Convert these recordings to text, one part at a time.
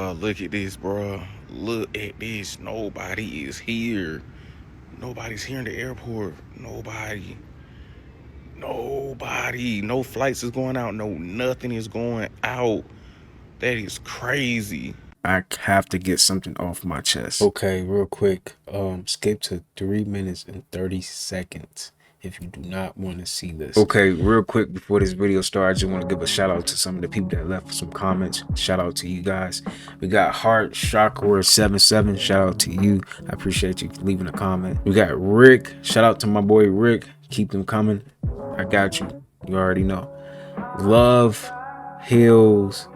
Y'all, look at this, bro. Look at this. Nobody is here. Nobody's here in the airport. Nobody. No flights is going out. No, nothing is going out. That is crazy. I have to get something off my chest. Okay, real quick. Skip to 3 minutes and 30 seconds if you do not want to see this. Okay, real quick before this video starts, I just want to give a shout out to some of the people that left some comments. Shout out to you guys. We got Heart Shocker 77. Shout out to you. I appreciate you leaving a comment. We got Rick. Shout out to my boy Rick. Keep them coming. I got you. You already know. Love Hills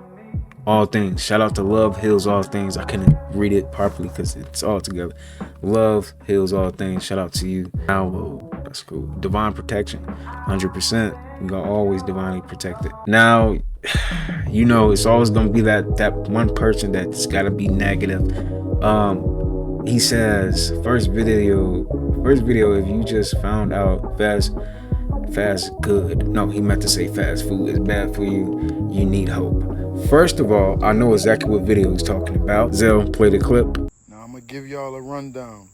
All Things. Shout out to Love Heals All Things. I couldn't read it properly because it's all together. Love Heals All Things. Shout out to you. Download. That's cool. Divine protection. 100%. We are always divinely protected. Now, you know, it's always going to be that one person that's got to be negative. He says, first video, if you just found out fast good. No, he meant to say fast food is bad for you. You need hope. First of all, I know exactly what video he's talking about. Zell, play the clip. Now I'm gonna give y'all a rundown.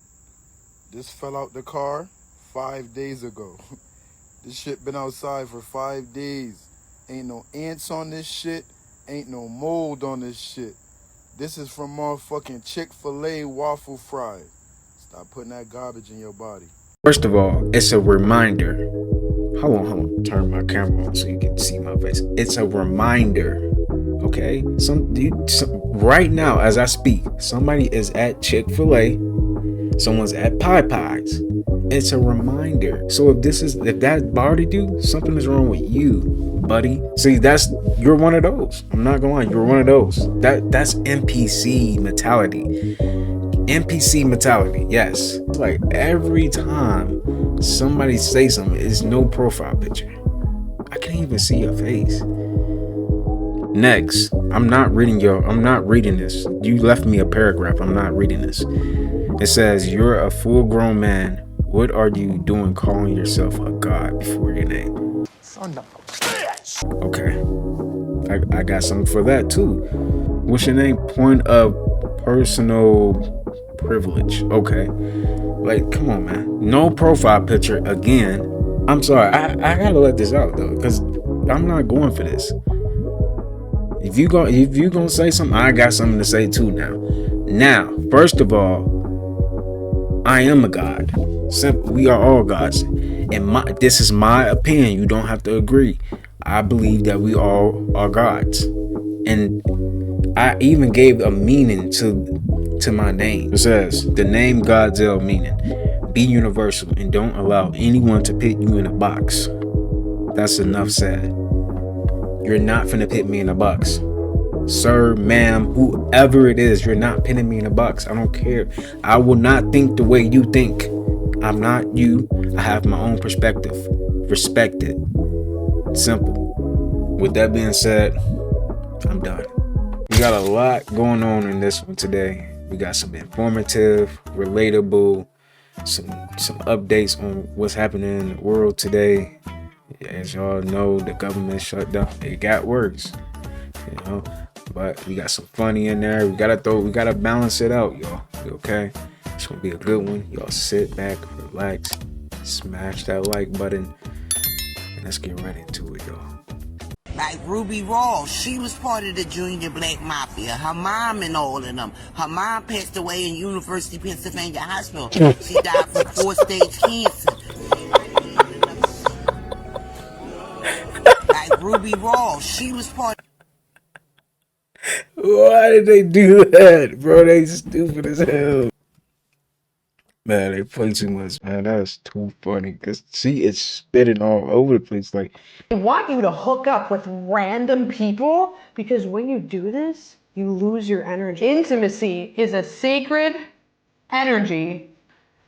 This fell out the car 5 days ago. This shit been outside for 5 days. Ain't no ants on this shit. Ain't no mold on this shit. This is from motherfucking Chick-fil-A waffle fries. Stop putting that garbage in your body. First of all, it's a reminder. Hold on. Turn my camera on so you can see my face. It's a reminder. Okay? Right now, as I speak, somebody is at Chick-fil-A. Someone's at Popeyes. It's a reminder. So if that bothered you, something is wrong with you, buddy. See, you're one of those. I'm not gonna lie, you're one of those. That's NPC mentality. NPC mentality, yes. It's like every time somebody say something, it's no profile picture. I can't even see your face. Next, I'm not reading this. You left me a paragraph. I'm not reading this. It says, you're a full-grown man. What are you doing calling yourself a god before your name? Son of a bitch. Okay. I got something for that too. What's your name? Point of personal privilege. Okay. Like, come on, man. No profile picture again. I'm sorry. I gotta let this out though, because I'm not going for this. If you gonna say something, I got something to say too now. Now, first of all, I am a god. Simple. We are all gods. And this is my opinion. You don't have to agree. I believe that we all are gods. And I even gave a meaning to my name. It says, the name GAWD meaning, be universal and don't allow anyone to put you in a box. That's enough said. You're not finna put me in a box. Sir, ma'am, whoever it is, you're not putting me in a box. I don't care. I will not think the way you think. I'm not you. I have my own perspective. Respect it. Simple. With that being said, I'm done. We got a lot going on in this one today. We got some informative, relatable, some updates on what's happening in the world today. As y'all know, the government shut down. It got worse, you know. But we got some funny in there. We gotta balance it out, y'all. Okay? It's gonna be a good one. Y'all sit back, relax, smash that like button, and let's get right into it, y'all. Like Ruby Ross, she was part of the Junior Black Mafia. Her mom and all of them. Her mom passed away in University of Pennsylvania Hospital. She died from 4-stage cancer. Like Ruby Ross, she was part. Why did they do that, bro? They stupid as hell. Man, they play too much, man. That's too funny. Cause see, it's spitting all over the place. Like, I want you to hook up with random people because when you do this, you lose your energy. Intimacy is a sacred energy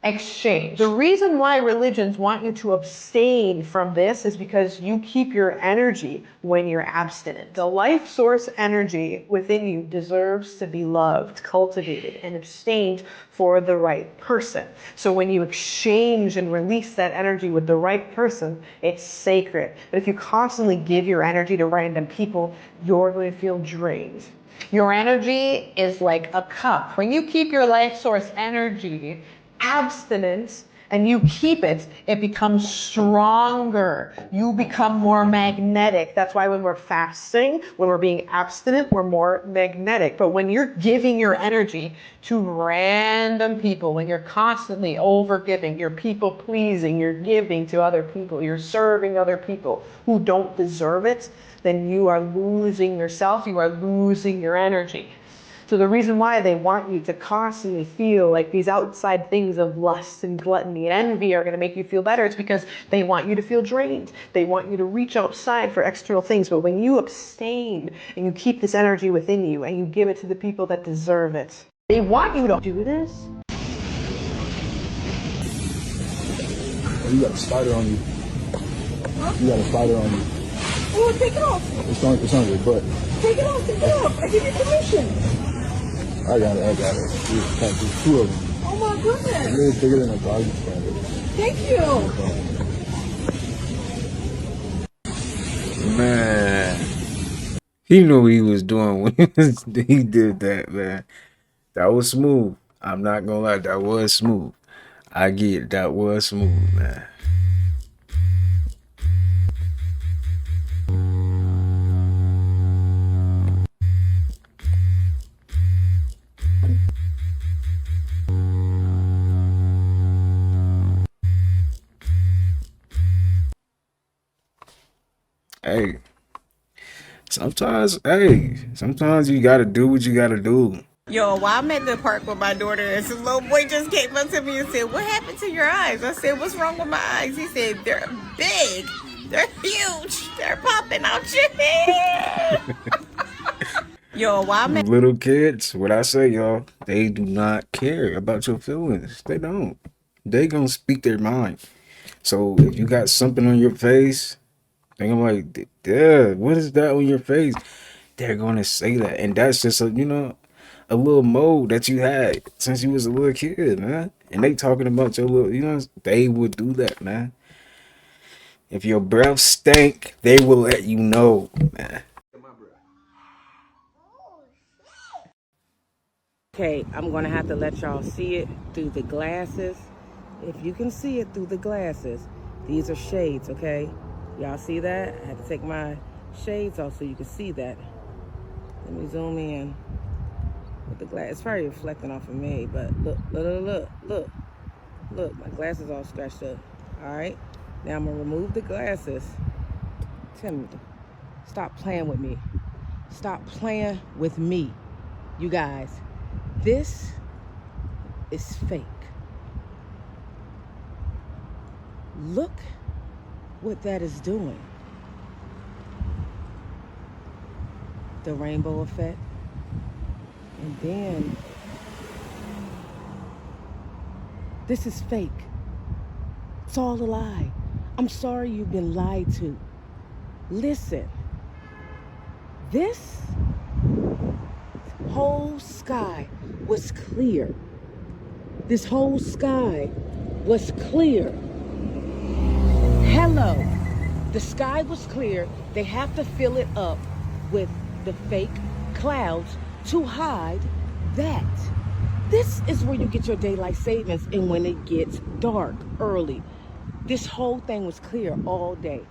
exchange. The reason why religions want you to abstain from this is because you keep your energy when you're abstinent. The life source energy within you deserves to be loved, cultivated, and abstained for the right person. So when you exchange and release that energy with the right person, it's sacred. But if you constantly give your energy to random people, you're going to feel drained. Your energy is like a cup. When you keep your life source energy abstinent and you keep it, it becomes stronger. You become more magnetic. That's why when we're fasting, when we're being abstinent, we're more magnetic. But when you're giving your energy to random people, when you're constantly over giving, you're people pleasing, you're giving to other people, you're serving other people who don't deserve it, then you are losing yourself, you are losing your energy. So the reason why they want you to constantly feel like these outside things of lust and gluttony and envy are going to make you feel better is because they want you to feel drained. They want you to reach outside for external things. But when you abstain and you keep this energy within you and you give it to the people that deserve it, they want you to do this. Oh, you got a spider on you. Huh? You got a spider on you. Oh, take it off. It's on your butt. Take it off. I give you permission. I got it. There's two of them. Oh my goodness. It's a little bigger than a doggy spider. Thank you. Man, he knew what he was doing when he did that, man. That was smooth. I'm not gonna lie, that was smooth. I get it, that was smooth, man. Hey, sometimes you gotta do what you gotta do. Yo, while I'm at the park with my daughter, and some little boy just came up to me and said, "What happened to your eyes?" I said, "What's wrong with my eyes?" He said, "They're big. They're huge. They're popping out your head." Yo, while I'm at Little kids, what I say, y'all, they do not care about your feelings. They don't. They gonna speak their mind. So if you got something on your face, they gonna like, yeah, what is that on your face? They're gonna say that, and that's just a little mode that you had since you was a little kid, man. And they talking about your little, they would do that, man. If your breath stank, they will let you know, man. Okay, I'm gonna have to let y'all see it through the glasses. If you can see it through the glasses, these are shades, okay? Y'all see that? I had to take my shades off so you can see that. Let me zoom in with the glass. It's probably reflecting off of me, but look. My glasses all scratched up. All right, now I'm gonna remove the glasses. Tim, stop playing with me. Stop playing with me, you guys. This is fake. Look what that is doing. The rainbow effect. And then, this is fake. It's all a lie. I'm sorry you've been lied to. Listen, this whole sky was clear. This whole sky was clear. Hello. The sky was clear. They have to fill it up with the fake clouds to hide that. This is where you get your daylight savings, and when it gets dark early. This whole thing was clear all day.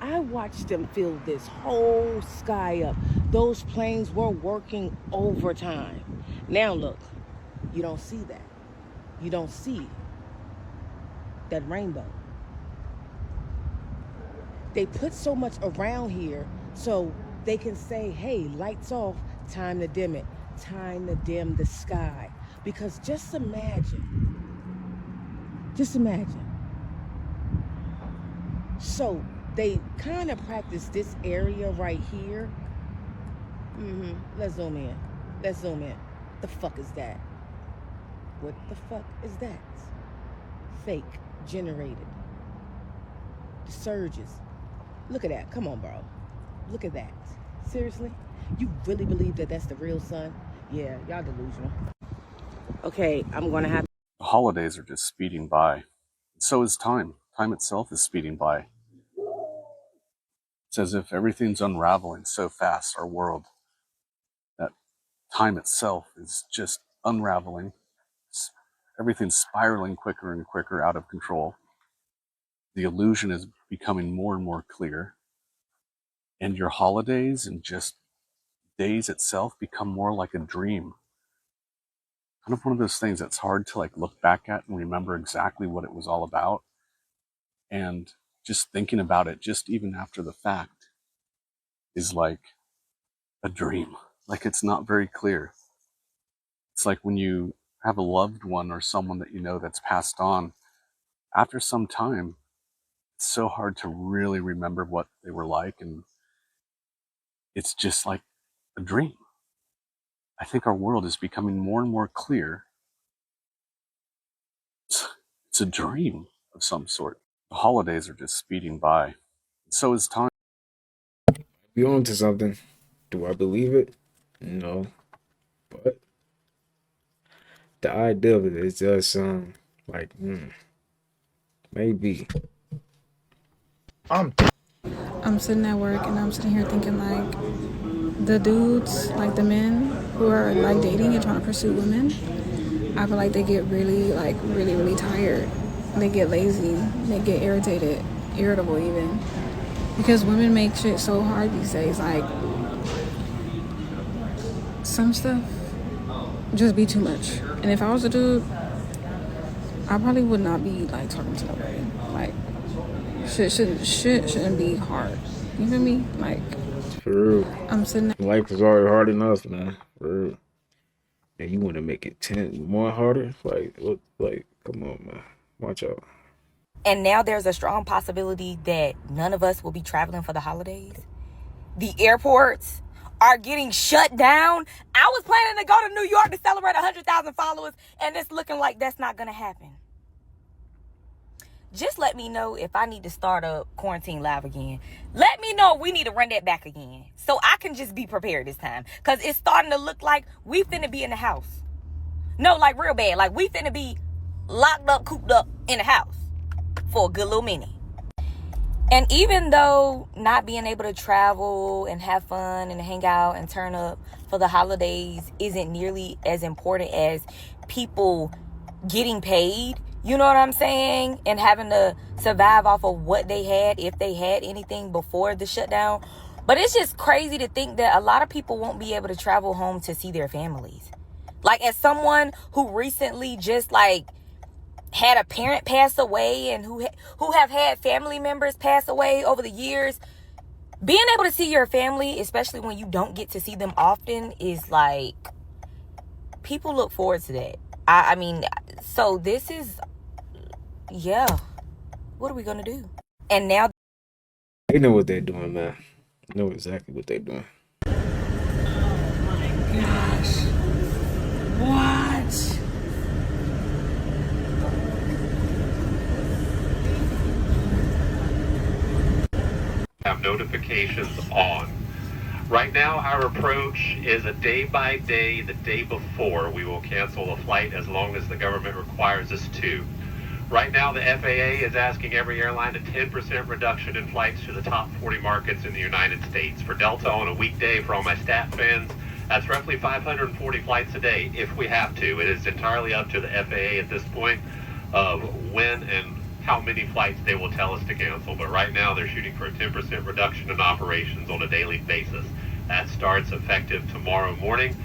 I watched them fill this whole sky up. Those planes were working overtime. Now look, you don't see that. You don't see that rainbow. They put so much around here so they can say, hey, lights off, time to dim it. Time to dim the sky. Because just imagine. So they kind of practice this area right here. Let's zoom in. The fuck is that? What the fuck is that? Fake generated. The surges. Look at that. Come on, bro. Look at that. Seriously? You really believe that that's the real sun? Yeah, y'all delusional. Okay, I'm gonna have. The holidays are just speeding by. So is time. Time itself is speeding by. It's as if everything's unraveling so fast, our world, that Time itself is just unraveling. Everything's spiraling quicker and quicker out of control. The illusion is becoming more and more clear. And your holidays and just days itself become more like a dream. Kind of one of those things that's hard to like look back at and remember exactly what it was all about. And just thinking about it, just even after the fact, is like a dream. Like it's not very clear. It's like when you have a loved one or someone that you know that's passed on, after some time, it's so hard to really remember what they were like, and it's just like a dream. I think our world is becoming more and more clear. It's a dream of some sort. The holidays are just speeding by. So is time. We on to something. Do I believe it? No. But the idea of it is just like maybe. I'm sitting at work and I'm sitting here thinking like the dudes, like the men who are like dating and trying to pursue women, I feel like they get really really tired. They get lazy, they get irritable even. Because women make shit so hard these days. Like some stuff just be too much. And if I was a dude, I probably would not be like talking to nobody. Like shit shouldn't be hard. You feel me? Like For real. I'm sitting there. Life is already hard enough, man. For real. And you want to make it 10 more harder? Like, what? Like, come on, man. Watch out. And now there's a strong possibility that none of us will be traveling for the holidays. The airports are getting shut down. I was planning to go to New York to celebrate 100,000 followers, and it's looking like that's not going to happen. Just let me know if I need to start up Quarantine Live again. Let me know if we need to run that back again, so I can just be prepared this time. Because it's starting to look like we finna be in the house. No, like real bad. Like we finna be locked up, cooped up in the house for a good little minute. And even though not being able to travel and have fun and hang out and turn up for the holidays isn't nearly as important as people getting paid, you know what I'm saying? And having to survive off of what they had, if they had anything before the shutdown. But it's just crazy to think that a lot of people won't be able to travel home to see their families. Like, as someone who recently just like had a parent pass away and who have had family members pass away over the years, being able to see your family, especially when you don't get to see them often, is like, people look forward to that. I mean, so this is, yeah, what are we gonna do? And now They know what they're doing, man. They know exactly what they're doing. Gosh. What? Have notifications on. Right now, our approach is a day by day, the day before we will cancel a flight as long as the government requires us to. Right now, the FAA is asking every airline a 10% reduction in flights to the top 40 markets in the United States. For Delta on a weekday, for all my stat fans, that's roughly 540 flights a day if we have to. It is entirely up to the FAA at this point of when and how many flights they will tell us to cancel. But right now, they're shooting for a 10% reduction in operations on a daily basis. That starts effective tomorrow morning.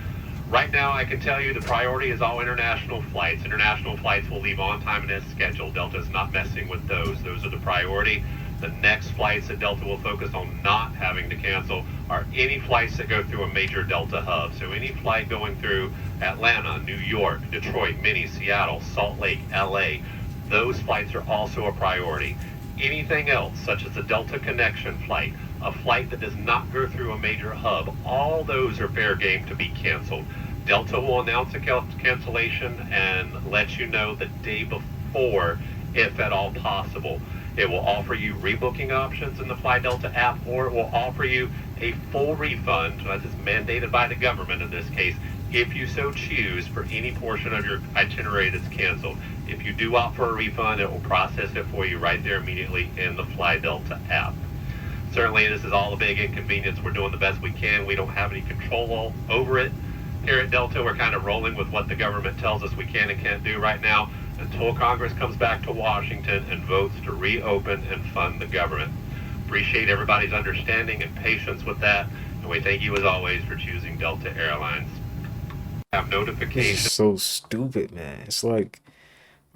Right now, I can tell you the priority is all international flights. International flights will leave on time and as scheduled. Delta is not messing with those. Those are the priority. The next flights that Delta will focus on not having to cancel are any flights that go through a major Delta hub. So any flight going through Atlanta, New York, Detroit, Minnie, Seattle, Salt Lake, LA, those flights are also a priority. Anything else, such as a Delta Connection flight, a flight that does not go through a major hub, all those are fair game to be canceled. Delta will announce a cancellation and let you know the day before, if at all possible. It will offer you rebooking options in the Fly Delta app, or it will offer you a full refund, that is mandated by the government in this case, if you so choose, for any portion of your itinerary that's canceled. If you do opt for a refund, it will process it for you right there immediately in the Fly Delta app. Certainly, this is all a big inconvenience. We're doing the best we can. We don't have any control over it. Here at Delta, we're kind of rolling with what the government tells us we can and can't do right now until Congress comes back to Washington and votes to reopen and fund the government. Appreciate everybody's understanding and patience with that, and we thank you as always for choosing Delta Airlines. Have This notifications. is so stupid, man. It's like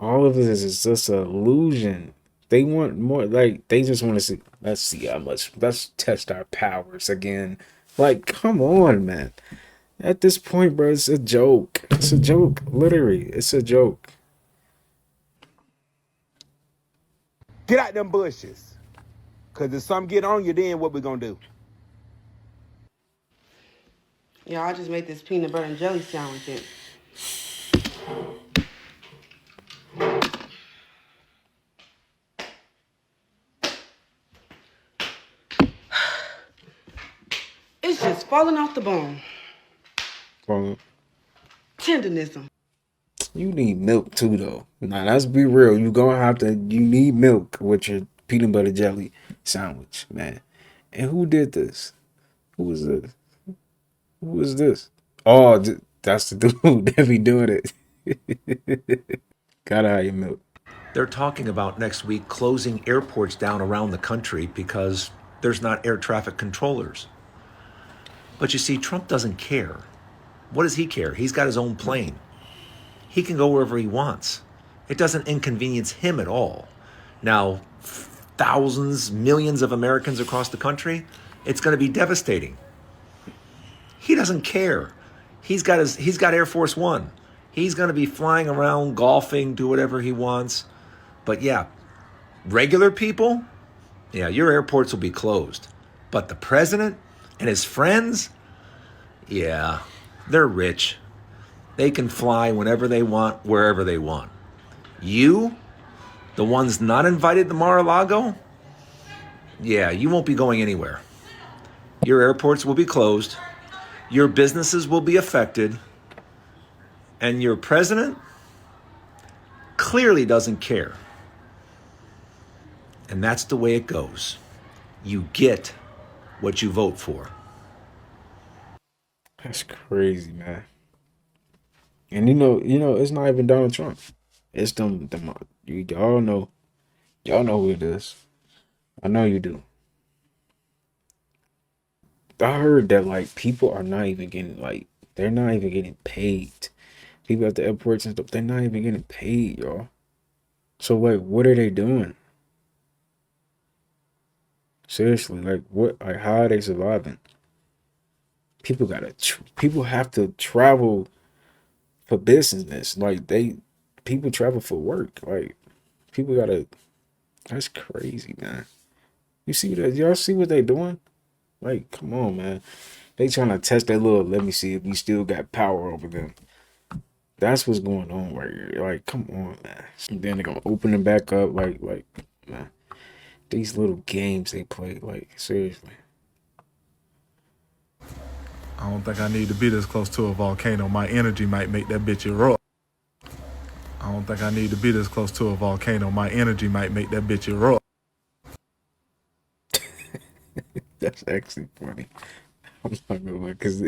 all of this is just an illusion. They want more, like they just want to see. Let's see how much. Let's test our powers again. Like, come on, man. At this point, bro, it's a joke. It's a joke. Literally, it's a joke. Get out them bushes. Because if something get on you, then what we going to do? Yeah, I just made this peanut butter and jelly sandwich. It's just falling off the bone. Well, Tenderness. you need milk too, though. Now, let's be real. You gonna have to. You need milk with your peanut butter jelly sandwich, man. And who did this? Who was this? Who was this? Oh, that's the dude that be doing it. Gotta have your milk. They're talking about next week closing airports down around the country because there's not air traffic controllers. But you see, Trump doesn't care. What does he care? He's got his own plane. He can go wherever he wants. It doesn't inconvenience him at all. Now, thousands, millions of Americans across the country, it's going to be devastating. He doesn't care. He's got Air Force One. He's going to be flying around, golfing, do whatever he wants. But yeah, regular people, yeah, your airports will be closed. But the president and his friends, yeah, they're rich. They can fly whenever they want, wherever they want. You, the ones not invited to Mar-a-Lago, yeah, you won't be going anywhere. Your airports will be closed. Your businesses will be affected. And your president clearly doesn't care. And that's the way it goes. You get what you vote for. That's crazy, man. And you know, it's not even Donald Trump. It's them. Y'all know who it is. I know you do. I heard that like people are not even getting they're not even getting paid. People at the airports and stuff, they're not even getting paid, y'all. So like, what are they doing? Seriously, like what? Like how are they surviving? People have to travel for business. Like people travel for work. Like people gotta. That's crazy, man. You see that? Y'all see what they doing? Like, come on, man. They trying to test that little. Let me see if we still got power over them. That's what's going on right here. Like, come on, man. And then they're gonna open them back up. Like, man. These little games they play. Like, seriously. I don't think I need to be this close to a volcano. My energy might make that bitch erupt. I don't think I need to be this close to a volcano. My energy might make that bitch erupt. That's actually funny. I'm not gonna lie, cause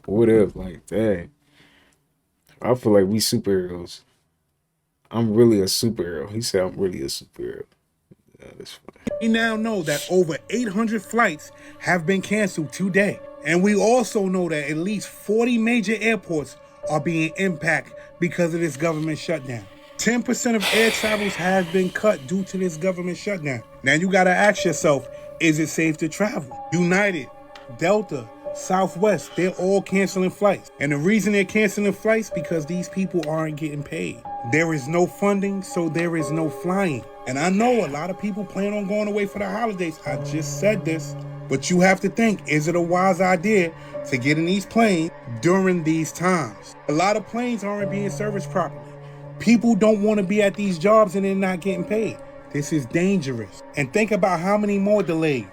what if, like, dang. I feel like we superheroes. I'm really a superhero. He said I'm really a superhero. Yeah, that's funny. We now know that over 800 flights have been canceled today. And we also know that at least 40 major airports are being impacted because of this government shutdown. 10% of air travels have been cut due to this government shutdown. Now you gotta ask yourself, is it safe to travel? United, Delta, Southwest, they're all canceling flights. And the reason they're canceling flights because these people aren't getting paid. There is no funding, so there is no flying. And I know a lot of people plan on going away for the holidays. I just said this. But you have to think, is it a wise idea to get in these planes during these times? A lot of planes aren't being serviced properly. People don't want to be at these jobs and they're not getting paid. This is dangerous. And think about how many more delays.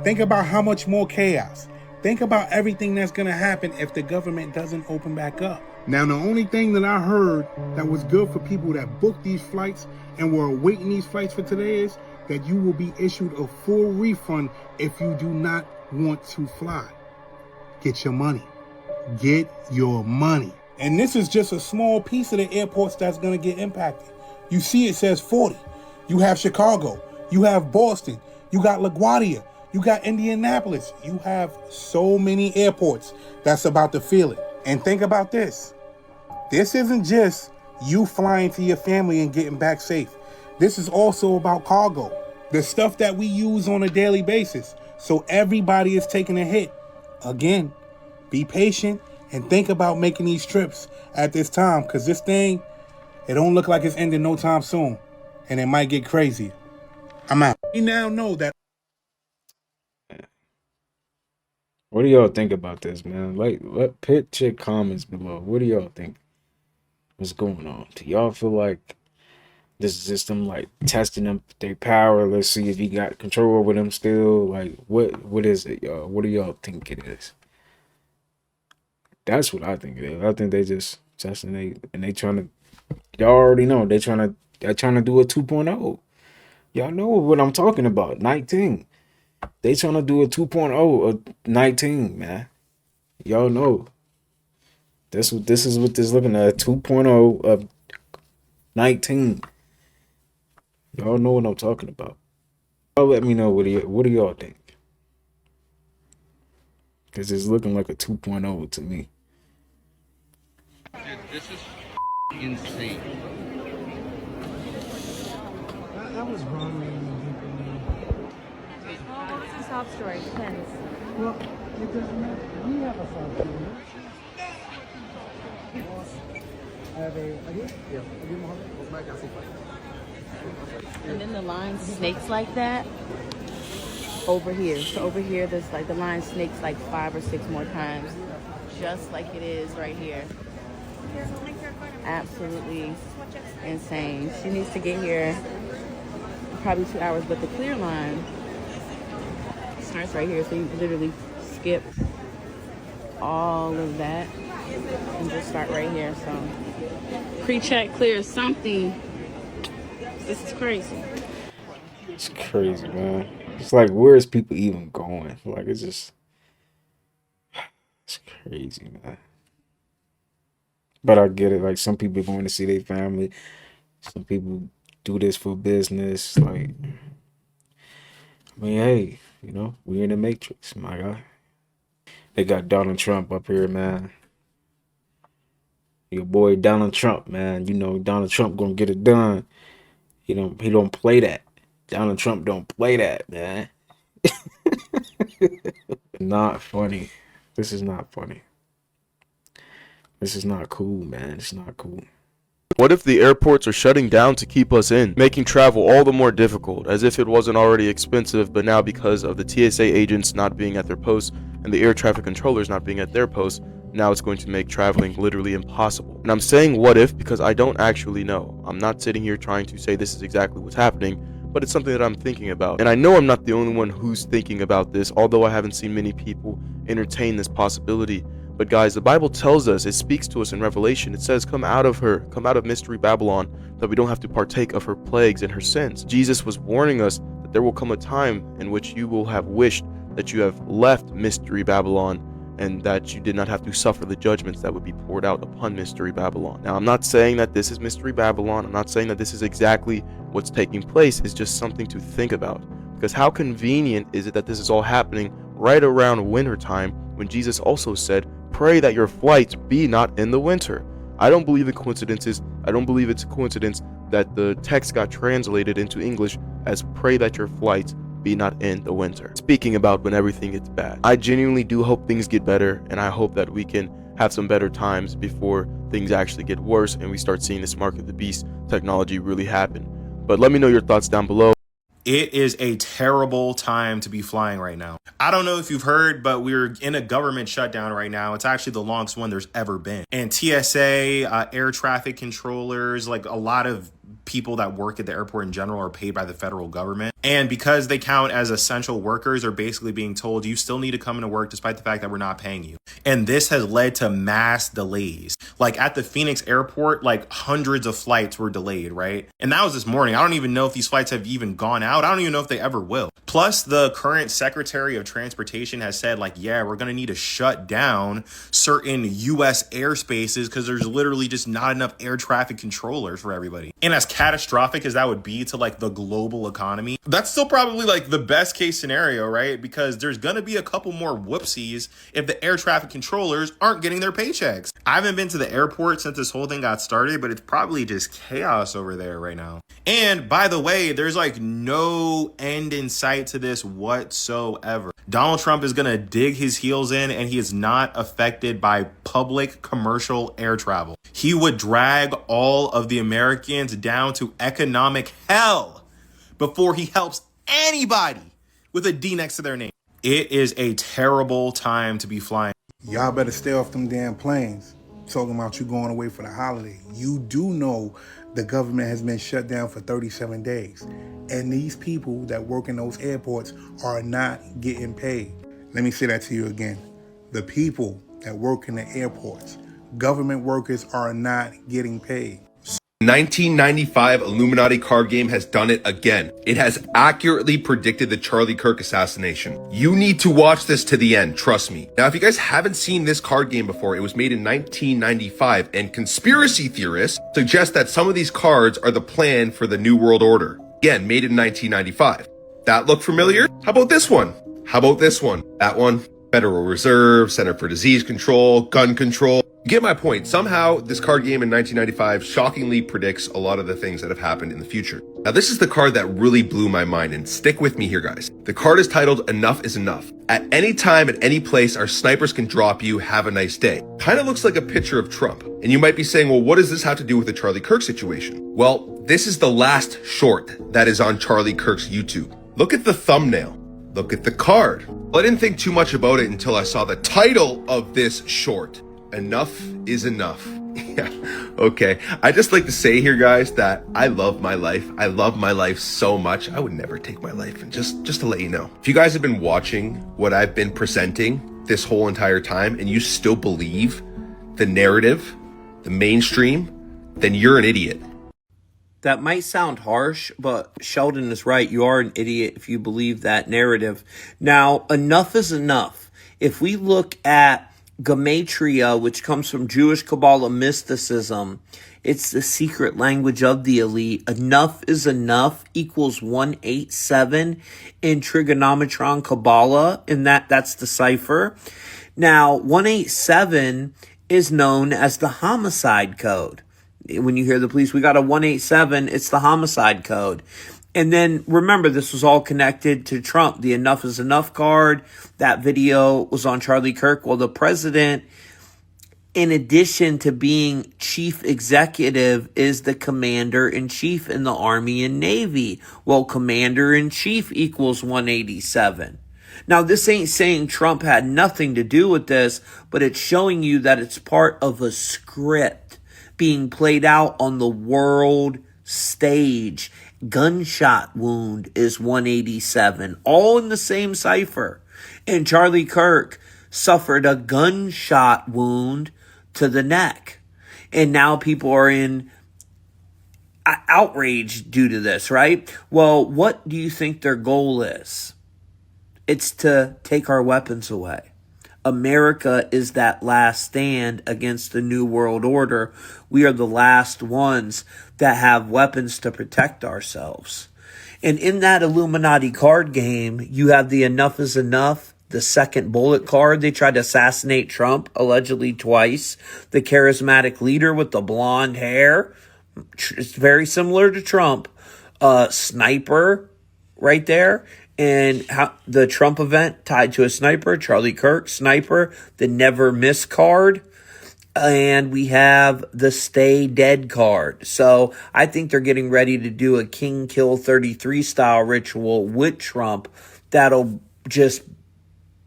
Think about how much more chaos. Think about everything that's going to happen if the government doesn't open back up. Now, the only thing that I heard that was good for people that booked these flights and were awaiting these flights for today is that you will be issued a full refund if you do not want to fly. Get your money. get your money. And this is just a small piece of the airports that's going to get impacted. You see it says 40. You have Chicago. You have Boston. You got LaGuardia. You got Indianapolis. You have so many airports that's about to feel it. And think about this. This isn't just you flying to your family and getting back safe. This is also about cargo, the stuff that we use on a daily basis. So everybody is taking a hit. Again, be patient and think about making these trips at this time, because this thing, it don't look like it's ending no time soon. And it might get crazy. I'm out. We now know that. What do y'all think about this, man? Like, put your comments below. What do y'all think? What's going on? Do y'all feel like this is just them like testing them their power? Let's see if you got control over them still. Like, what is it, y'all? What do y'all think it is? That's what I think it is. I think they just testing they trying to. Y'all already know they're trying to do a 2.0. Y'all know what I'm talking about. 19. They trying to do a 2.0 of 19, man. Y'all know. This is what this looking at, 2.0 of 19. Y'all know what I'm talking about. Y'all let me know what do y'all think? Because it's looking like a 2.0 to me. Dude, this is insane. That was wrong. Oh, it's a sob story. Depends. Well, it doesn't matter. We have a sob story. I have a idea? Yeah. And then the line snakes like that over here. So over here, there's like the line snakes like 5 or 6 more times, just like it is right here. Absolutely insane. She needs to get here probably 2 hours, but the clear line starts right here, so you literally skip all of that and just start right here. So pre-check, clear something. This is crazy. It's crazy, man. It's like, where is people even going? Like, it's crazy, man. But I get it. Like, some people going to see their family. Some people do this for business. Like, I mean, hey, we in the Matrix, my guy. They got Donald Trump up here, man. Your boy Donald Trump, man. Donald Trump gonna get it done. He don't play that. Donald Trump don't play that, man. Not funny. This is not funny. This is not cool, man. It's not cool. What if the airports are shutting down to keep us in, making travel all the more difficult, as if it wasn't already expensive, but now because of the TSA agents not being at their posts and the air traffic controllers not being at their posts, now it's going to make traveling literally impossible. And I'm saying what if because I don't actually know. I'm not sitting here trying to say this is exactly what's happening, but it's something that I'm thinking about. And I know I'm not the only one who's thinking about this, although I haven't seen many people entertain this possibility. But guys, the Bible tells us, it speaks to us in Revelation. It says, come out of her, come out of Mystery Babylon, that we don't have to partake of her plagues and her sins. Jesus was warning us that there will come a time in which you will have wished that you have left Mystery Babylon and that you did not have to suffer the judgments that would be poured out upon Mystery Babylon. Now, I'm not saying that this is Mystery Babylon. I'm not saying that this is exactly what's taking place. It's just something to think about. Because how convenient is it that this is all happening right around winter time when Jesus also said, pray that your flights be not in the winter. I don't believe in coincidences. I don't believe it's a coincidence that the text got translated into English as pray that your flights be not in the winter. Speaking about when everything gets bad. I genuinely do hope things get better, and I hope that we can have some better times before things actually get worse and we start seeing this mark of the beast technology really happen. But let me know your thoughts down below. It is a terrible time to be flying right now. I don't know if you've heard, but we're in a government shutdown right now. It's actually the longest one there's ever been. And TSA, air traffic controllers, like a lot of people that work at the airport in general are paid by the federal government. And because they count as essential workers, are basically being told you still need to come into work despite the fact that we're not paying you. And this has led to mass delays. Like at the Phoenix airport, like hundreds of flights were delayed, right? And that was this morning. I don't even know if these flights have even gone out. I don't even know if they ever will. Plus, the current Secretary of Transportation has said, like, yeah, we're going to need to shut down certain U.S. airspaces because there's literally just not enough air traffic controllers for everybody. And as catastrophic as that would be to like the global economy, that's still probably like the best case scenario, right? Because there's going to be a couple more whoopsies if the air traffic controllers aren't getting their paychecks. I haven't been to the airport since this whole thing got started, but it's probably just chaos over there right now. And by the way, there's like no end in sight to this whatsoever. Donald Trump is going to dig his heels in, and he is not affected by public commercial air travel. He would drag all of the Americans down to economic hell before he helps anybody with a D next to their name. It is a terrible time to be flying. Y'all better stay off them damn planes. Talking about you going away for the holiday. You do know the government has been shut down for 37 days. And these people that work in those airports are not getting paid. Let me say that to you again. The people that work in the airports, government workers, are not getting paid. 1995 Illuminati card game has done it again. It has accurately predicted the Charlie Kirk assassination. You need to watch this to the end, trust me. Now, if you guys haven't seen this card game before, it was made in 1995, and conspiracy theorists suggest that some of these cards are the plan for the New World Order. Again, made in 1995. That look familiar? How about this one? How about this one? That one? Federal Reserve, Center for Disease Control, gun control. You get my point. Somehow, this card game in 1995 shockingly predicts a lot of the things that have happened in the future. Now, this is the card that really blew my mind, and stick with me here, guys. The card is titled Enough is Enough. At any time, at any place, our snipers can drop you. Have a nice day. Kind of looks like a picture of Trump. And you might be saying, well, what does this have to do with the Charlie Kirk situation? Well, this is the last short that is on Charlie Kirk's YouTube. Look at the thumbnail. Look at the card. Well, I didn't think too much about it until I saw the title of this short. Enough is enough. Yeah, okay. I just like to say here, guys, that I love my life. I love my life so much. I would never take my life. And just to let you know, if you guys have been watching what I've been presenting this whole entire time and you still believe the narrative, the mainstream, then you're an idiot. That might sound harsh, but Sheldon is right. You are an idiot if you believe that narrative. Now, enough is enough. If we look at Gematria, which comes from Jewish Kabbalah mysticism, it's the secret language of the elite. Enough is enough equals 187 in Trigonometron Kabbalah, and that's the cipher. Now, 187 is known as the homicide code. When you hear the police, we got a 187, it's the homicide code. And then remember, this was all connected to Trump, the Enough is Enough card. That video was on Charlie Kirk. Well, the president, in addition to being chief executive, is the commander-in-chief in the Army and Navy. Well, commander-in-chief equals 187. Now, this ain't saying Trump had nothing to do with this, but it's showing you that it's part of a script being played out on the world stage. Gunshot wound is 187, all in the same cipher. And Charlie Kirk suffered a gunshot wound to the neck. And now people are in outrage due to this, right? Well, what do you think their goal is? It's to take our weapons away. America is that last stand against the New World Order. We are the last ones that have weapons to protect ourselves. And in that Illuminati card game, you have the Enough is Enough, the second bullet card. They tried to assassinate Trump, allegedly twice. The charismatic leader with the blonde hair. It's very similar to Trump. Sniper right there. And the Trump event tied to a sniper, Charlie Kirk, sniper, the never miss card. And we have the stay dead card. So I think they're getting ready to do a King Kill 33 style ritual with Trump that'll just,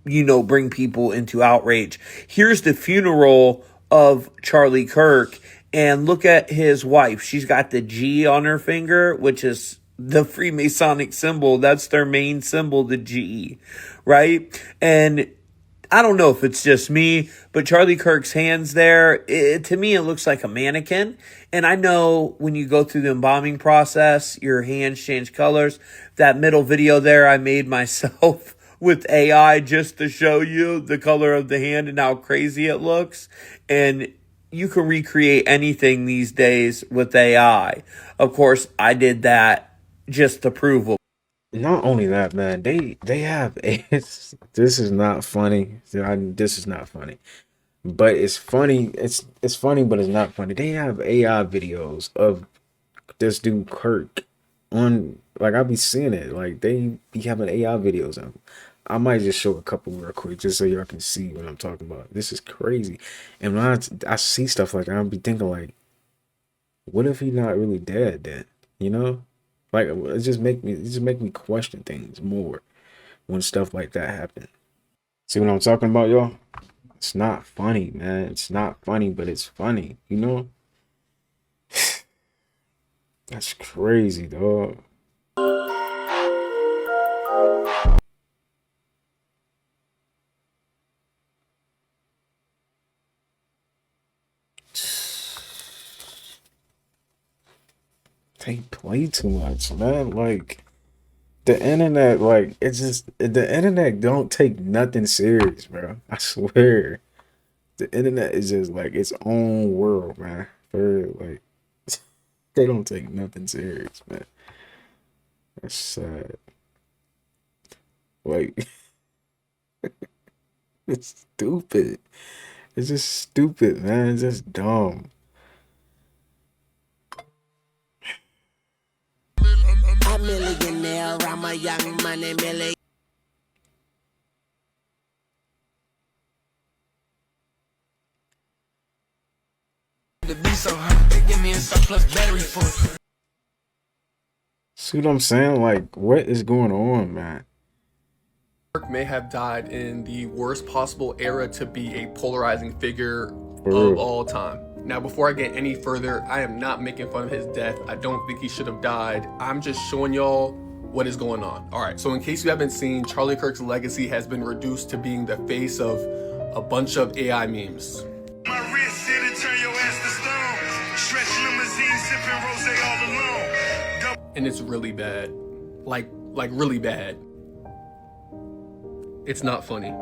bring people into outrage. Here's the funeral of Charlie Kirk. And look at his wife. She's got the G on her finger, which is the Freemasonic symbol. That's their main symbol, the G, right? And I don't know if it's just me, but Charlie Kirk's hands there, to me, it looks like a mannequin. And I know when you go through the embalming process, your hands change colors. That middle video there, I made myself with AI just to show you the color of the hand and how crazy it looks. And you can recreate anything these days with AI. Of course, I did that just to prove it. Not only that, man, they have this is not funny. This is not funny. But it's funny. It's funny, but it's not funny. They have AI videos of this dude Kirk on, like, I be seeing it. Like, they be having AI videos of him. I might just show a couple real quick just so y'all can see what I'm talking about. This is crazy. And when I see stuff like that, I'll be thinking like, what if he's not really dead then? You know? Like, it just make me question things more when stuff like that happen. See what I'm talking about, y'all? It's not funny, man. It's not funny, but it's funny, you know? That's crazy, dog. They play too much, man. Like, the internet, like, it's just, the internet don't take nothing serious, bro. I swear. The internet is just like its own world, man. For like, they don't take nothing serious, man. That's sad. Like, it's stupid. It's just stupid, man. It's just dumb. A millionaire, I'm a young money millionaire. The beat so hot, they give me a surplus battery for it. See what I'm saying? Like, what is going on, man? Kirk may have died in the worst possible era to be a polarizing figure For of real. all time. Now, before I get any further, I am not making fun of his death. I don't think he should have died. I'm just showing y'all what is going on. All right, so in case you haven't seen, Charlie Kirk's legacy has been reduced to being the face of a bunch of AI memes. My wrist said to turn your ass to stone. Stretch limousine, sipping rosé all alone. And it's really bad. Like really bad. It's not funny.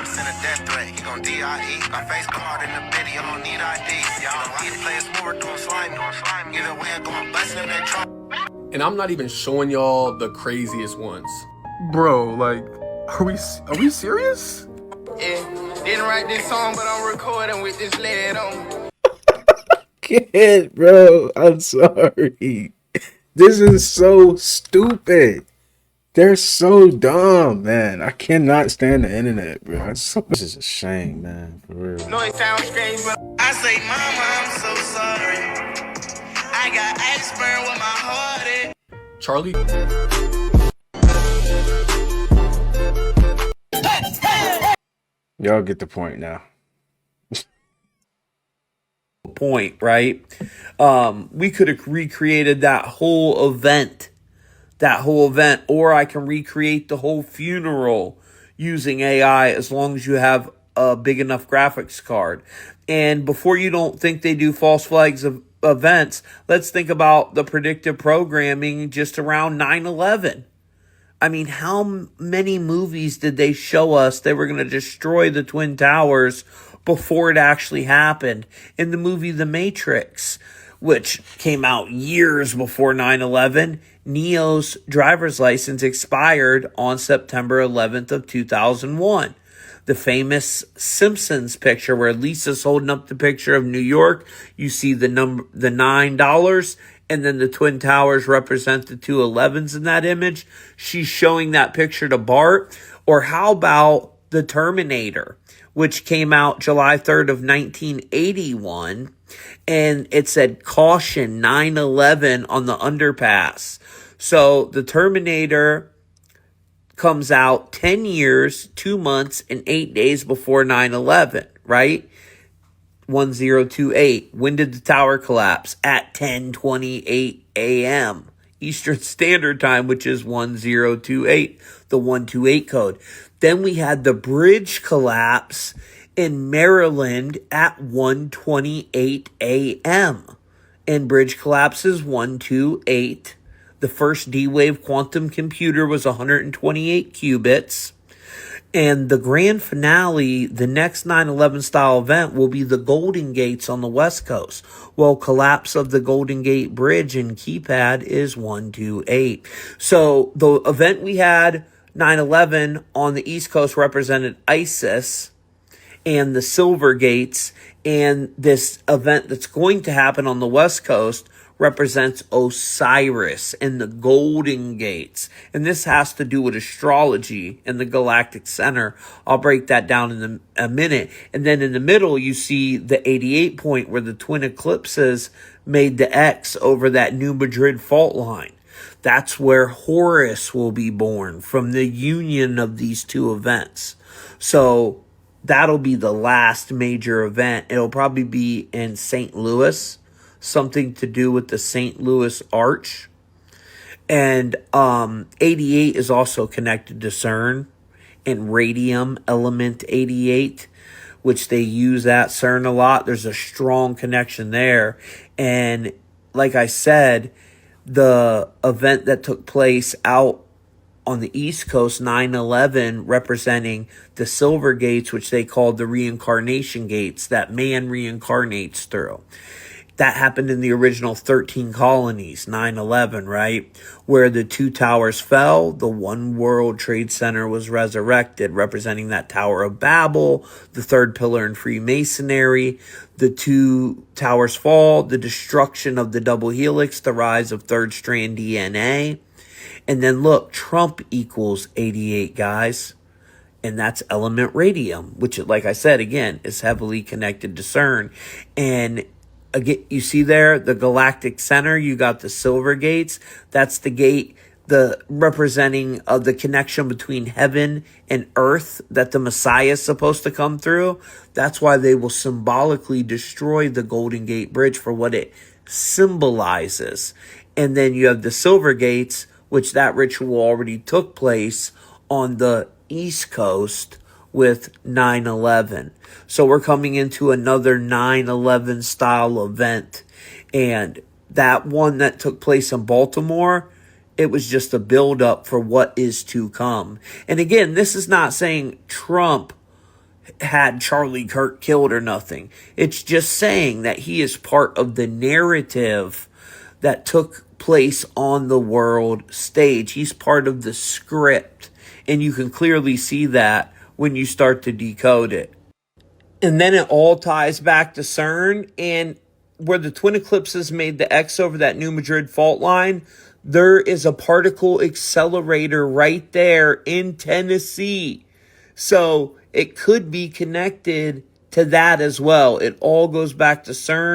Send a death threat, he gon' D.I.E. My face card in the video, don't need ID. Y'all need to play a sport, doing slime. Either way, I'm going bust him and try. And I'm not even showing y'all the craziest ones. Bro, like, are we serious? Yeah, didn't write this song, but I'm recording with this lead on. Kid, bro, I'm sorry. This is so stupid. They're so dumb, man. I cannot stand the internet, bro. This is a shame, man. For real. No, it sounds strange, but I say, Mama, I'm so sorry. I got iceberg with my heart in. Charlie. Y'all get the point now. Point, right? We could have recreated that whole event, or I can recreate the whole funeral using AI as long as you have a big enough graphics card. And before you don't think they do false flags of events, let's think about the predictive programming just around 9/11. I mean, how many movies did they show us they were going to destroy the Twin Towers before it actually happened? In the movie The Matrix, which came out years before 9/11, Neo's driver's license expired on September 11th of 2001. The famous Simpsons picture where Lisa's holding up the picture of New York, you see the $9, and then the Twin Towers represent the two 11s in that image. She's showing that picture to Bart. Or how about the Terminator, which came out July 3rd of 1981, and it said caution 9/11 on the underpass. So the Terminator comes out 10 years, 2 months, and 8 days before 9/11, right? 1028. When did the tower collapse? At 10:28 a.m. Eastern Standard Time, which is 1028, the 128 code. Then we had the bridge collapse in Maryland at 1:28 a.m. And bridge collapses 128. The first D-Wave quantum computer was 128 qubits. And the grand finale, the next 9/11 style event, will be the Golden Gates on the West Coast. Well, collapse of the Golden Gate Bridge in keypad is 128. So the event we had, 9/11 on the East Coast, represented ISIS and the Silver Gates, and this event that's going to happen on the West Coast represents Osiris and the Golden Gates. And this has to do with astrology and the galactic center. I'll break that down in a minute. And then in the middle, you see the 88 point where the twin eclipses made the X over that New Madrid fault line. That's where Horus will be born, from the union of these two events. So that'll be the last major event. It'll probably be in St. Louis, something to do with the St. Louis Arch. And 88 is also connected to CERN and radium element 88, which they use at CERN a lot. There's a strong connection there. And like I said, the event that took place out on the East Coast, 9/11, representing the Silver Gates, which they called the reincarnation gates, that man reincarnates through. That happened in the original 13 colonies, 9/11, right? Where the two towers fell, the One World Trade Center was resurrected, representing that Tower of Babel, the third pillar in Freemasonry. The two towers fall, the destruction of the double helix, the rise of third strand DNA. And then look, Trump equals 88, guys. And that's element radium, which, like I said, again, is heavily connected to CERN. And again, you see there, the galactic center, you got the Silver Gates. That's the gate, the representing of the connection between heaven and earth that the Messiah is supposed to come through. That's why they will symbolically destroy the Golden Gate Bridge for what it symbolizes. And then you have the Silver Gates, which that ritual already took place on the East Coast with 9/11. So we're coming into another 9/11 style event. And that one that took place in Baltimore, it was just a build-up for what is to come. And again, this is not saying Trump had Charlie Kirk killed or nothing. It's just saying that he is part of the narrative that took place on the world stage. He's part of the script. And you can clearly see that when you start to decode it. And then it all ties back to CERN, and where the twin eclipses made the X over that New Madrid fault line, there is a particle accelerator right there in Tennessee. So it could be connected to that as well. It all goes back to CERN.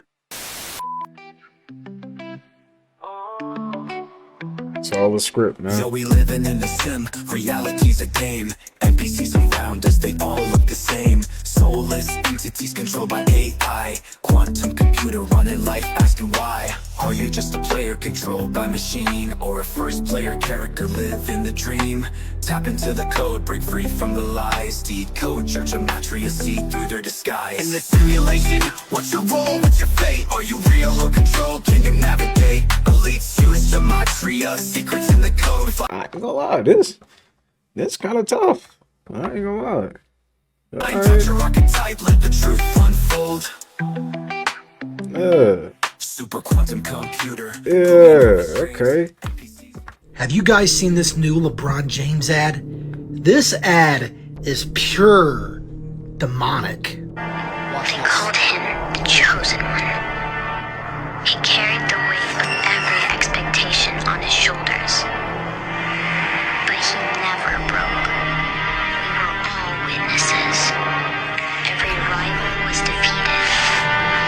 It's all a script, man. So we living in the sim, reality's a game. NPCs around us, they all look the same. Soulless entities controlled by AI. Quantum computer running life, asking why. Are you just a player controlled by machine? Or a first player character live in the dream? Tap into the code, break free from the lies. Decode your gematria, see through their disguise. In the simulation, what's your role, what's your fate? Are you real or controlled, can you navigate? Elites use gematria, secrets in the code. I ain't gonna lie, this kind of tough. I ain't gonna lie. Touch your archetype, let the truth unfold. Super quantum computer. Yeah, okay. Have you guys seen this new LeBron James ad? This ad is pure demonic. They called him the Chosen One. He carried the weight of every expectation on his shoulders. But he never broke. We were all witnesses. Every rival was defeated.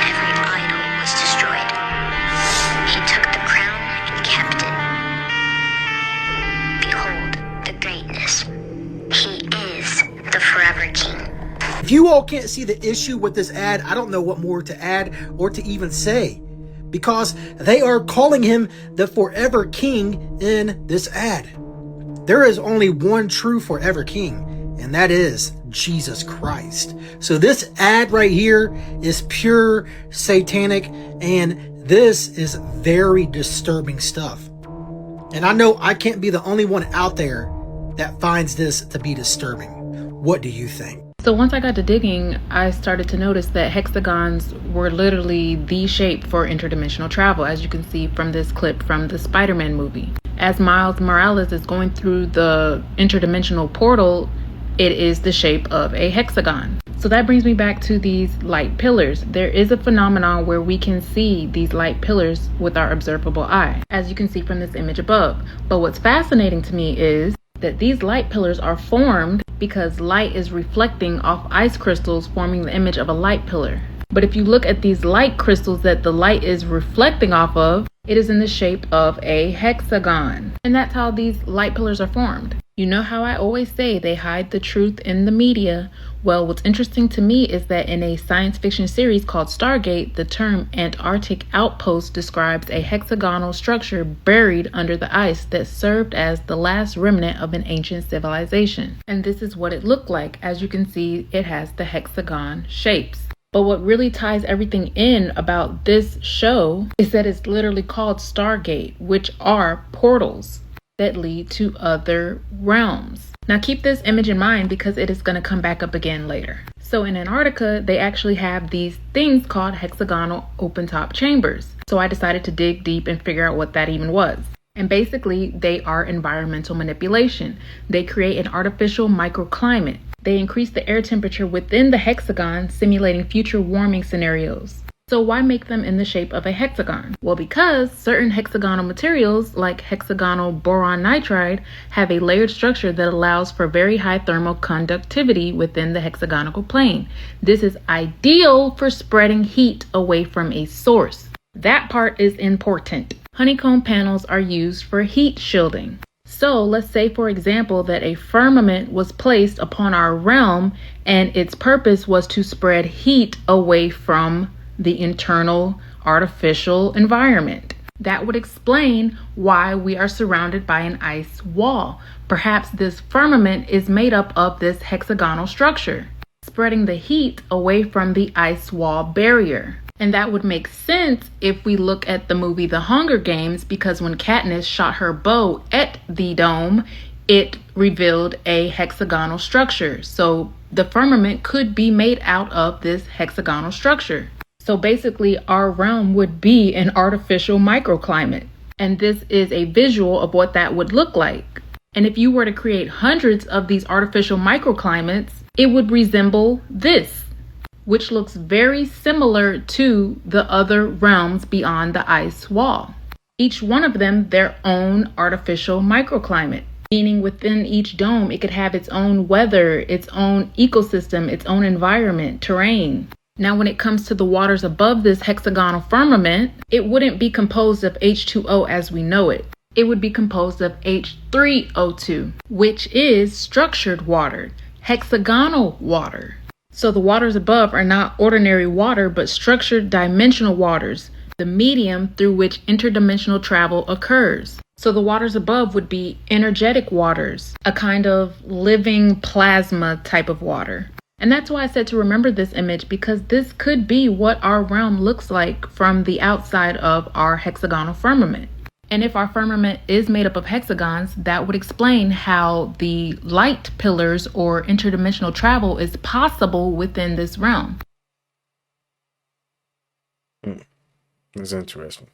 Every idol was destroyed. He took the crown and kept it. Behold the greatness. If you all can't see the issue with this ad, I don't know what more to add or to even say, because they are calling him the forever king in this ad. There is only one true forever king, and that is Jesus Christ. So this ad right here is pure satanic, and this is very disturbing stuff. And I know I can't be the only one out there that finds this to be disturbing. What do you think? So once I got to digging, I started to notice that hexagons were literally the shape for interdimensional travel, as you can see from this clip from the Spider-Man movie. As Miles Morales is going through the interdimensional portal, it is the shape of a hexagon. So that brings me back to these light pillars. There is a phenomenon where we can see these light pillars with our observable eye, as you can see from this image above. But what's fascinating to me is that these light pillars are formed because light is reflecting off ice crystals, forming the image of a light pillar. But if you look at these light crystals that the light is reflecting off of, it is in the shape of a hexagon. And that's how these light pillars are formed. You know how I always say they hide the truth in the media? Well, what's interesting to me is that in a science fiction series called Stargate, the term Antarctic outpost describes a hexagonal structure buried under the ice that served as the last remnant of an ancient civilization. And this is what it looked like. As you can see, it has the hexagon shapes. But what really ties everything in about this show is that it's literally called Stargate, which are portals that lead to other realms. Now keep this image in mind because it is going to come back up again later. So in Antarctica, they actually have these things called hexagonal open-top chambers. So I decided to dig deep and figure out what that even was. And basically, they are environmental manipulation. They create an artificial microclimate. They increase the air temperature within the hexagon, simulating future warming scenarios. So why make them in the shape of a hexagon? Well, because certain hexagonal materials, like hexagonal boron nitride, have a layered structure that allows for very high thermal conductivity within the hexagonal plane. This is ideal for spreading heat away from a source. That part is important. Honeycomb panels are used for heat shielding. So let's say, for example, that a firmament was placed upon our realm and its purpose was to spread heat away from the internal artificial environment. That would explain why we are surrounded by an ice wall. Perhaps this firmament is made up of this hexagonal structure, spreading the heat away from the ice wall barrier. And that would make sense if we look at the movie The Hunger Games, because when Katniss shot her bow at the dome, it revealed a hexagonal structure. So the firmament could be made out of this hexagonal structure. So basically, our realm would be an artificial microclimate. And this is a visual of what that would look like. And if you were to create hundreds of these artificial microclimates, it would resemble this, which looks very similar to the other realms beyond the ice wall. Each one of them their own artificial microclimate, meaning within each dome, it could have its own weather, its own ecosystem, its own environment, terrain. Now, when it comes to the waters above this hexagonal firmament, it wouldn't be composed of H2O as we know it. It would be composed of H3O2, which is structured water, hexagonal water. So the waters above are not ordinary water, but structured dimensional waters, the medium through which interdimensional travel occurs. So the waters above would be energetic waters, a kind of living plasma type of water. And that's why I said to remember this image, because this could be what our realm looks like from the outside of our hexagonal firmament. And if our firmament is made up of hexagons, that would explain how the light pillars or interdimensional travel is possible within this realm. That's interesting.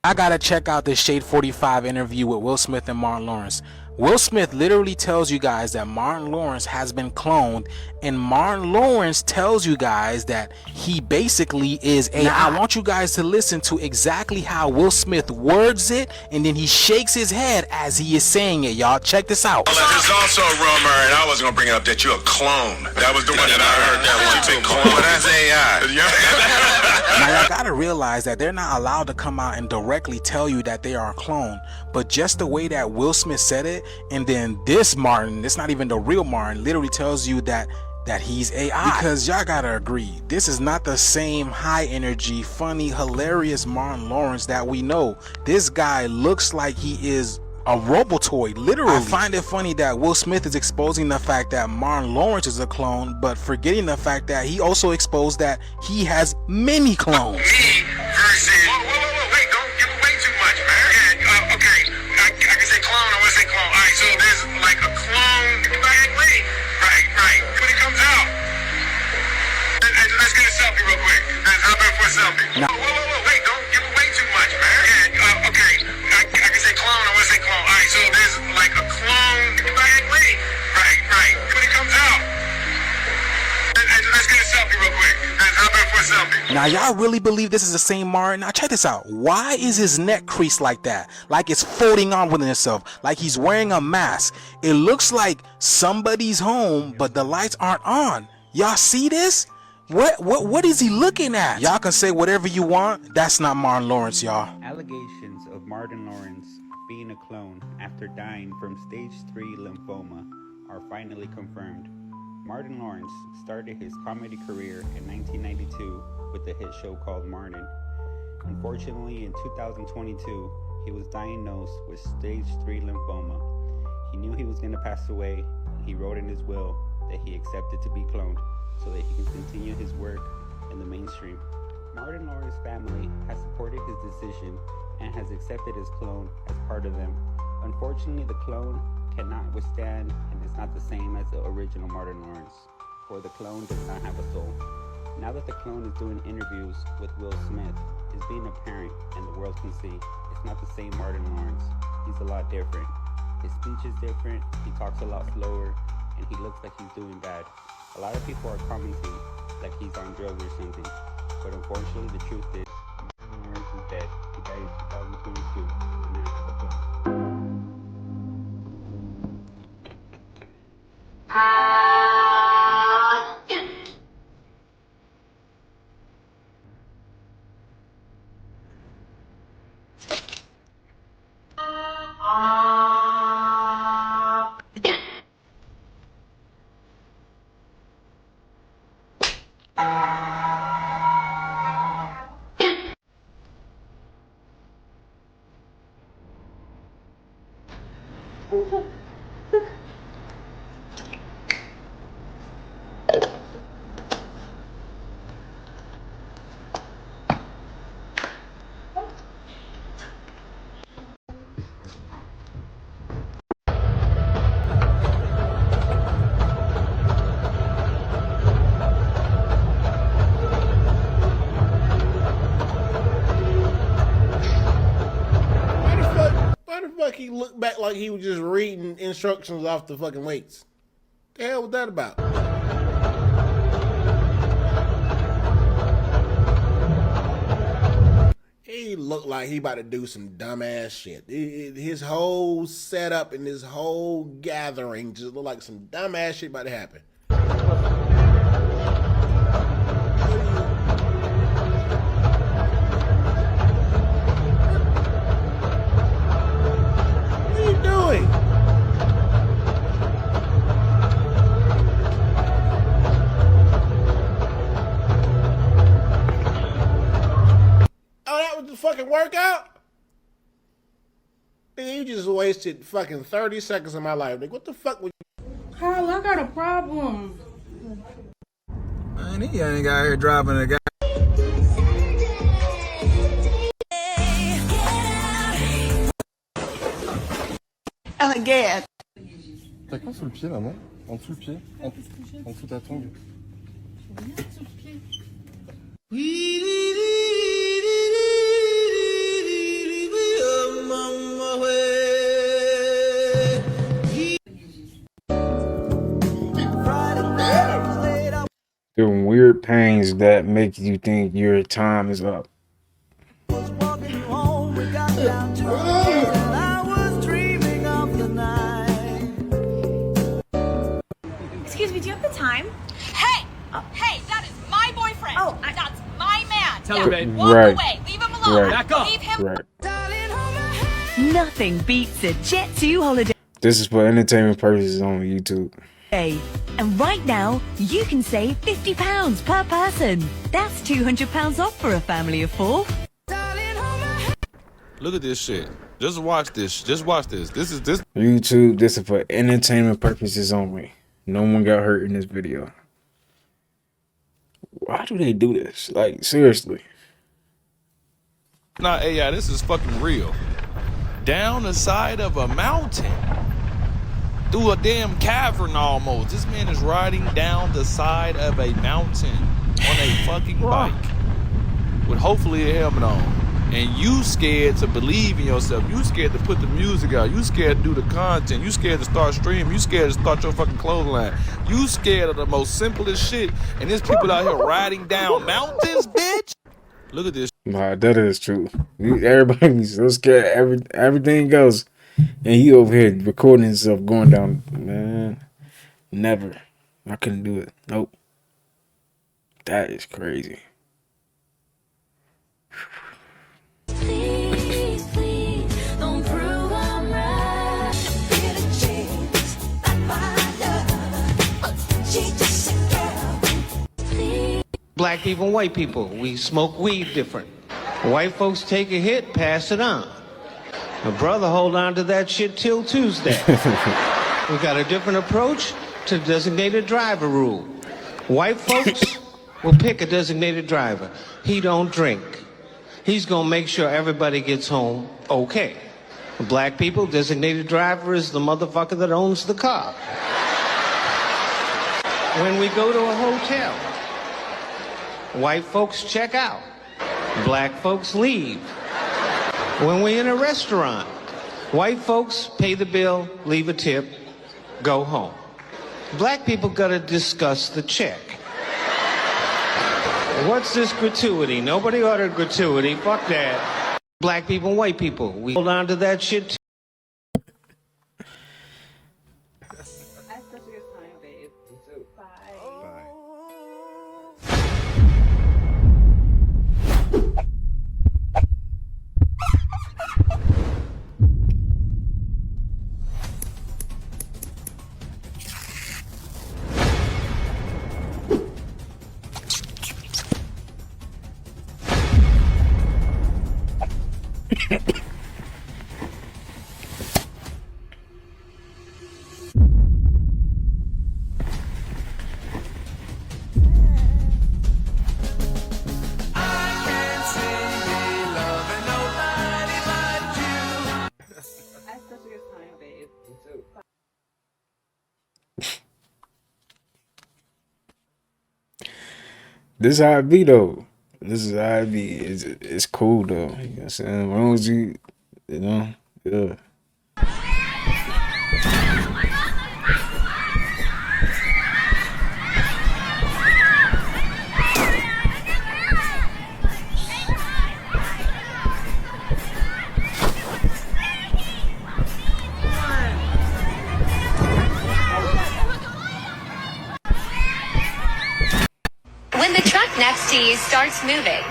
I gotta check out this Shade 45 interview with Will Smith and Martin Lawrence. Will Smith literally tells you guys that Martin Lawrence has been cloned, and Martin Lawrence tells you guys that he basically is a... I want you guys to listen to exactly how Will Smith words it, and then he shakes his head as he is saying it. Y'all check this out. There's also a rumor, and I was gonna bring it up, that you're a clone. That was the one that I heard that one too. Well, that's AI. Now y'all gotta realize that they're not allowed to come out and directly tell you that they are a clone, but just the way that Will Smith said it, and then this Martin, it's not even the real Martin, literally tells you that that he's AI. Because y'all gotta agree, this is not the same high energy, funny, hilarious Martin Lawrence that we know. This guy looks like he is a Robotoid, literally. I find it funny that Will Smith is exposing the fact that Martin Lawrence is a clone, but forgetting the fact that he also exposed that he has many clones. Me versus. Whoa, wait, don't give away too much, man. Yeah, okay, I can say clone, I want to say clone. Alright, so there's like a clone. Right. When it comes out, let's get a selfie real quick. How about for a selfie? Nah. Whoa, wait, don't give away too much, man. Yeah, okay, I can say clone, I want to say clone. Alright, so there's like a clone. Right. When it comes out, let's get a selfie real quick. How about for a selfie? Now y'all really believe this is the same Martin? Now check this out. Why is his neck creased like that? Like it's folding on within itself. Like he's wearing a mask. It looks like somebody's home, but the lights aren't on. Y'all see this? What is he looking at? Y'all can say whatever you want. That's not Martin Lawrence, y'all. Allegations of Martin Lawrence being a clone after dying from stage 3 lymphoma are finally confirmed. Martin Lawrence started his comedy career in 1992 with a hit show called Martin. Unfortunately, in 2022, he was diagnosed with stage 3 lymphoma. He knew he was going to pass away. He wrote in his will that he accepted to be cloned so that he can continue his work in the mainstream. Martin Lawrence's family has supported his decision and has accepted his clone as part of them. Unfortunately, the clone cannot withstand and is not the same as the original Martin Lawrence, for the clone does not have a soul. Now that the clone is doing interviews with Will Smith, it's being apparent and the world can see it's not the same Martin Lawrence. He's a lot different. His speech is different, he talks a lot slower, and he looks like he's doing bad. A lot of people are commenting like he's on drugs or something, but unfortunately the truth is, Martin Lawrence is dead. He died in 2022, and now has a clone. Why the fuck he looked back like he was just reading instructions off the fucking weights? The hell was that about? He looked like he about to do some dumbass shit. His whole setup and his whole gathering just looked like some dumbass shit about to happen. What are you doing? Oh, that was the fucking workout? Nigga, you just wasted fucking 30 seconds of my life. Nigga, what the fuck would you... Carl, I got a problem. Man, he ain't got here driving a guy. Again. T'as quoi sous le pied, maman? En dessous le pied? En dessous ta tongue? Them weird pains that make you think your time is up. Excuse me, do you have the time? Hey! Hey, that is my boyfriend! Oh, that's my man! Tell her, babe. Walk Right. away! Leave him alone! Right. Back up! Leave him... Right. Nothing beats a Jet 2 holiday. This is for entertainment purposes on YouTube. And right now, you can save £50 per person. That's £200 off for a family of 4. Look at this shit. Just watch this. Just watch this. This. YouTube, this is for entertainment purposes only. No one got hurt in this video. Why do they do this? Like, seriously. Not AI. This is fucking real. Down the side of a mountain. Through a damn cavern almost. This man is riding down the side of a mountain on a fucking bike. With hopefully a helmet on. And you scared to believe in yourself. You scared to put the music out. You scared to do the content. You scared to start streaming. You scared to start your fucking clothing line. You scared of the most simplest shit. And there's people out here riding down mountains, bitch. Look at this. Nah, that is true. Everybody be so scared. Everything goes. And he over here recording himself going down. Man, never. I couldn't do it. Nope. That is crazy. Please, please, don't prove I'm right. Get a chance at my love. She just a girl. Black people and white people, we smoke weed different. White folks take a hit, pass it on. My brother hold on to that shit till Tuesday. We got a different approach to designated driver rule. White folks will pick a designated driver. He don't drink. He's gonna make sure everybody gets home okay. Black people, designated driver is the motherfucker that owns the car. When we go to a hotel, white folks check out. Black folks leave. When we're in a restaurant, white folks pay the bill, leave a tip, go home. Black people gotta discuss the check. What's this gratuity? Nobody ordered gratuity. Fuck that. Black people and white people, we hold on to that shit too. This how it be though. This is how it be. It's cool though. You know what I'm saying? As long as you know, yeah. When the truck next to you starts moving.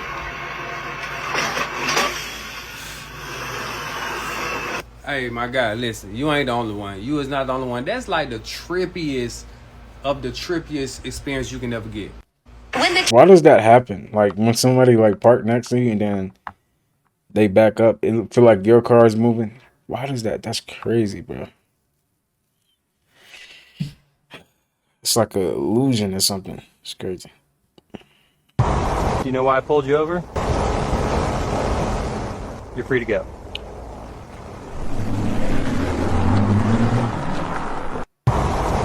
Hey, my guy, listen. You ain't the only one. You is not the only one. That's like the trippiest of the trippiest experience you can ever get. Why does that happen? Like when somebody like park next to you and then they back up, it feel like your car is moving. Why does that? That's crazy, bro. It's like an illusion or something. It's crazy. Do you know why I pulled you over? You're free to go.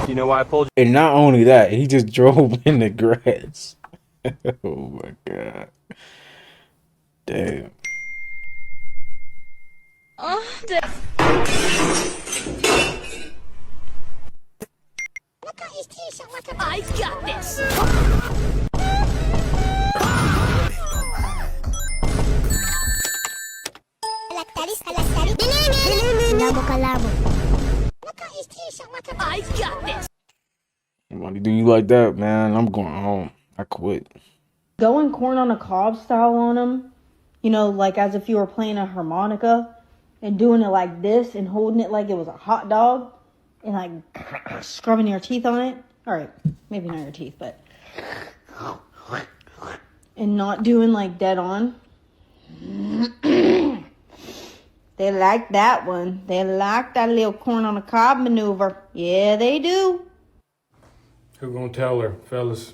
Do you know why I pulled you? And not only that, he just drove in the grass. Oh my god. Damn. Oh, I got this. I got this. Somebody do you like that, man? I'm going home. I quit. Going corn on a cob style on them, you know, like as if you were playing a harmonica and doing it like this and holding it like it was a hot dog and like scrubbing your teeth on it. All right, maybe not your teeth, but and not doing like dead on. They like that one. They like that little corn on the cob maneuver. Yeah, they do. Who gonna tell her, fellas?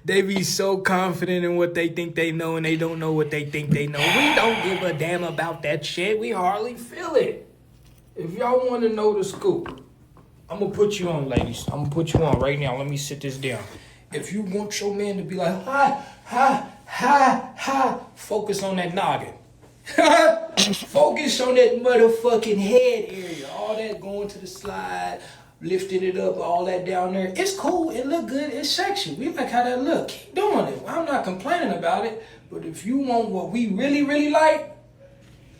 They be so confident in what they think they know, and they don't know what they think they know. We don't give a damn about that shit. We hardly feel it. If y'all want to know the scoop, I'm gonna put you on, ladies. I'm gonna put you on right now. Let me sit this down. If you want your man to be like, ha, ha, ha, ha, focus on that noggin. Focus on that motherfucking head area. All that going to the slide, lifting it up, all that down there. It's cool. It look good. It's sexy. We like how that look. Keep doing it. I'm not complaining about it. But if you want what we really, really like,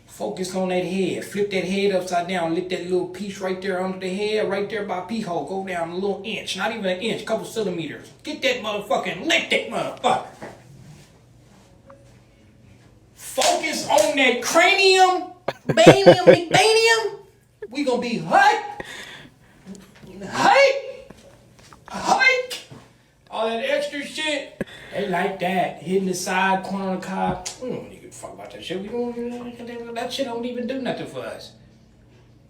focus on that head. Flip that head upside down. Lift that little piece right there under the head, right there by pee hole. Go down a little inch. Not even an inch. Couple centimeters. Get that motherfucking, lick that motherfucker. Focus on that cranium, banium. We gonna be hike. All that extra shit. They like that. Hitting the side, corner on the cob. We don't even fuck about that shit. That shit don't even do nothing for us.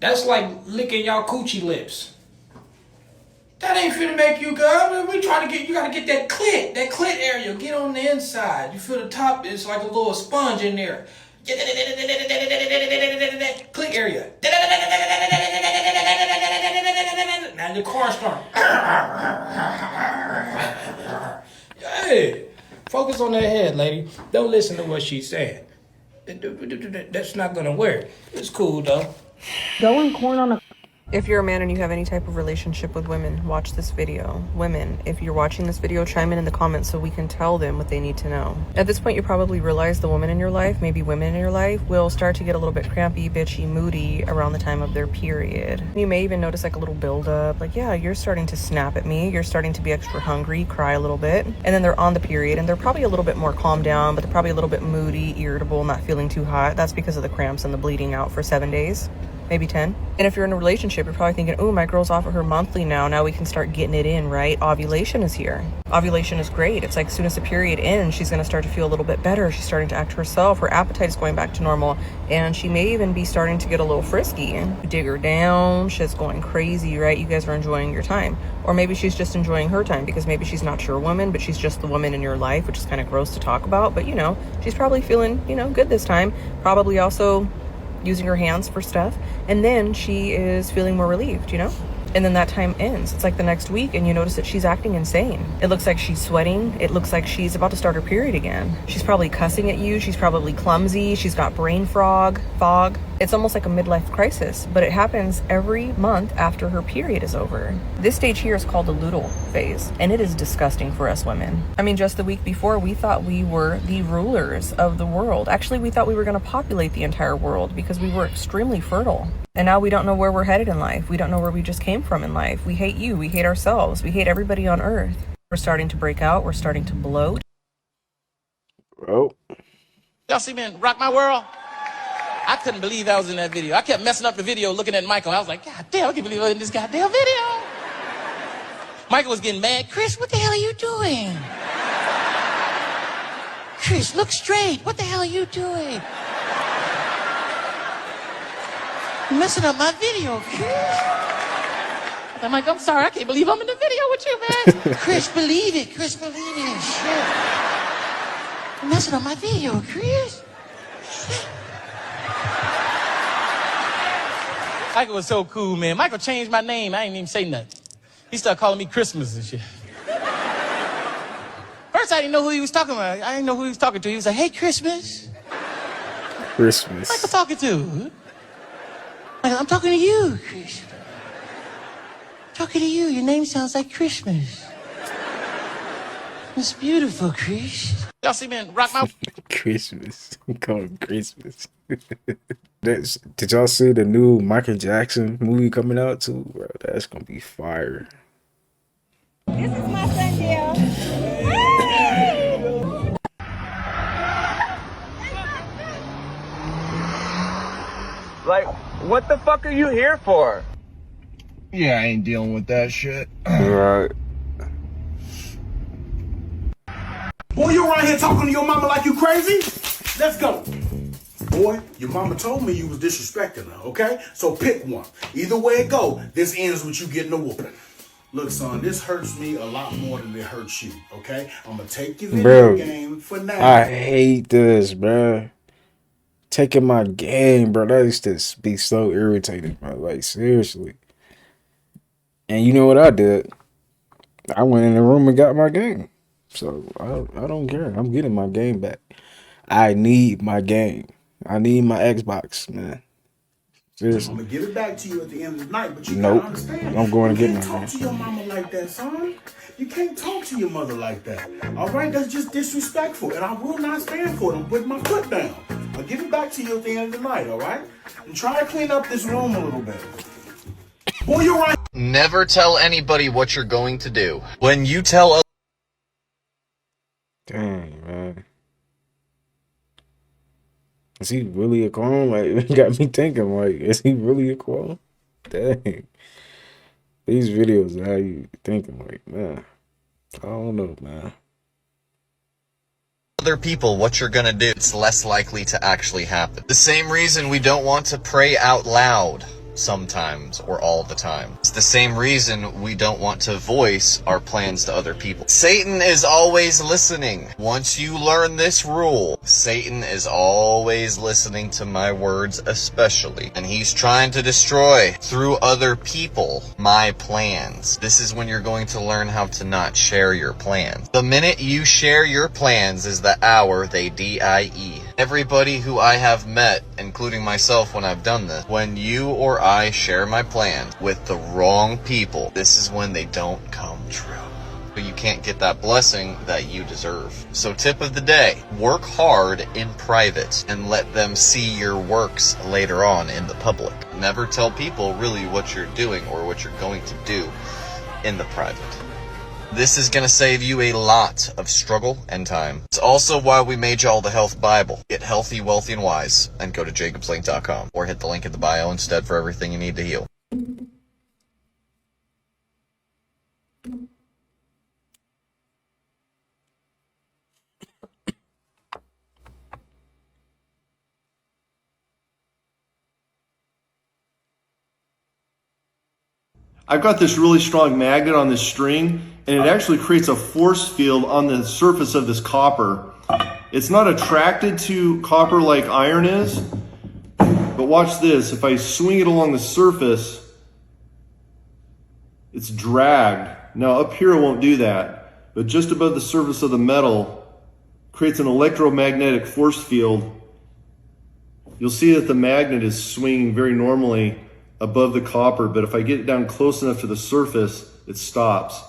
That's like licking y'all coochie lips. That ain't finna make you good. We trying to get, you gotta get that clit area. Get on the inside. You feel the top, it's like a little sponge in there. Clit area. Now the car starts. Hey, focus on that head, lady. Don't listen to what she's saying. That's not gonna work. It's cool though. Going corn on a... If you're a man and you have any type of relationship with women, watch this video. Women, if you're watching this video, chime in the comments so we can tell them what they need to know. At this point, you probably realize the woman in your life, maybe women in your life, will start to get a little bit crampy, bitchy, moody around the time of their period. You may even notice like a little buildup, like, yeah, you're starting to snap at me, you're starting to be extra hungry, cry a little bit. And then they're on the period and they're probably a little bit more calmed down, but they're probably a little bit moody, irritable, not feeling too hot. That's because of the cramps and the bleeding out for 7 days. Maybe 10. And if you're in a relationship, you're probably thinking, oh, my girl's off of her monthly now we can start getting it in, right? Ovulation is here. Ovulation is great. It's like as soon as the period ends, she's going to start to feel a little bit better. She's starting to act herself. Her appetite is going back to normal. And she may even be starting to get a little frisky. You dig her down. Shit's going crazy, right? You guys are enjoying your time. Or maybe she's just enjoying her time because maybe she's not your woman, but she's just the woman in your life, which is kind of gross to talk about. But, you know, she's probably feeling, you know, good this time. Probably also using her hands for stuff, and then she is feeling more relieved, you know? And then that time ends. It's like the next week and you notice that she's acting insane. It looks like she's sweating. It looks like she's about to start her period again. She's probably cussing at you. She's probably clumsy. She's got brain fog. It's almost like a midlife crisis, but it happens every month after her period is over. This stage here is called the luteal phase, and it is disgusting for us women. I mean, just the week before, we thought we were the rulers of the world. Actually, we thought we were going to populate the entire world because we were extremely fertile. And now we don't know where we're headed in life. We don't know where we just came from in life. We hate you. We hate ourselves. We hate everybody on earth. We're starting to break out. We're starting to bloat. Bro. Y'all see me in Rock My World? I couldn't believe I was in that video. I kept messing up the video looking at Michael. I was like, God damn, I can't believe I was in this goddamn video. Michael was getting mad. Chris, what the hell are you doing? Chris, look straight. What the hell are you doing? You're messing up my video, Chris. I'm like, I'm sorry, I can't believe I'm in the video with you, man. Chris, believe it. Chris, believe it. Shit. You're messing up my video, Chris. Shit. Michael was so cool, man. Michael changed my name. I ain't even say nothing. He started calling me Christmas and shit. First, I didn't know who he was talking about. I didn't know who he was talking to. He was like, hey, Christmas. Christmas. Michael talking to? I'm talking to you, Chris. Talking to you. Your name sounds like Christmas. It's beautiful, Chris. Y'all see me in Rock My... Christmas. We call it Christmas. Did y'all see the new Michael Jackson movie coming out too? Bro, that's gonna be fire. This is my son, Jill. Like, what the fuck are you here for? Yeah, I ain't dealing with that shit. Right. Boy, you around here talking to your mama like you crazy? Let's go. Boy, your mama told me you was disrespecting her, okay? So pick one. Either way it go, this ends with you getting a whooping. Look, son, this hurts me a lot more than it hurts you, okay? I'm gonna take your video game for now. I hate this, bro. Taking my game, bro. That used to be so irritating, bro. Like, seriously. And you know what I did? I went in the room and got my game. So, I don't care. I'm getting my game back. I need my game. I need my Xbox, man. Seriously. I'm gonna give it back to you at the end of the night, but you Nope. gotta understand. I'm going to get my You can't talk to your mama like that, son. You can't talk to your mother like that. All right, that's just disrespectful, and I will not stand for it. I'm putting my foot down. I'll give it back to you at the end of the night, all right? And try to clean up this room a little bit. Boy, you're right. Never tell anybody what you're going to do. When you tell a Dang, man. Is he really a clone? Like, it got me thinking, like, is he really a clone? Dang. These videos are how you thinking, like, man. I don't know, man. other people what you're gonna do, it's less likely to actually happen. The same reason we don't want to pray out loud sometimes or all the time. It's the same reason we don't want to voice our plans to other people. Satan is always listening. Once you learn this rule, Satan is always listening to my words especially, and he's trying to destroy through other people my plans. This is when you're going to learn how to not share your plans. The minute you share your plans is the hour they die. Everybody who I have met, including myself when I've done this, when you or I share my plan with the wrong people, this is when they don't come true. But you can't get that blessing that you deserve. So tip of the day, work hard in private and let them see your works later on in the public. Never tell people really what you're doing or what you're going to do in the private. This is going to save you a lot of struggle and time. It's also why we made y'all the Health Bible. Get healthy, wealthy, and wise, and go to jacobslink.com or hit the link in the bio instead for everything you need to heal. I've got this really strong magnet on this string, and it actually creates a force field on the surface of this copper. It's not attracted to copper like iron is, but watch this. If I swing it along the surface, it's dragged. Now up here it won't do that, but just above the surface of the metal creates an electromagnetic force field. You'll see that the magnet is swinging very normally above the copper, but if I get it down close enough to the surface, it stops.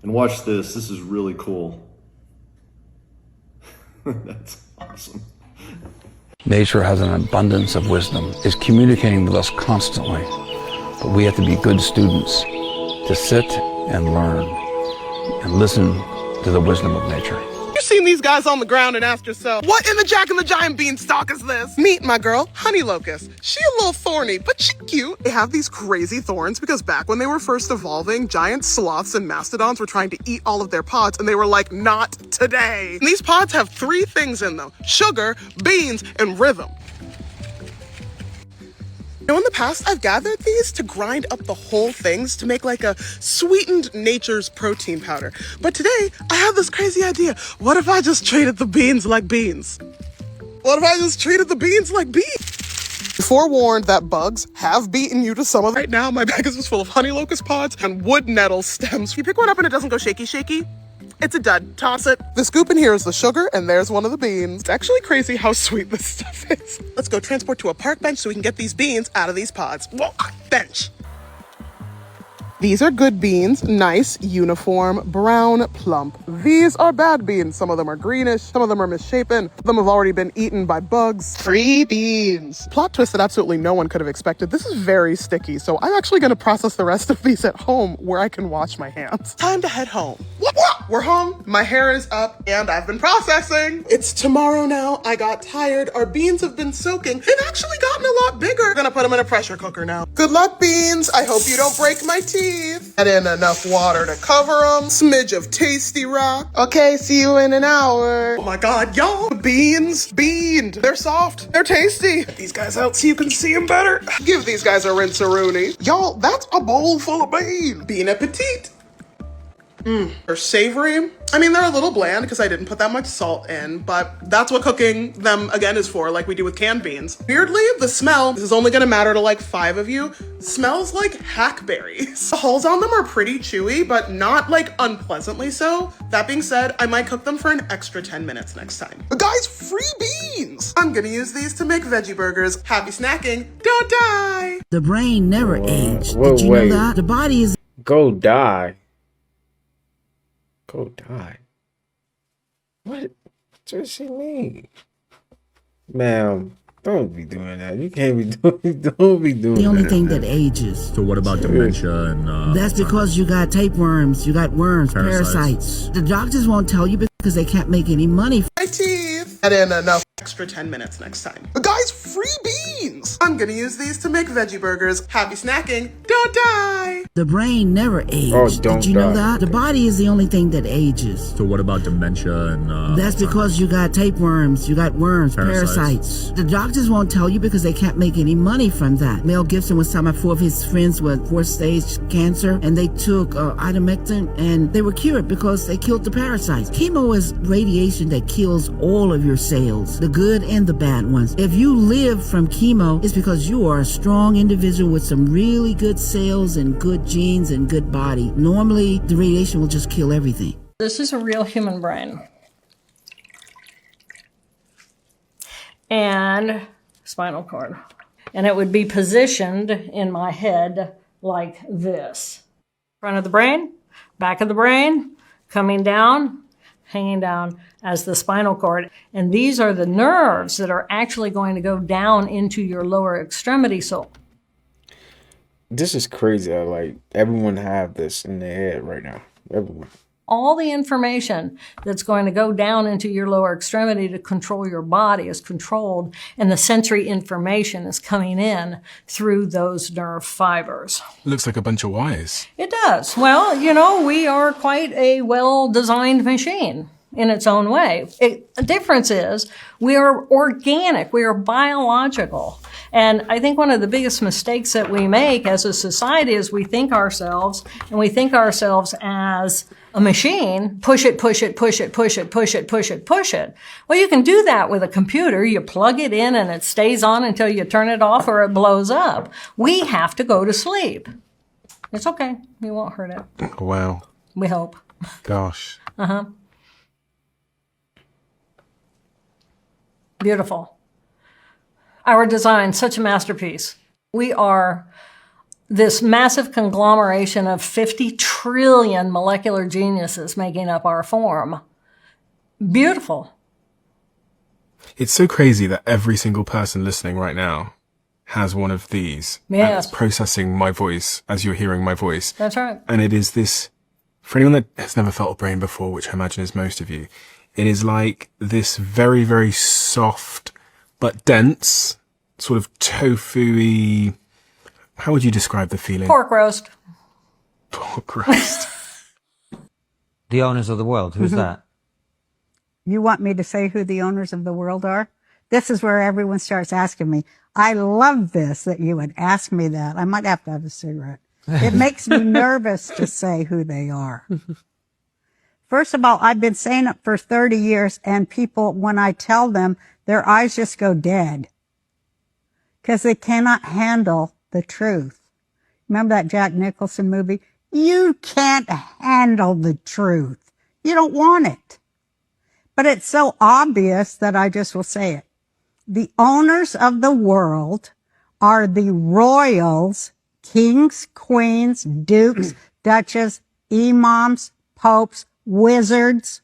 And watch this. This is really cool. That's awesome. Nature has an abundance of wisdom, is communicating with us constantly, but we have to be good students to sit and learn and listen to the wisdom of nature. You've seen these guys on the ground and asked yourself, what in the Jack and the Giant Beanstalk is this? Meet my girl, Honey Locust. She a little thorny, but she cute. They have these crazy thorns because back when they were first evolving, giant sloths and mastodons were trying to eat all of their pods, and they were like, not today. And these pods have 3 things in them: sugar, beans, and rhythm. Now, in the past, I've gathered these to grind up the whole things to make like a sweetened nature's protein powder. But today, I have this crazy idea. What if I just treated the beans like beans? What if I just treated the beans like beans? Forewarned that bugs have beaten you to some of them. Right now, my bag is just full of honey locust pods and wood nettle stems. You pick one up and it doesn't go shaky shaky. It's a dud. Toss it. The scoop in here is the sugar, and there's one of the beans. It's actually crazy how sweet this stuff is. Let's go transport to a park bench so we can get these beans out of these pods. Whoa, bench. These are good beans, nice, uniform, brown, plump. These are bad beans. Some of them are greenish, some of them are misshapen, some of them have already been eaten by bugs. Free beans. Plot twist that absolutely no one could have expected. This is very sticky, so I'm actually gonna process the rest of these at home where I can wash my hands. Time to head home. What? We're home, my hair is up, and I've been processing. It's tomorrow now. I got tired. Our beans have been soaking. They've actually gotten a lot bigger. Gonna put them in a pressure cooker now. Good luck, beans. I hope you don't break my teeth. Add in enough water to cover them. Smidge of Tasty Rock. Okay, see you in an hour. Oh my God, y'all. Beans, beaned. They're soft. They're tasty. Get these guys out so you can see them better. Give these guys a rinse-a-rooney. Y'all, that's a bowl full of beans. Bean appetit. They're savory. I mean, they're a little bland because I didn't put that much salt in, but that's what cooking them again is for, like we do with canned beans. Weirdly, the smell, this is only gonna matter to like 5 of you, smells like hackberries. The hulls on them are pretty chewy, but not like unpleasantly so. That being said, I might cook them for an extra 10 minutes next time. But guys, free beans! I'm gonna use these to make veggie burgers. Happy snacking, don't die! The brain never ages. Whoa, Did you wait. know that? The body is... Go die. Go die. What does she mean? Ma'am, don't be doing that. You can't be doing. Don't be doing that. the only thing that ages. So what about dementia and That's because you got tapeworms, you got worms, parasites. The doctors won't tell you because they can't make any money. My teeth. Add in enough extra 10 minutes next time. But guys, free beans! I'm gonna use these to make veggie burgers. Happy snacking, don't die! The brain never ages. Oh, don't Did you know die. that? The body is the only thing that ages. So what about dementia and That's because you got tapeworms, you got worms, parasites. The doctors won't tell you because they can't make any money from that. Mel Gibson was telling me 4 of his friends with 4th stage cancer, and they took ivermectin, and they were cured because they killed the parasites. Chemo is radiation that kills all of your cells, the good and the bad ones. If you live from chemo, it's because you are a strong individual with some really good cells and good genes and good body. Normally, the radiation will just kill everything. This is a real human brain. And spinal cord. And it would be positioned in my head like this. Front of the brain, back of the brain, coming down, hanging down as the spinal cord. And these are the nerves that are actually going to go down into your lower extremity. So This is crazy. Like everyone have this in their head right now. Everyone. all the information that's going to go down into your lower extremity to control your body is controlled, and the sensory information is coming in through those nerve fibers. Looks like a bunch of wires. It does. Well, you know, we are quite a well-designed machine in its own way. The difference is we are organic, we are biological. And I think one of the biggest mistakes that we make as a society is we think ourselves as a machine, push it, push it, push it, push it, push it, push it, push it. Well, you can do that with a computer. You plug it in and it stays on until you turn it off or it blows up. We have to go to sleep. It's okay. We won't hurt it. Wow. We hope. Gosh. Uh-huh. Beautiful. Our design, such a masterpiece. We are this massive conglomeration of 50 trillion molecular geniuses making up our form. Beautiful. It's so crazy that every single person listening right now has one of these. Yes. And it's processing my voice as you're hearing my voice. That's right. And it is this, for anyone that has never felt a brain before, which I imagine is most of you, it is like this very, very soft but dense, sort of tofu-y. How would you describe the feeling? Pork roast. Pork roast. The owners of the world, who's that? You want me to say who the owners of the world are? This is where everyone starts asking me. I love this, that you would ask me that. I might have to have a cigarette. It makes me nervous to say who they are. First of all, I've been saying it for 30 years, and people, when I tell them, their eyes just go dead because they cannot handle the truth. Remember that Jack Nicholson movie? You can't handle the truth. You don't want it. But it's so obvious that I just will say it. The owners of the world are the royals, kings, queens, dukes, duchesses, imams, popes, wizards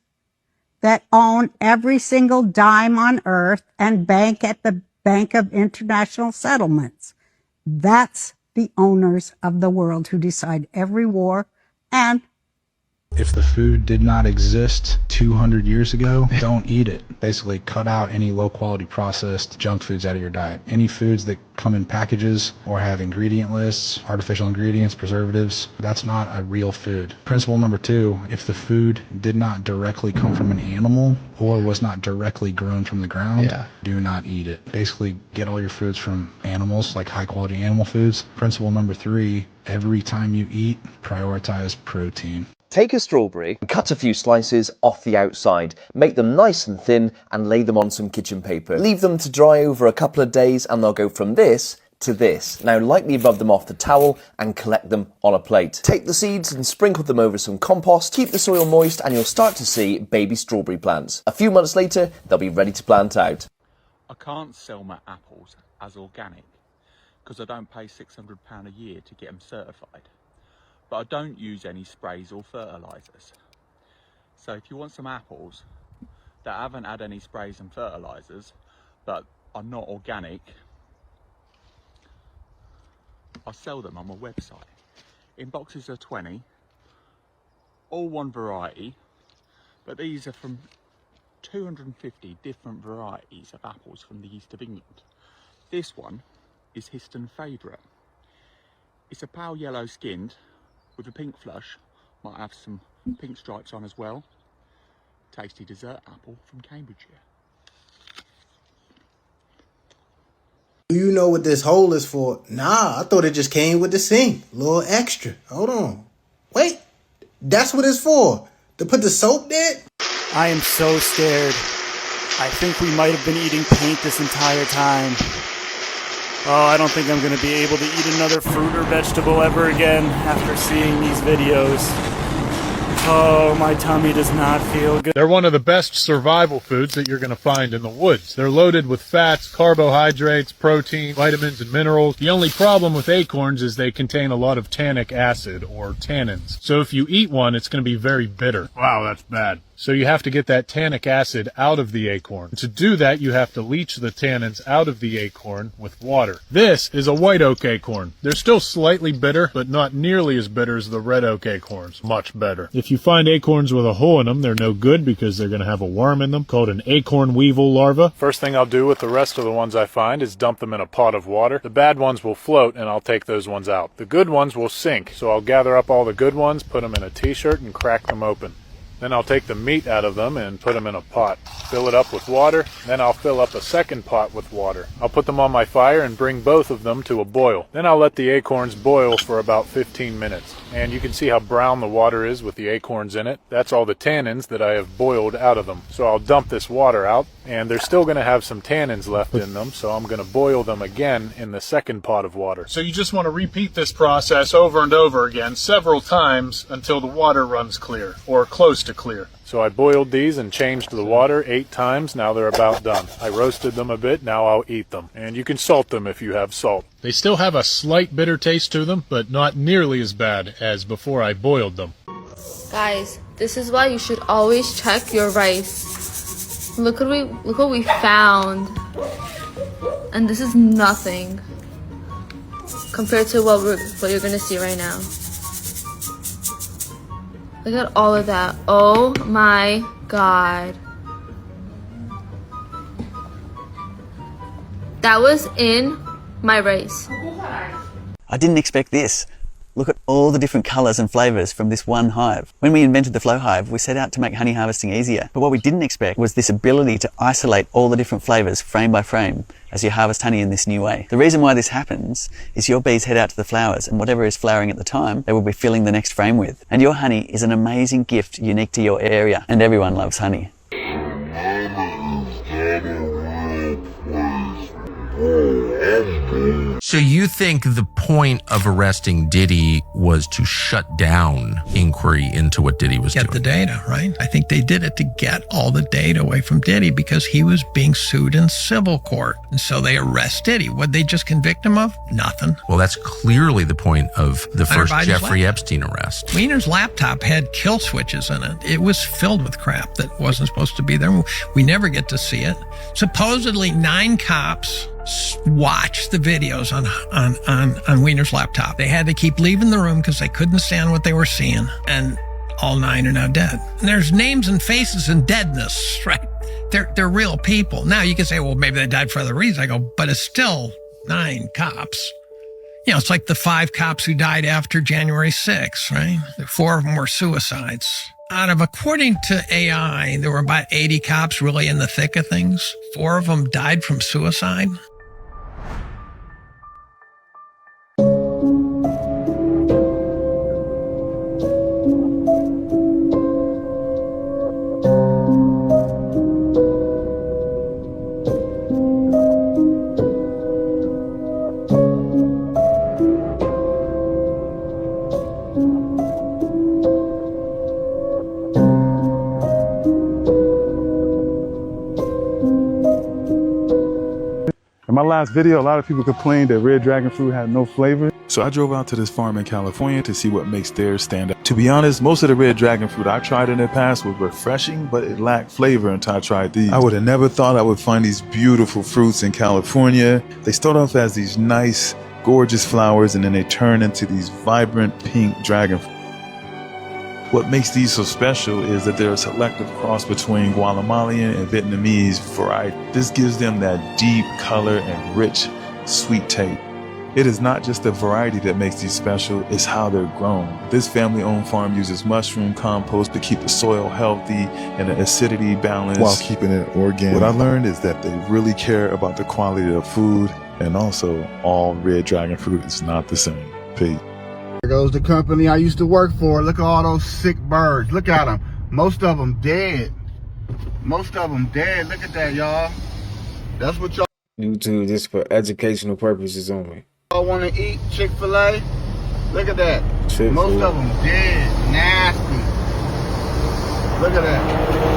that own every single dime on earth and bank at the Bank of International Settlements. That's the owners of the world who decide every war and If the food did not exist 200 years ago, don't eat it. Basically, cut out any low-quality processed junk foods out of your diet. Any foods that come in packages or have ingredient lists, artificial ingredients, preservatives, that's not a real food. Principle number 2, if the food did not directly come from an animal or was not directly grown from the ground, do not eat it. Basically, get all your foods from animals, like high-quality animal foods. Principle number 3, every time you eat, prioritize protein. Take a strawberry and cut a few slices off the outside. Make them nice and thin and lay them on some kitchen paper. Leave them to dry over a couple of days and they'll go from this to this. Now lightly rub them off the towel and collect them on a plate. Take the seeds and sprinkle them over some compost. Keep the soil moist and you'll start to see baby strawberry plants. A few months later, they'll be ready to plant out. I can't sell my apples as organic because I don't pay £600 a year to get them certified. But I don't use any sprays or fertilisers. So if you want some apples that haven't had any sprays and fertilisers, but are not organic, I sell them on my website. In boxes of 20, all one variety, but these are from 250 different varieties of apples from the east of England. This one is Histon Favourite. It's a pale yellow skinned, with a pink flush, might have some pink stripes on as well. Tasty dessert apple from Cambridgeshire. Do you know what this hole is for? Nah, I thought it just came with the sink. A little extra. Hold on. Wait, that's what it's for? To put the soap there? I am so scared. I think we might have been eating paint this entire time. Oh, I don't think I'm going to be able to eat another fruit or vegetable ever again after seeing these videos. Oh, my tummy does not feel good. They're one of the best survival foods that you're going to find in the woods. They're loaded with fats, carbohydrates, protein, vitamins, and minerals. The only problem with acorns is they contain a lot of tannic acid, or tannins. So if you eat one, it's going to be very bitter. Wow, that's bad. So you have to get that tannic acid out of the acorn. To do that, you have to leach the tannins out of the acorn with water. This is a white oak acorn. They're still slightly bitter, but not nearly as bitter as the red oak acorns. Much better. If you find acorns with a hole in them, they're no good because they're going to have a worm in them called an acorn weevil larva. First thing I'll do with the rest of the ones I find is dump them in a pot of water. The bad ones will float and I'll take those ones out. The good ones will sink, so I'll gather up all the good ones, put them in a t-shirt and crack them open. Then I'll take the meat out of them and put them in a pot. Fill it up with water, then I'll fill up a second pot with water. I'll put them on my fire and bring both of them to a boil. Then I'll let the acorns boil for about 15 minutes. And you can see how brown the water is with the acorns in it. That's all the tannins that I have boiled out of them. So I'll dump this water out, and they're still going to have some tannins left in them, so I'm going to boil them again in the second pot of water. So you just want to repeat this process over and over again several times until the water runs clear, or close to clear. So I boiled these and changed the water 8 times. Now they're about done. I roasted them a bit. Now I'll eat them. And you can salt them if you have salt. They still have a slight bitter taste to them, but not nearly as bad as before I boiled them. Guys, this is why you should always check your rice. Look what we found. And this is nothing compared to what you're gonna see right now. Look at all of that. Oh my god. That was in my rice. I didn't expect this. Look at all the different colours and flavours from this one hive. When we invented the flow hive, we set out to make honey harvesting easier. But what we didn't expect was this ability to isolate all the different flavours frame by frame as you harvest honey in this new way. The reason why this happens is your bees head out to the flowers, and whatever is flowering at the time, they will be filling the next frame with. And your honey is an amazing gift unique to your area, and everyone loves honey. So you think the point of arresting Diddy was to shut down inquiry into what Diddy was doing? Get the data, right? I think they did it to get all the data away from Diddy because he was being sued in civil court. And so they arrest Diddy. What'd they just convict him of? Nothing. Well, that's clearly the point of the first Jeffrey Epstein arrest. Wiener's laptop had kill switches in it. It was filled with crap that wasn't supposed to be there. We never get to see it. Supposedly 9 cops watch the videos on Wiener's laptop. They had to keep leaving the room because they couldn't stand what they were seeing. And all 9 are now dead. And there's names and faces and deadness, right? They're real people. Now you can say, well, maybe they died for other reasons. I go, but it's still 9 cops. You know, it's like the 5 cops who died after January 6th, right? 4 of them were suicides. According to AI, there were about 80 cops really in the thick of things. 4 of them died from suicide. In my last video, a lot of people complained that red dragon fruit had no flavor. So I drove out to this farm in California to see what makes theirs stand out. To be honest, most of the red dragon fruit I tried in the past was refreshing, but it lacked flavor until I tried these. I would have never thought I would find these beautiful fruits in California. They start off as these nice, gorgeous flowers, and then they turn into these vibrant pink dragon fruit. What makes these so special is that they're a selective cross between Guatemalan and Vietnamese variety. This gives them that deep color and rich, sweet taste. It is not just the variety that makes these special, it's how they're grown. This family-owned farm uses mushroom compost to keep the soil healthy and the acidity balanced while keeping it organic. What I learned is that they really care about the quality of the food, and also all red dragon fruit is not the same. Peace. There goes the company I used to work for. Look at all those sick birds. Look at them. Most of them dead. Most of them dead. Look at that, y'all. That's what y'all YouTube just for educational purposes only. want to eat. Chick-fil-A. Look at that. Chick-fil-A. Most of them dead. Nasty. Look at that.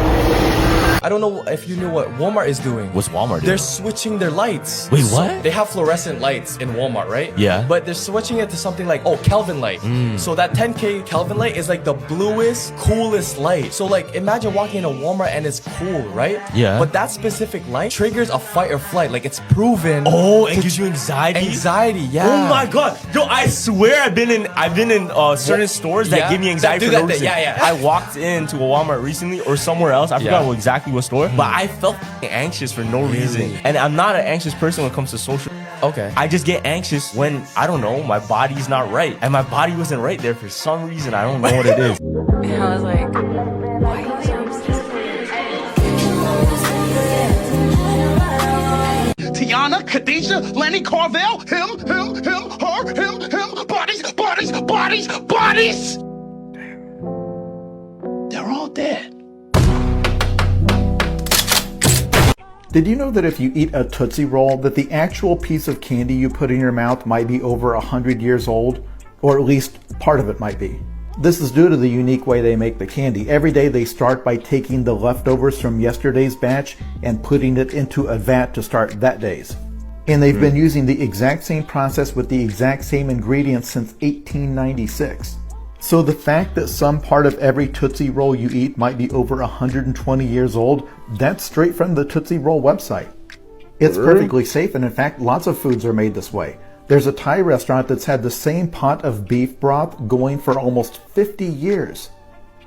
I don't know if you knew what Walmart is doing. What's Walmart doing? They're switching their lights. Wait, what? They have fluorescent lights in Walmart, right? Yeah. But they're switching it to something like, Kelvin light. So that 10K Kelvin light is like the bluest, coolest light. So like, imagine walking into Walmart and it's cool, right? Yeah. But that specific light triggers a fight or flight. Like it's proven. Oh, and gives you anxiety? Anxiety, yeah. Oh my god. Yo, I swear I've been in certain stores that give me anxiety for no reason. Yeah. I walked into a Walmart recently or somewhere else. I forgot exactly what store. But I felt anxious for no reason. And I'm not an anxious person when it comes to social. Okay. I just get anxious when, I don't know, my body's not right. And my body wasn't right there for some reason. I don't know what it is. And I was like, why are you so Tiana, Khadijah, Lenny, Carvel, him, her, him, bodies. They're all dead. Did you know that if you eat a Tootsie Roll, that the actual piece of candy you put in your mouth might be over 100 years old? Or at least part of it might be. This is due to the unique way they make the candy. Every day they start by taking the leftovers from yesterday's batch and putting it into a vat to start that day's. And they've been using the exact same process with the exact same ingredients since 1896. So the fact that some part of every Tootsie Roll you eat might be over 120 years old, that's straight from the Tootsie Roll website. It's perfectly safe, and in fact, lots of foods are made this way. There's a Thai restaurant that's had the same pot of beef broth going for almost 50 years.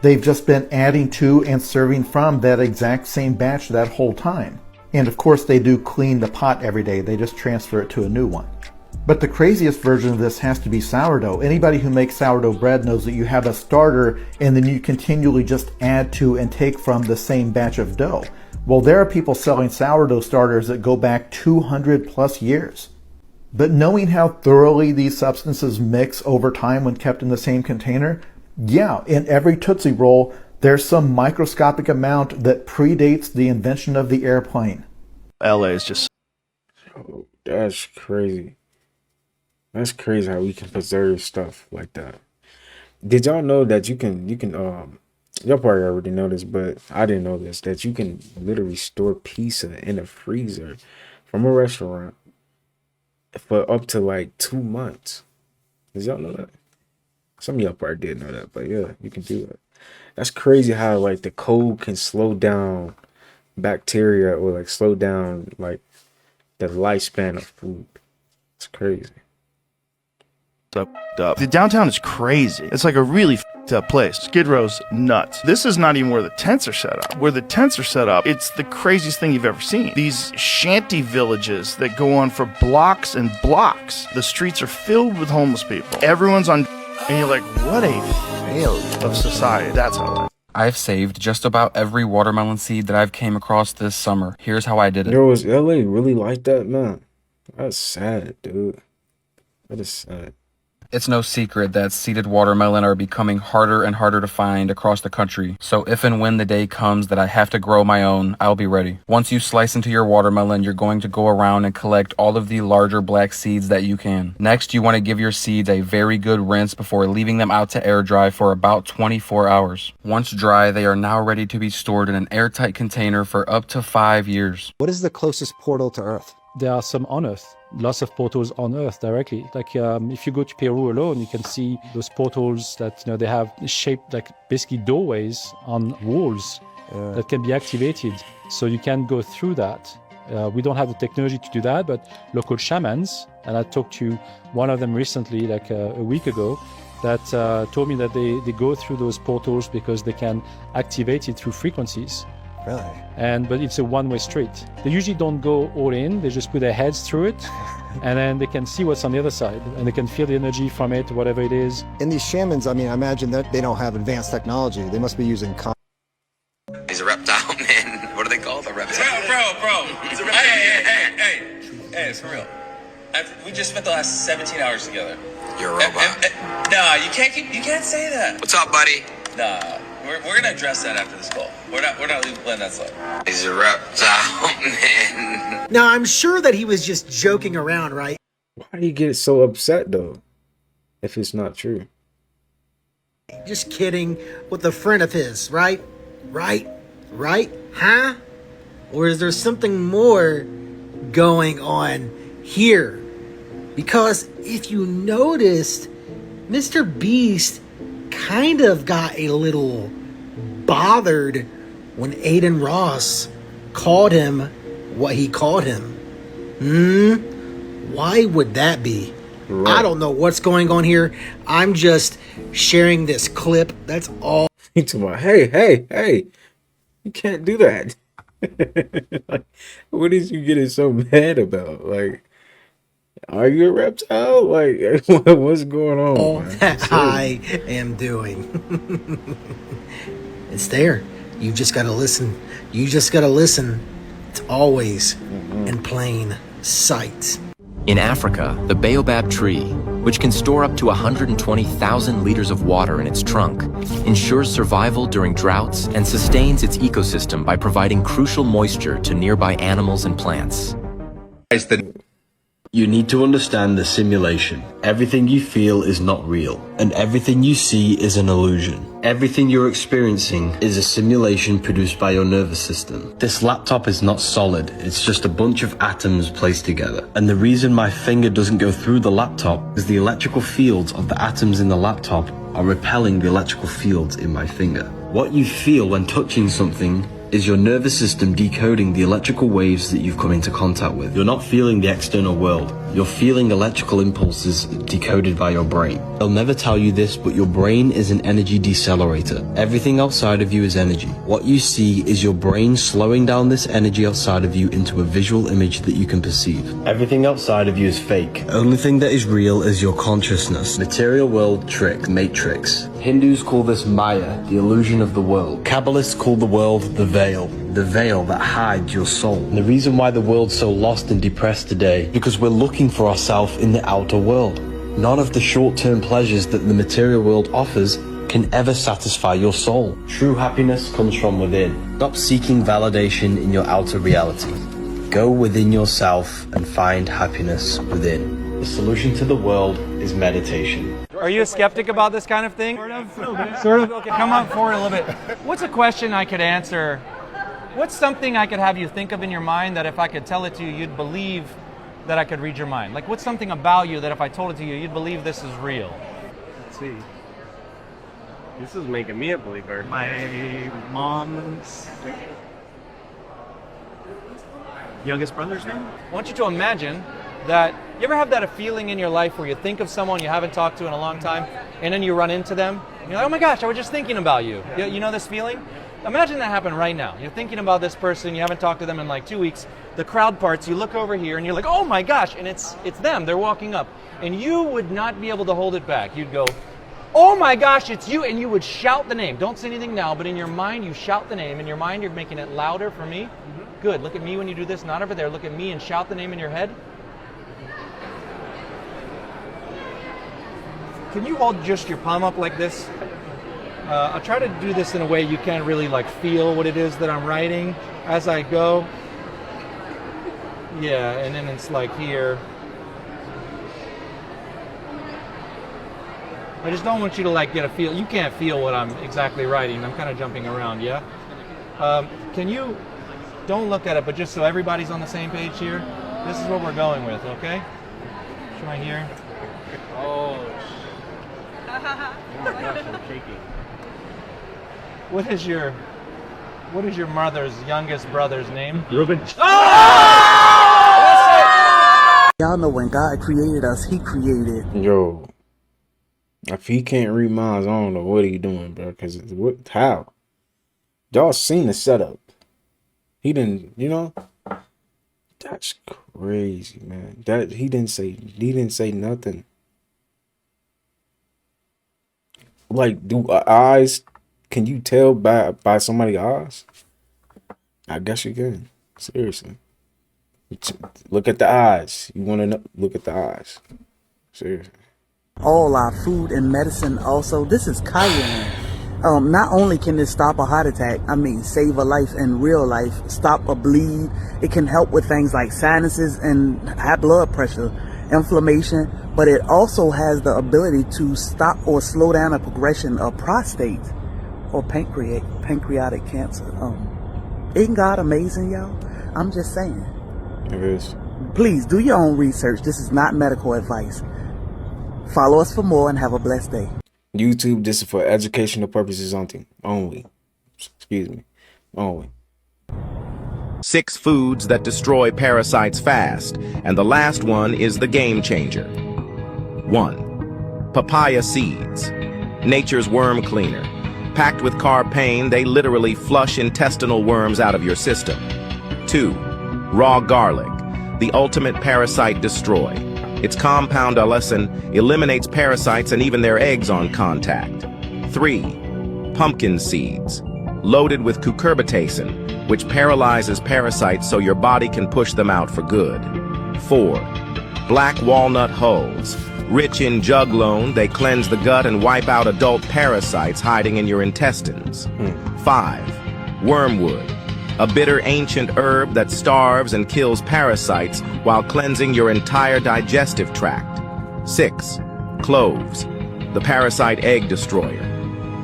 They've just been adding to and serving from that exact same batch that whole time. And of course, they do clean the pot every day. They just transfer it to a new one. But the craziest version of this has to be sourdough. Anybody who makes sourdough bread knows that you have a starter and then you continually just add to and take from the same batch of dough. Well, there are people selling sourdough starters that go back 200 plus years. But knowing how thoroughly these substances mix over time when kept in the same container, yeah, in every Tootsie Roll, there's some microscopic amount that predates the invention of the airplane. LA is just... Oh, that's crazy. That's crazy how we can preserve stuff like that. Did y'all know that you can y'all probably already know this, but I didn't know this, that you can literally store pizza in a freezer from a restaurant for up to like 2 months. Did y'all know that? Some of y'all probably did know that, but yeah, you can do that. That's crazy how like the cold can slow down bacteria or like slow down like the lifespan of food. It's crazy. Up. The downtown is crazy. It's like a really fucked up place. Skid Row's nuts. This is not even where the tents are set up. Where the tents are set up, it's the craziest thing you've ever seen. These shanty villages that go on for blocks and blocks. The streets are filled with homeless people. Everyone's on, and you're like, what a failure of society. That's how I've saved just about every watermelon seed that I've came across this summer. Here's how I did it. Yo, is LA really like that, man? That's sad, dude. That is sad. It's no secret that seeded watermelon are becoming harder and harder to find across the country. So if and when the day comes that I have to grow my own, I'll be ready. Once you slice into your watermelon, you're going to go around and collect all of the larger black seeds that you can. Next, you want to give your seeds a very good rinse before leaving them out to air dry for about 24 hours. Once dry, they are now ready to be stored in an airtight container for up to 5 years. What is the closest portal to Earth? There are some on Earth. Lots of portals on Earth directly. Like if you go to Peru alone, you can see those portals that they have shaped like basically doorways on walls that can be activated. So you can go through that. We don't have the technology to do that, but local shamans, and I talked to one of them recently, like a week ago, that told me that they go through those portals because they can activate it through frequencies. Really? But it's a one-way street. They usually don't go all in, they just put their heads through it, and then they can see what's on the other side, and they can feel the energy from it, whatever it is. And these shamans, I mean, I imagine that they don't have advanced technology. They must be using... He's a reptile, man. What do they call the reptile? Bro. Hey, for real. We just spent the last 17 hours together. You're a robot. Nah, you can't say that. What's up, buddy? Nah. We're gonna address that after this call. We're not letting that slide. He's a reptile, man. Now, I'm sure that he was just joking around, right? Why do you get so upset, though, if it's not true? Just kidding with a friend of his, right? Right? Huh? Or is there something more going on here? Because if you noticed, Mr. Beast kind of got a little bothered when Aiden Ross called him what he called him. Why would that be? Right. I don't know what's going on here. I'm just sharing this clip. That's all. He's about, hey, you can't do that. Like, what is you getting so mad about? Like, are you a reptile? Like, what's going on? All that I am doing. It's there. You just got to listen. It's always in plain sight. In Africa, the baobab tree, which can store up to 120,000 liters of water in its trunk, ensures survival during droughts and sustains its ecosystem by providing crucial moisture to nearby animals and plants. You need to understand the simulation. Everything you feel is not real, and everything you see is an illusion. Everything you're experiencing is a simulation produced by your nervous system. This laptop is not solid, it's just a bunch of atoms placed together. And the reason my finger doesn't go through the laptop is the electrical fields of the atoms in the laptop are repelling the electrical fields in my finger. What you feel when touching something is your nervous system decoding the electrical waves that you've come into contact with. You're not feeling the external world. You're feeling electrical impulses decoded by your brain. They'll never tell you this, but your brain is an energy decelerator. Everything outside of you is energy. What you see is your brain slowing down this energy outside of you into a visual image that you can perceive. Everything outside of you is fake. Only thing that is real is your consciousness. Material world trick, matrix. Hindus call this Maya, the illusion of the world. Kabbalists call the world the veil that hides your soul. And the reason why the world's so lost and depressed today, because we're looking for ourselves in the outer world. None of the short-term pleasures that the material world offers can ever satisfy your soul. True happiness comes from within. Stop seeking validation in your outer reality. Go within yourself and find happiness within. The solution to the world is meditation. Are you a skeptic about this kind of thing? Sort of. Okay, come up forward a little bit. What's a question I could answer? What's something I could have you think of in your mind that if I could tell it to you, you'd believe that I could read your mind? Like, what's something about you that if I told it to you, you'd believe this is real? Let's see. This is making me a believer. My mom's youngest brother's name? I want you to imagine that, you ever have that feeling in your life where you think of someone you haven't talked to in a long time, and then you run into them. You're like, oh my gosh, I was just thinking about you. You know this feeling? Imagine that happened right now. You're thinking about this person, you haven't talked to them in like 2 weeks. The crowd parts, you look over here and you're like, oh my gosh, and it's them, they're walking up. And you would not be able to hold it back. You'd go, oh my gosh, it's you, and you would shout the name. Don't say anything now, but in your mind, you shout the name. In your mind, you're making it louder for me. Good, look at me when you do this, not over there. Look at me and shout the name in your head. Can you hold just your palm up like this? I'll try to do this in a way you can't really like feel what it is that I'm writing as I go. Yeah, and then it's like here. I just don't want you to like get a feel. You can't feel what I'm exactly writing. I'm kind of jumping around, yeah? Can you, don't look at it, but just so everybody's on the same page here, this is what we're going with, okay? Try here. Oh, my gosh, I'm shaking. What is your mother's youngest brother's name? Ruben. Y'all know when God created us, he created. Yo, if he can't read minds, I don't know what he doing, bro. Cause how? Y'all seen the setup. He didn't, you know. That's crazy, man. That he didn't say nothing. Like, do eyes? Can you tell by somebody's eyes? I guess you can. Seriously. Look at the eyes. You want to know? Look at the eyes. Seriously. All our food and medicine also. This is cayenne. Not only can this stop a heart attack, save a life in real life, stop a bleed. It can help with things like sinuses and high blood pressure, inflammation, but it also has the ability to stop or slow down a progression of prostate or pancreatic cancer. Ain't God amazing, y'all? I'm just saying. It is. Please do your own research. This is not medical advice. Follow us for more and have a blessed day. YouTube, this is for educational purposes only. Excuse me. Only. 6 foods that destroy parasites fast, and the last one is the game changer. 1. Papaya seeds. Nature's worm cleaner. Packed with carpane, they literally flush intestinal worms out of your system. 2. Raw garlic. The ultimate parasite destroy. Its compound allicin eliminates parasites and even their eggs on contact. 3. Pumpkin seeds. Loaded with cucurbitacin, which paralyzes parasites so your body can push them out for good. 4. Black walnut hulls. Rich in juglone, they cleanse the gut and wipe out adult parasites hiding in your intestines. 5. Wormwood. A bitter ancient herb that starves and kills parasites while cleansing your entire digestive tract. 6. Cloves. The parasite egg destroyer.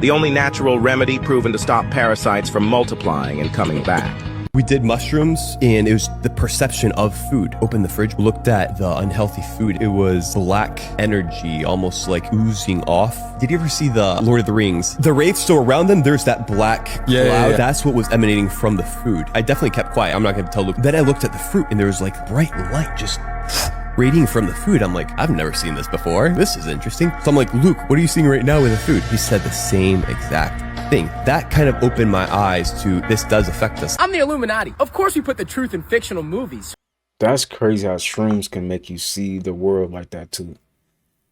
The only natural remedy proven to stop parasites from multiplying and coming back. We did mushrooms, and it was the perception of food. Opened the fridge, looked at the unhealthy food. It was black energy, almost like oozing off. Did you ever see the Lord of the Rings? The wraiths, so around them, there's that black cloud. Yeah. That's what was emanating from the food. I definitely kept quiet. I'm not going to tell Luke. Then I looked at the fruit, and there was like bright light just radiating from the food. I'm like, I've never seen this before. This is interesting. So I'm like, Luke, what are you seeing right now with the food? He said the same exact thing. That kind of opened my eyes to this does affect us. I'm the Illuminati. Of course we put the truth in fictional movies. That's crazy how shrooms can make you see the world like that too.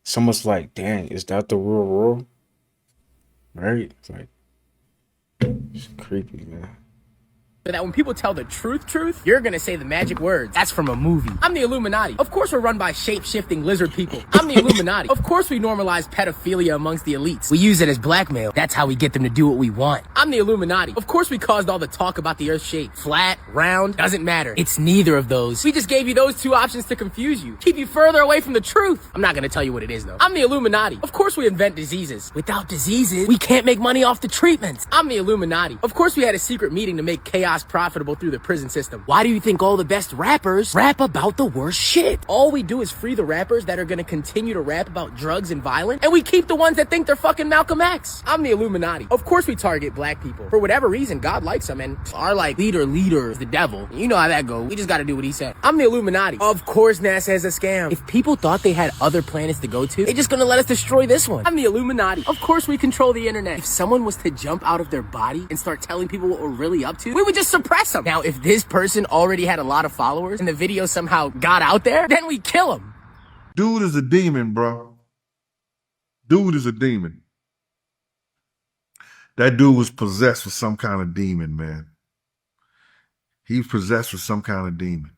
It's almost like, dang, is that the real world? Right? It's like, it's creepy, man. But that when people tell the truth, you're gonna say the magic words. That's from a movie. I'm the Illuminati. Of course we're run by shape-shifting lizard people. I'm the Illuminati. Of course we normalize pedophilia amongst the elites. We use it as blackmail. That's how we get them to do what we want. I'm the Illuminati. Of course we caused all the talk about the Earth's shape. Flat, round, doesn't matter. It's neither of those. We just gave you those 2 options to confuse you. Keep you further away from the truth. I'm not gonna tell you what it is though. I'm the Illuminati. Of course we invent diseases. Without diseases, we can't make money off the treatments. I'm the Illuminati. Of course we had a secret meeting to make chaos chaos profitable through the prison system. Why do you think all the best rappers rap about the worst shit? All we do is free the rappers that are gonna continue to rap about drugs and violence, and we keep the ones that think they're fucking Malcolm X. I'm the Illuminati. Of course we target black people. For whatever reason, God likes them, and our like leader is the devil. You know how that goes. We just gotta do what he said. I'm the Illuminati. Of course NASA is a scam. If people thought they had other planets to go to, they're just gonna let us destroy this one. I'm the Illuminati. Of course we control the internet. If someone was to jump out of their body and start telling people what we're really up to, we would just suppress them. Now, if this person already had a lot of followers and the video somehow got out there, then we kill him. Dude is a demon, bro. Dude is a demon. That dude was possessed with some kind of demon, man. He's possessed with some kind of demon.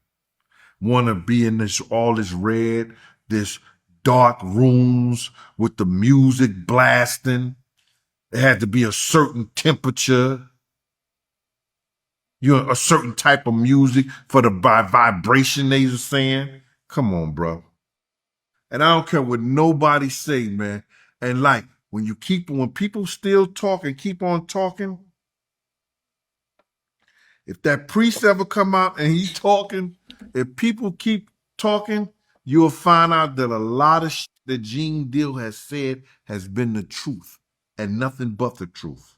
Want to be in all this red, this dark rooms with the music blasting. It had to be a certain temperature. A certain type of music for the vibration they were saying. Come on, bro. And I don't care what nobody say, man. And like, when people still talk and keep on talking, if that priest ever come out and he's talking, if people keep talking, you'll find out that a lot of shit that Gene Deal has said has been the truth and nothing but the truth.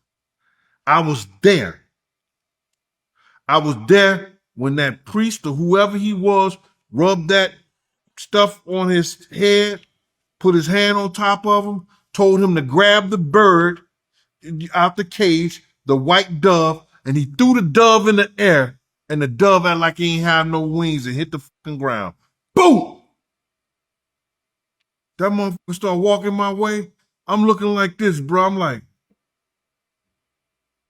I was there. I was there when that priest or whoever he was rubbed that stuff on his head, put his hand on top of him, told him to grab the bird out the cage, the white dove, and he threw the dove in the air, and the dove acted like he ain't have no wings and hit the fucking ground. Boom! That motherfucker started walking my way. I'm looking like this, bro. I'm like,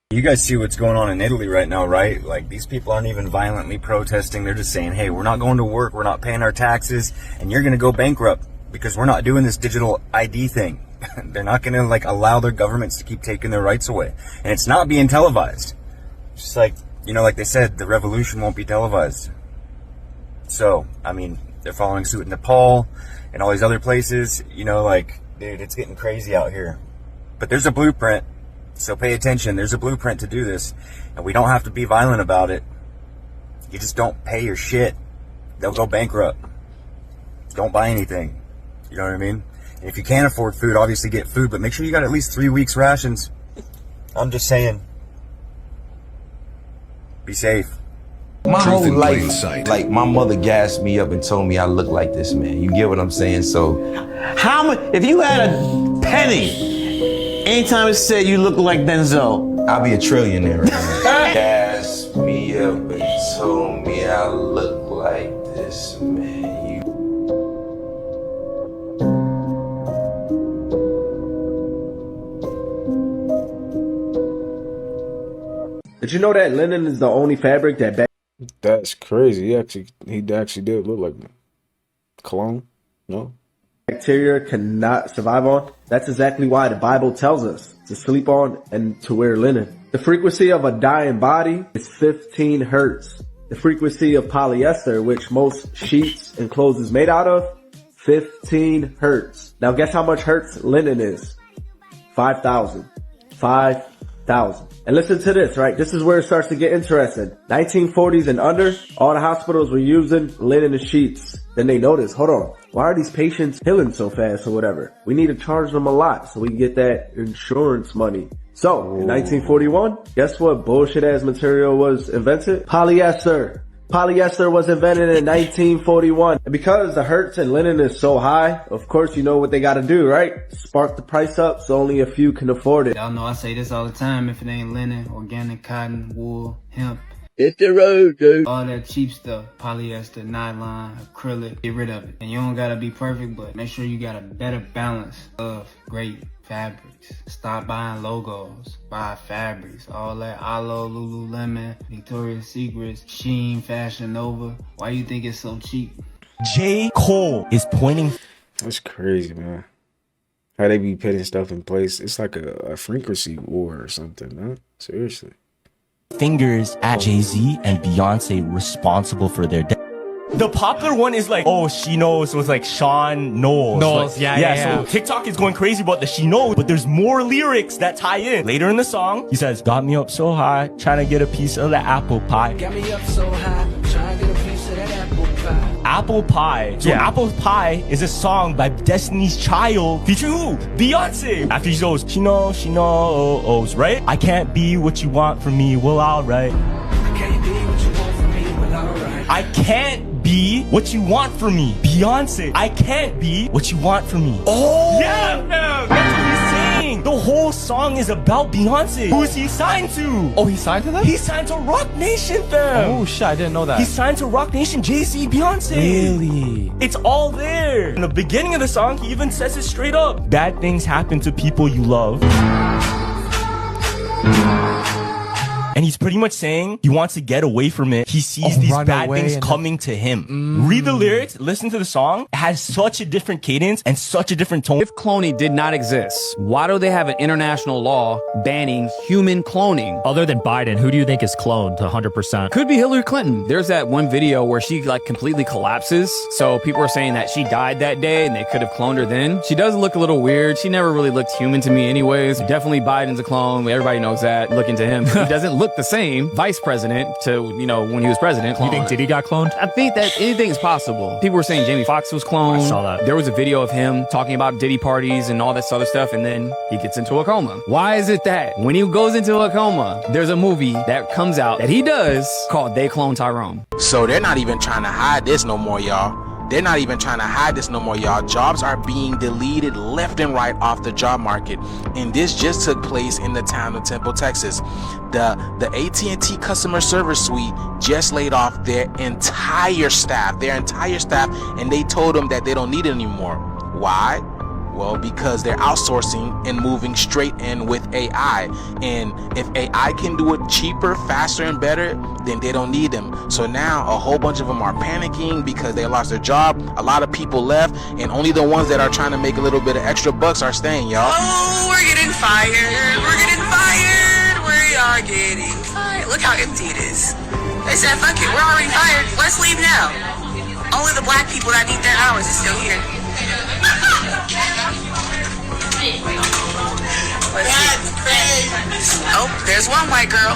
you guys see what's going on in Italy right now, right? Like, these people aren't even violently protesting. They're just saying, hey, we're not going to work, we're not paying our taxes, and you're going to go bankrupt because we're not doing this digital ID thing. They're not going to, like, allow their governments to keep taking their rights away. And it's not being televised. Just like, you know, like they said, the revolution won't be televised. So, I mean, they're following suit in Nepal and all these other places. You know, like, dude, it's getting crazy out here. But there's a blueprint. So pay attention. There's a blueprint to do this. And we don't have to be violent about it. You just don't pay your shit. They'll go bankrupt. Don't buy anything. You know what I mean? And if you can't afford food, obviously get food. But make sure you got at least 3 weeks rations. I'm just saying. Be safe. My whole life, like my mother gassed me up and told me I look like this, man. You get what I'm saying? So, how much? If you had a penny, anytime it said you look like Denzel, I'll be a trillionaire. Right? Gassed me up and told me I look like this, man. Did you know that linen is the only fabric that That's crazy. He actually did look like cologne. No? bacteria cannot survive on? That's exactly why the Bible tells us to sleep on and to wear linen. The frequency of a dying body is 15 hertz. The frequency of polyester, which most sheets and clothes is made out of, 15 hertz. Now guess how much hertz linen is? 5,000. 5,000. And listen to this, right? This is where it starts to get interesting. 1940s and under, all the hospitals were using linen sheets. Then they noticed, hold on, why are these patients healing so fast or whatever? We need to charge them a lot so we can get that insurance money. So, in 1941, guess what bullshit ass material was invented? Polyester. Polyester was invented in 1941. And because the hertz in linen is so high, of course you know what they gotta do, right? Spark the price up so only a few can afford it. Y'all know I say this all the time. If it ain't linen, organic cotton, wool, hemp, Hit the road, dude. all that cheap stuff, polyester, nylon, acrylic, get rid of it. And you don't gotta be perfect, but make sure you got a better balance of great fabrics. Stop buying logos, buy fabrics, all that Alo, Lululemon, Victoria's Secrets, Shein, Fashion Nova. Why you think it's so cheap? J. Cole is pointing. That's crazy, man. How they be putting stuff in place. It's like a frequency war or something, man. Seriously. Fingers at Jay-Z and Beyonce responsible for their death. The popular one is like, oh, she knows, was like Sean Knowles. Knowles, Like, yeah. So TikTok is going crazy about the she knows, but there's more lyrics that tie in. Later in the song, he says, got me up so high, trying to get a piece of the apple pie. Got me up so high, trying to get a piece of that apple pie. Apple Pie. So Apple Pie is a song by Destiny's Child featuring who? Beyonce. After she goes, she knows, right? I can't be what you want from me, well, alright. I can't be what you want from me, well, alright. I can't be what you want from me. Beyonce, I can't be what you want from me. Oh! Yeah, man! That's what he's saying! The whole song is about Beyonce. Who is he signed to? Oh, he signed to them? He signed to Rock Nation, fam! Oh, shit, I didn't know that. He signed to Rock Nation, Jay-Z, Beyonce. Really? It's all there. In the beginning of the song, he even says it straight up. Bad things happen to people you love. And he's pretty much saying he wants to get away from it. He sees these bad things coming to him. Read the lyrics, listen to the song. It has such a different cadence and such a different tone. If cloning did not exist, why do they have an international law banning human cloning? Other than Biden, who do you think is cloned 100%? Could be Hillary Clinton. There's that one video where she like completely collapses. So people are saying that she died that day and they could have cloned her then. She does look a little weird. She never really looked human to me anyways. Definitely Biden's a clone. Everybody knows that. Look into him. He doesn't look the same vice president to, you know, when he was president. You think Diddy got cloned? I think that anything is possible. People were saying Jamie Foxx was cloned. I saw that. There was a video of him talking about Diddy parties and all this other stuff, and then he gets into a coma. Why is it that when he goes into a coma, there's a movie that comes out that he does called They Clone Tyrone? So they're not even trying to hide this no more, y'all. They're not even trying to hide this no more, y'all. Jobs are being deleted left and right off the job market. And this just took place in the town of Temple, Texas. The AT&T customer service suite just laid off their entire staff, and they told them that they don't need it anymore. Why? Well, because they're outsourcing and moving straight in with AI. And if AI can do it cheaper, faster, and better, then they don't need them. So now a whole bunch of them are panicking because they lost their job. A lot of people left, and only the ones that are trying to make a little bit of extra bucks are staying, y'all. Oh, we're getting fired. We're getting fired. We are getting fired. Look how empty it is. They said, fuck it, we're already fired. Let's leave now. Only the black people that need their hours is still here. That's crazy. Oh, there's one white girl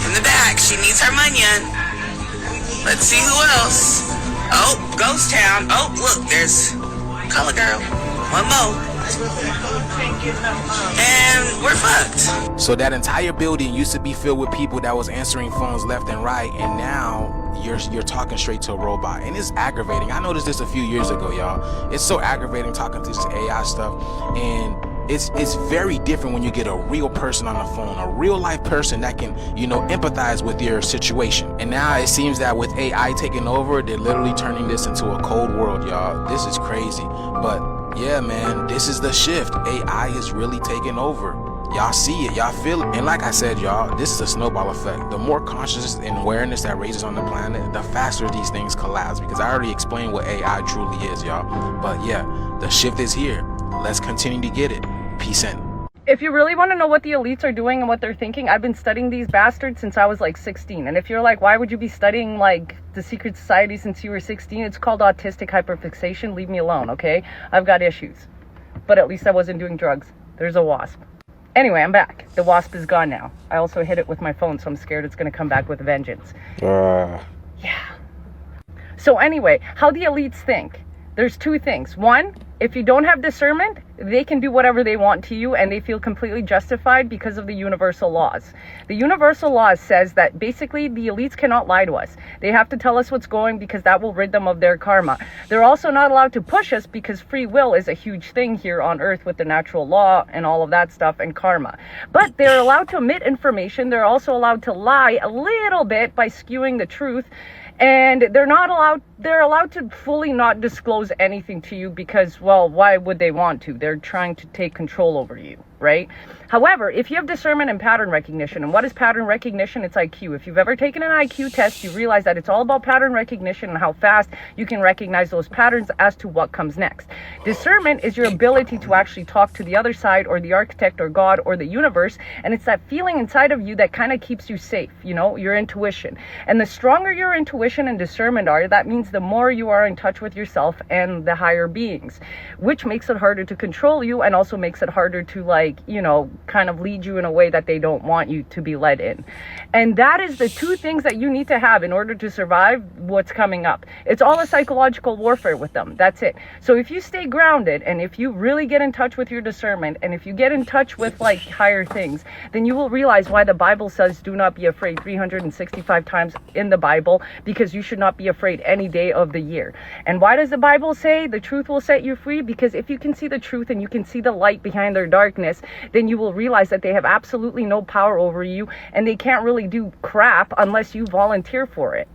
in the back. She needs her money. Let's see who else. Oh, Ghost Town. Oh, look, there's Color Girl. One more. And we're fucked. So that entire building used to be filled with people that was answering phones left and right, and now you're talking straight to a robot, and it's aggravating. I noticed this a few years ago, y'all. It's so aggravating talking to this AI stuff, and it's very different when you get a real person on the phone, a real life person that can, you know, empathize with your situation. And now it seems that with AI taking over, they're literally turning this into a cold world, y'all. This is crazy. But yeah, man, this is the shift. AI is really taking over. Y'all see it, y'all feel it. And like I said, y'all, this is a snowball effect. The more consciousness and awareness that raises on the planet, the faster these things collapse. Because I already explained what AI truly is, y'all. But yeah, the shift is here. Let's continue to get it. Peace in. If you really want to know what the elites are doing and what they're thinking, I've been studying these bastards since I was like 16. And if you're like, why would you be studying like the secret society since you were 16? It's called autistic hyperfixation. Leave me alone, okay? I've got issues. But at least I wasn't doing drugs. There's a wasp. Anyway, I'm back. The wasp is gone now. I also hit it with my phone, so I'm scared it's going to come back with a vengeance. Yeah. So anyway, how the elites think. There's two things. One, if you don't have discernment, they can do whatever they want to you, and they feel completely justified because of the universal laws. The universal laws says that basically the elites cannot lie to us. They have to tell us what's going because that will rid them of their karma. They're also not allowed to push us because free will is a huge thing here on Earth with the natural law and all of that stuff and karma. But they're allowed to omit information. They're also allowed to lie a little bit by skewing the truth. And they're allowed to fully not disclose anything to you because, well, why would they want to? They're trying to take control over you, right? However, if you have discernment and pattern recognition, and what is pattern recognition? It's IQ. If you've ever taken an IQ test, you realize that it's all about pattern recognition and how fast you can recognize those patterns as to what comes next. Discernment is your ability to actually talk to the other side, or the architect, or God, or the universe, and it's that feeling inside of you that kind of keeps you safe, you know, your intuition. And the stronger your intuition and discernment are, that means the more you are in touch with yourself and the higher beings, which makes it harder to control you, and also makes it harder to, like, you know, kind of lead you in a way that they don't want you to be led in. And that is the two things that you need to have in order to survive what's coming up. It's all a psychological warfare with them. That's it. So if you stay grounded, and if you really get in touch with your discernment, and if you get in touch with like higher things, then you will realize why the Bible says do not be afraid 365 times in the Bible, because you should not be afraid any day of the year. And why does the Bible say the truth will set you free? Because if you can see the truth and you can see the light behind their darkness, then you will realize that they have absolutely no power over you, and they can't really do crap unless you volunteer for it.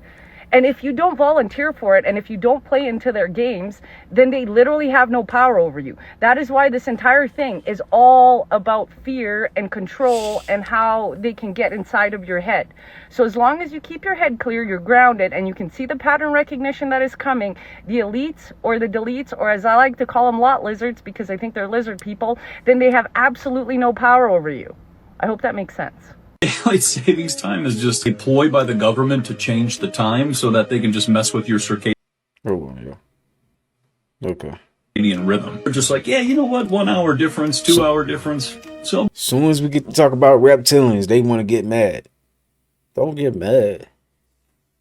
And if you don't volunteer for it, and if you don't play into their games, then they literally have no power over you. That is why this entire thing is all about fear and control and how they can get inside of your head. So as long as you keep your head clear, you're grounded, and you can see the pattern recognition that is coming, the elites or the deletes, or as I like to call them, lot lizards, because I think they're lizard people, then they have absolutely no power over you. I hope that makes sense. Daylight savings time is just a ploy by the government to change the time so that they can just mess with your circadian rhythm. They're just like, yeah, you know what? 1 hour difference, 2 hour difference. So as soon as we get to talk about reptilians, they want to get mad. Don't get mad.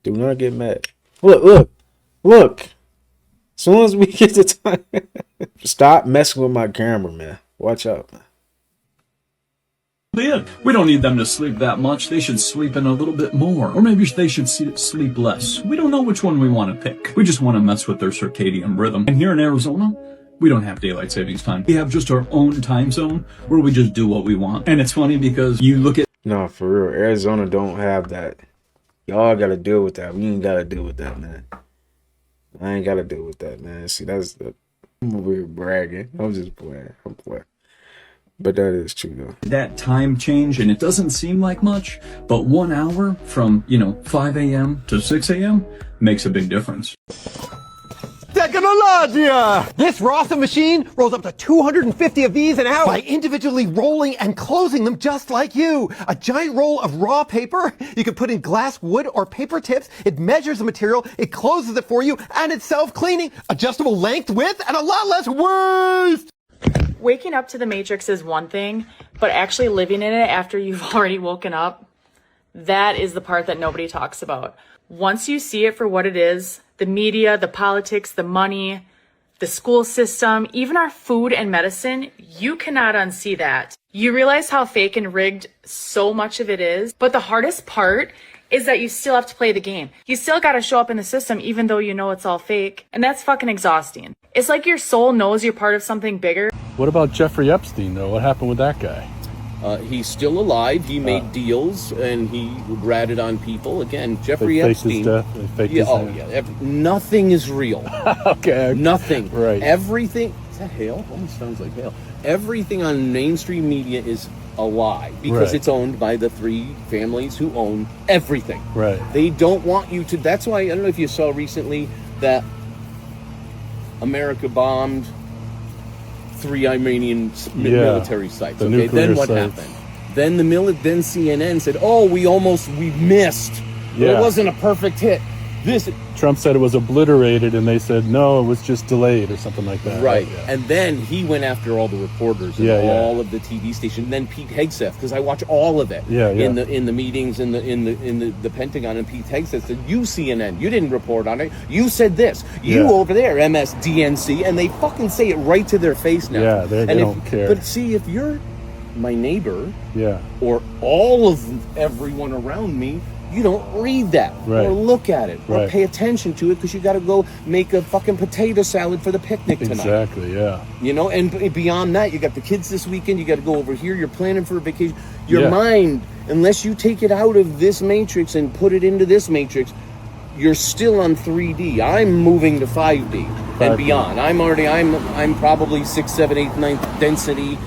Do not get mad. Look. As soon as we get to time, stop messing with my camera, man. Watch out, man. we don't need them to sleep that much. They should sleep in a little bit more. Or maybe they should sleep less. We don't know which one we want to pick. We just want to mess with their circadian rhythm. And here in Arizona, we don't have daylight savings time. We have just our own time zone where we just do what we want. And it's funny because you look at... No, for real. Arizona don't have that. Y'all got to deal with that. We ain't got to deal with that, man. I ain't got to deal with that, man. See, that's the... I'm over here bragging. I'm just playing. I'm playing. But that is true, though. That time change, and it doesn't seem like much, but 1 hour from, 5 a.m. to 6 a.m. makes a big difference. Technologia! This roster machine rolls up to 250 of these an hour by individually rolling and closing them just like you. A giant roll of raw paper. You can put in glass, wood, or paper tips. It measures the material, it closes it for you, and it's self-cleaning. Adjustable length, width, and a lot less waste! Waking up to the Matrix is one thing, but actually living in it after you've already woken up, that is the part that nobody talks about. Once you see it for what it is, the media, the politics, the money, the school system, even our food and medicine, you cannot unsee that. You realize how fake and rigged so much of it is, but the hardest part is that you still have to play the game. You still gotta show up in the system even though you know it's all fake, and that's fucking exhausting. It's like your soul knows you're part of something bigger. What about Jeffrey Epstein, though? What happened with that guy? He's still alive. He made deals and he ratted on people. Again, Jeffrey Epstein. They faked his death. Nothing is real. Okay. Nothing. Right. Everything. Is that hail? Almost sounds like hail. Everything on mainstream media is a lie because it's owned by the three families who own everything. Right. They don't want you to. That's why, I don't know if you saw recently that America bombed 3 Iranian military sites. Okay, then what happened? Then then CNN said, "Oh, we missed. Yeah. It wasn't a perfect hit." Trump said it was obliterated, and they said no, it was just delayed or something like that. Right. And then he went after all the reporters and all of the TV station. And then Pete Hegseth, because I watch all of it in the meetings in the Pentagon. And Pete Hegseth said, "You CNN, you didn't report on it. You said this. You over there, MSDNC," and they fucking say it right to their face now. Yeah, they don't care. But see, if you're my neighbor, or all of everyone around me, you don't read that or look at it or pay attention to it because you got to go make a fucking potato salad for the picnic tonight. Exactly, yeah. And beyond that, you got the kids this weekend, you got to go over here, you're planning for a vacation. Your mind, unless you take it out of this matrix and put it into this matrix, you're still on 3D. I'm moving to 5D and beyond. I'm probably 6th, 7th, 8th, 9th density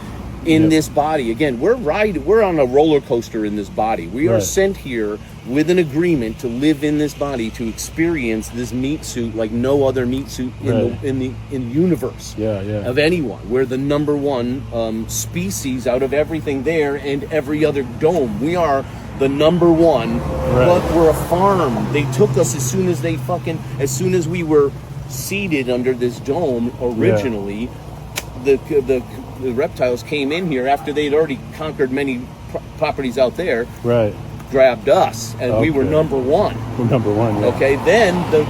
in this body. Again, we're on a roller coaster in this body. We are Right. sent here with an agreement to live in this body, to experience this meat suit like no other meat suit in the universe of anyone. We're the number one species out of everything there and every other dome. We are the number one, but we're a farm. They took us as soon as we were seated under this dome originally. The reptiles came in here after they'd already conquered many properties out there. Right. Grabbed us, and we were number one. We're number one. Yeah. Okay. Then the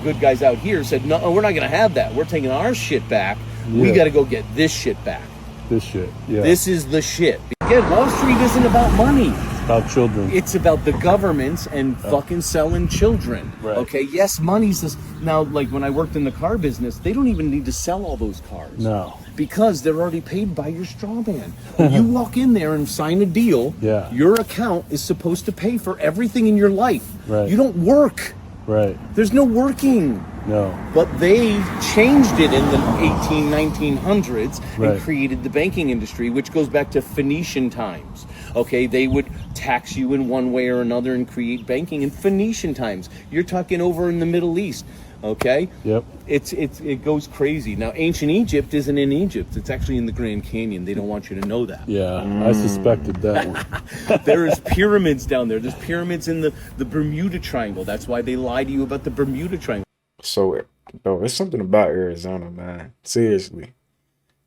good guys out here said, "No, we're not going to have that. We're taking our shit back. We Yeah. got to go get this shit back. This shit. Yeah. This is the shit." Again, Wall Street isn't about money. It's about children. It's about the governments and fucking selling children. Right. Okay. Yes, money's this. Now, like when I worked in the car business, they don't even need to sell all those cars. No. Because they're already paid by your straw man. When you walk in there and sign a deal, your account is supposed to pay for everything in your life. Right. You don't work. Right. There's no working. No. But they changed it in the 1900s Right. and created the banking industry, which goes back to Phoenician times. Okay, they would tax you in one way or another and create banking in Phoenician times. You're talking over in the Middle East. Okay. Yep. It goes crazy. Now, ancient Egypt isn't in Egypt. It's actually in the Grand Canyon. They don't want you to know that. Yeah, I suspected that one. There is pyramids down there. There's pyramids in the Bermuda Triangle. That's why they lie to you about the Bermuda Triangle. So, bro, there's something about Arizona, man. Seriously.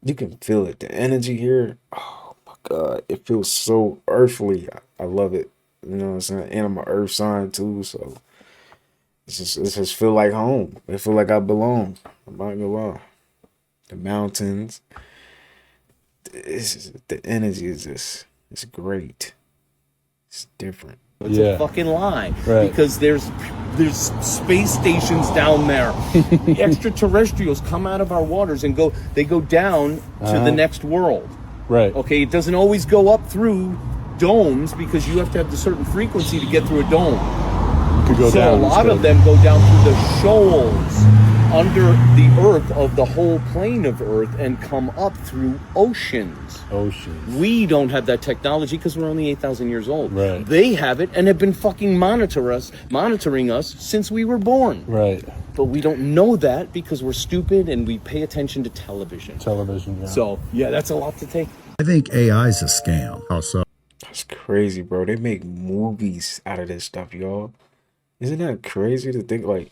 You can feel it. The energy here, oh my God. It feels so earthly. I love it. You know what I'm saying? And I'm an earth sign too, so it just feel like home. It feel like I belong. I'm not gonna lie. The mountains, the energy is just, it's great. It's different. It's a fucking lie. Right. Because there's space stations down there. The extraterrestrials come out of our waters and go down to the next world. Right. Okay, it doesn't always go up through domes because you have to have the certain frequency to get through a dome. You could go So down a lot instead. of them go down through the shoals under the earth of the whole plane of earth and come up through oceans. Oceans. We don't have that technology because we're only 8,000 years old. Right. They have it and have been fucking monitoring us since we were born. Right. But we don't know that because we're stupid and we pay attention to television. Television, yeah. So, yeah, that's a lot to take. I think AI is a scam. How so? That's crazy, bro. They make movies out of this stuff, y'all. Isn't that crazy to think like,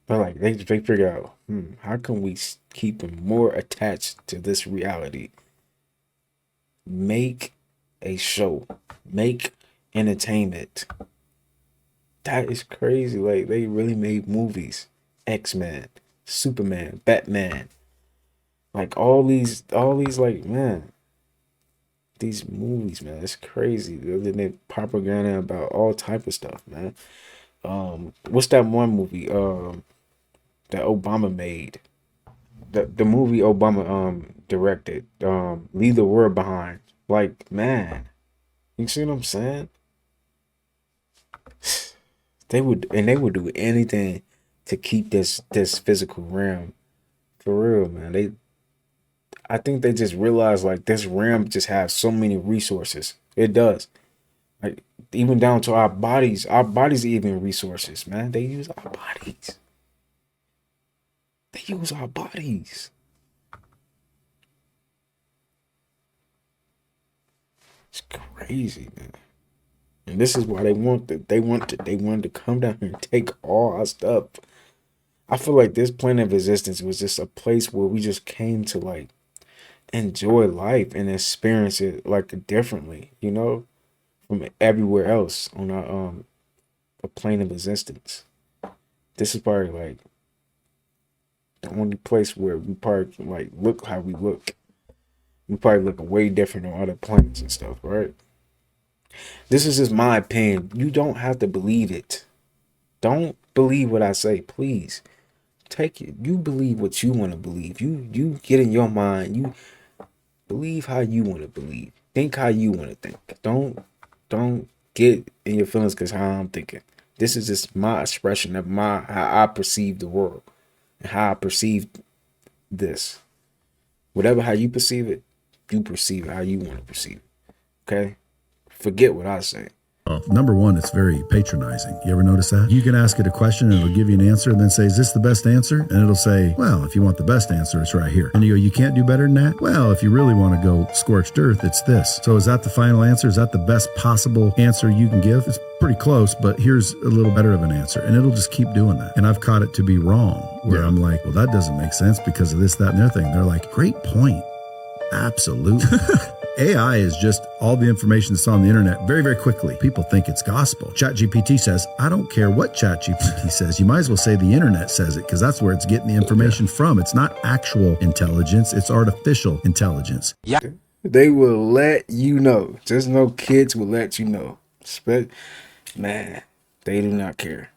but like they figure out, how can we keep them more attached to this reality? Make a show, make entertainment. That is crazy. Like they really made movies. X-Men, Superman, Batman. Like all these like, man, these movies, man, it's crazy. They make propaganda about all type of stuff, man. What's that one movie that Obama made? The movie Obama directed, Leave the World Behind. Like, man, you see what I'm saying? They would do anything to keep this physical realm. For real, man. I think they just realized like this realm just has so many resources. It does. Like even down to our bodies. Our bodies are even resources, man. They use our bodies. They use our bodies. It's crazy, man. And this is why they wanted to come down here and take all our stuff. I feel like this plane of existence was just a place where we just came to like enjoy life and experience it like differently, you know, from everywhere else on our a plane of existence. This is probably like the only place where we probably can like look how we look. We probably look way different on other planets and stuff, right? This is just my opinion. You don't have to believe it. Don't believe what I say, please. Take it. You believe what you want to believe. You get in your mind. You believe how you want to believe. Think how you want to think. Don't get in your feelings because how I'm thinking. This is just my expression of how I perceive the world and how I perceive this. Whatever how you perceive it, you perceive it, how you want to perceive it. Okay? Forget what I say. Number one, it's very patronizing. You ever notice that? You can ask it a question and it'll give you an answer and then say, is this the best answer? And it'll say, well, if you want the best answer, it's right here. And you go, you can't do better than that? Well, if you really want to go scorched earth, it's this. So is that the final answer? Is that the best possible answer you can give? It's pretty close, but here's a little better of an answer. And it'll just keep doing that. And I've caught it to be wrong, where I'm like, well, that doesn't make sense because of this, that, and the other thing. They're like, great point. Absolutely. AI is just all the information that's on the internet very, very quickly. People think it's gospel. ChatGPT says, I don't care what ChatGPT says. You might as well say the internet says it because that's where it's getting the information from. It's not actual intelligence. It's artificial intelligence. Yeah. They will let you know. Just no kids will let you know. Man, they do not care.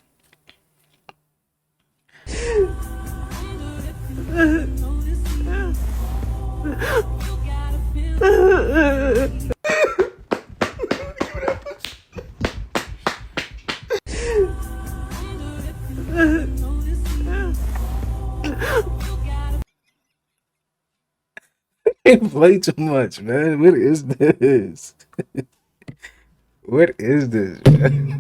They play too much, man. What is this? What is this, man?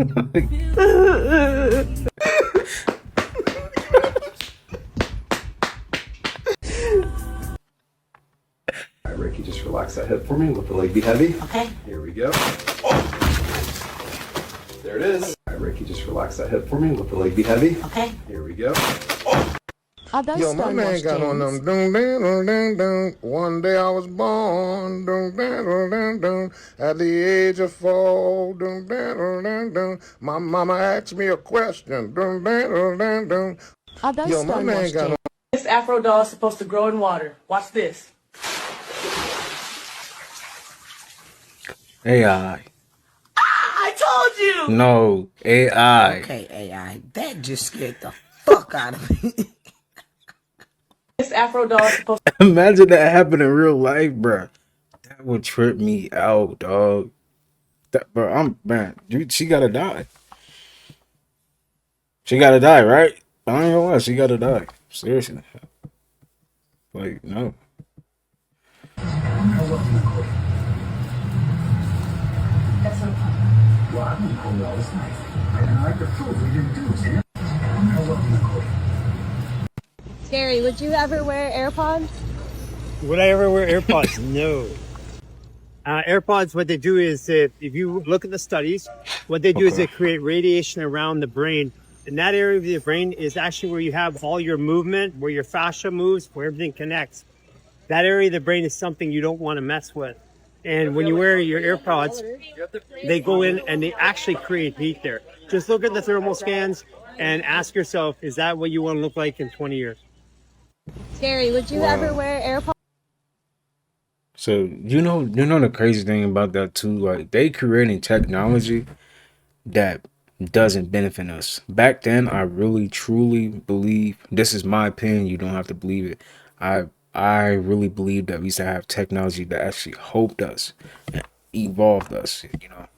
All right, Ricky, just relax that hip for me. Let the leg be heavy. Okay. Here we go. There it is. All right, Ricky, just relax that hip for me. Let the leg be heavy. Okay. Here we go. Yo, my man got on them doom ding ding ding ding. One day I was born doom ding ding ding ding. At the age of 4 doom ding ding ding ding. My mama asked me a question doom ding ding ding ding. Yo, my man got on. This Afro doll is supposed to grow in water. Watch this. AI. I told you. No, AI. Okay, AI. That just scared the fuck out of me. This Afro doll is supposed to. Imagine that happened in real life, bro. That would trip me out, dog. She gotta die. She gotta die, right? I don't know why. She gotta die. Seriously. Like, no. That's so fun. Well, I didn't call you all this nice. I didn't like the food we didn't do today. Gary, would you ever wear AirPods? Would I ever wear AirPods? No. AirPods, what they do is if you look at the studies, what they do is they create radiation around the brain. And that area of the brain is actually where you have all your movement, where your fascia moves, where everything connects. That area of the brain is something you don't want to mess with. And when you wear your AirPods, they go in and they actually create heat there. Just look at the thermal scans and ask yourself, is that what you want to look like in 20 years? Gary, would you ever wear AirPods? So you know the crazy thing about that too, like they creating technology that doesn't benefit us. Back then, I really truly believe, this is my opinion, you don't have to believe it. I really believe that we used to have technology that actually helped us and evolved us, you know.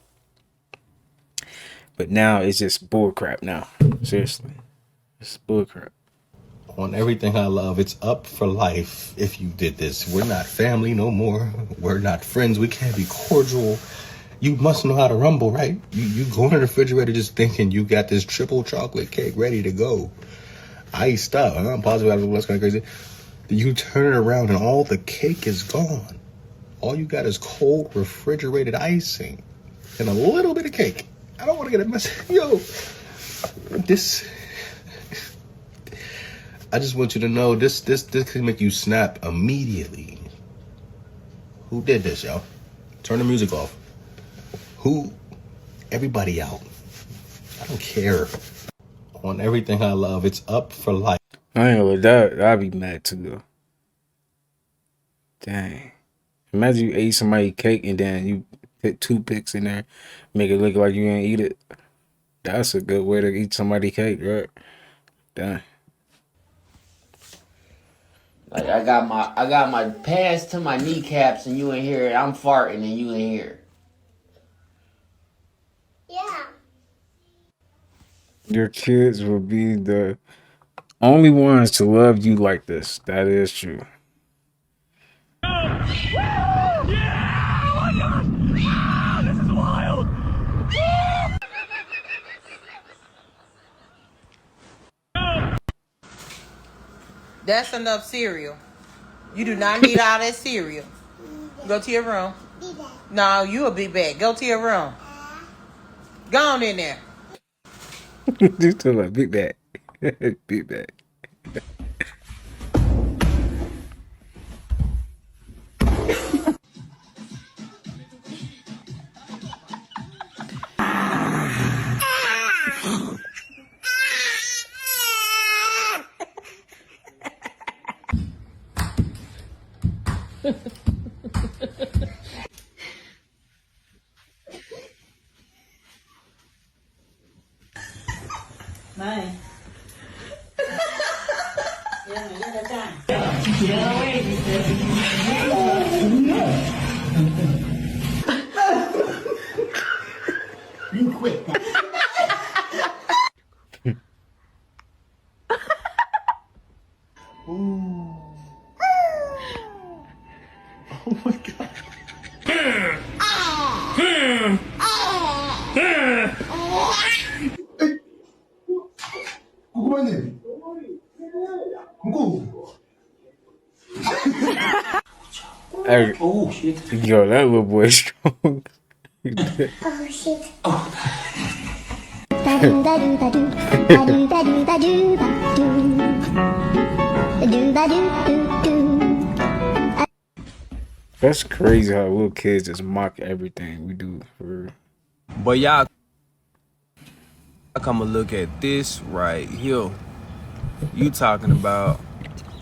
But now it's just bullcrap now. Seriously. It's bullcrap. On everything I love, it's up for life if you did this. We're not family no more. We're not friends. We can't be cordial. You must know how to rumble, right? You go in the refrigerator just thinking you got this triple chocolate cake ready to go. Iced up. I'm positive that's kind of crazy. You turn it around and all the cake is gone. All you got is cold refrigerated icing and a little bit of cake. I don't want to get a mess. Yo, this... I just want you to know this can make you snap immediately. Who did this, y'all? Turn the music off. Who? Everybody out. I don't care. On everything I love, it's up for life. I ain't with that. I'd be mad too, though. Dang. Imagine you ate somebody's cake and then you put toothpicks in there, make it look like you ain't eat it. That's a good way to eat somebody's cake, right? Dang. Like I got my pants to my kneecaps and you ain't here. I'm farting and you ain't here. Yeah. Your kids will be the only ones to love you like this. That is true. That's enough cereal. You do not need all that cereal. Go to your room. No, you a big bag. Go to your room. Go on in there. You talking about big bag. Big bag. Man. You quit that. Oh my god. Hey, oh shit. Yo, that little boy is strong. Oh shit. That's crazy how little kids just mock everything we do. For But y'all come and look at this right here. You talking about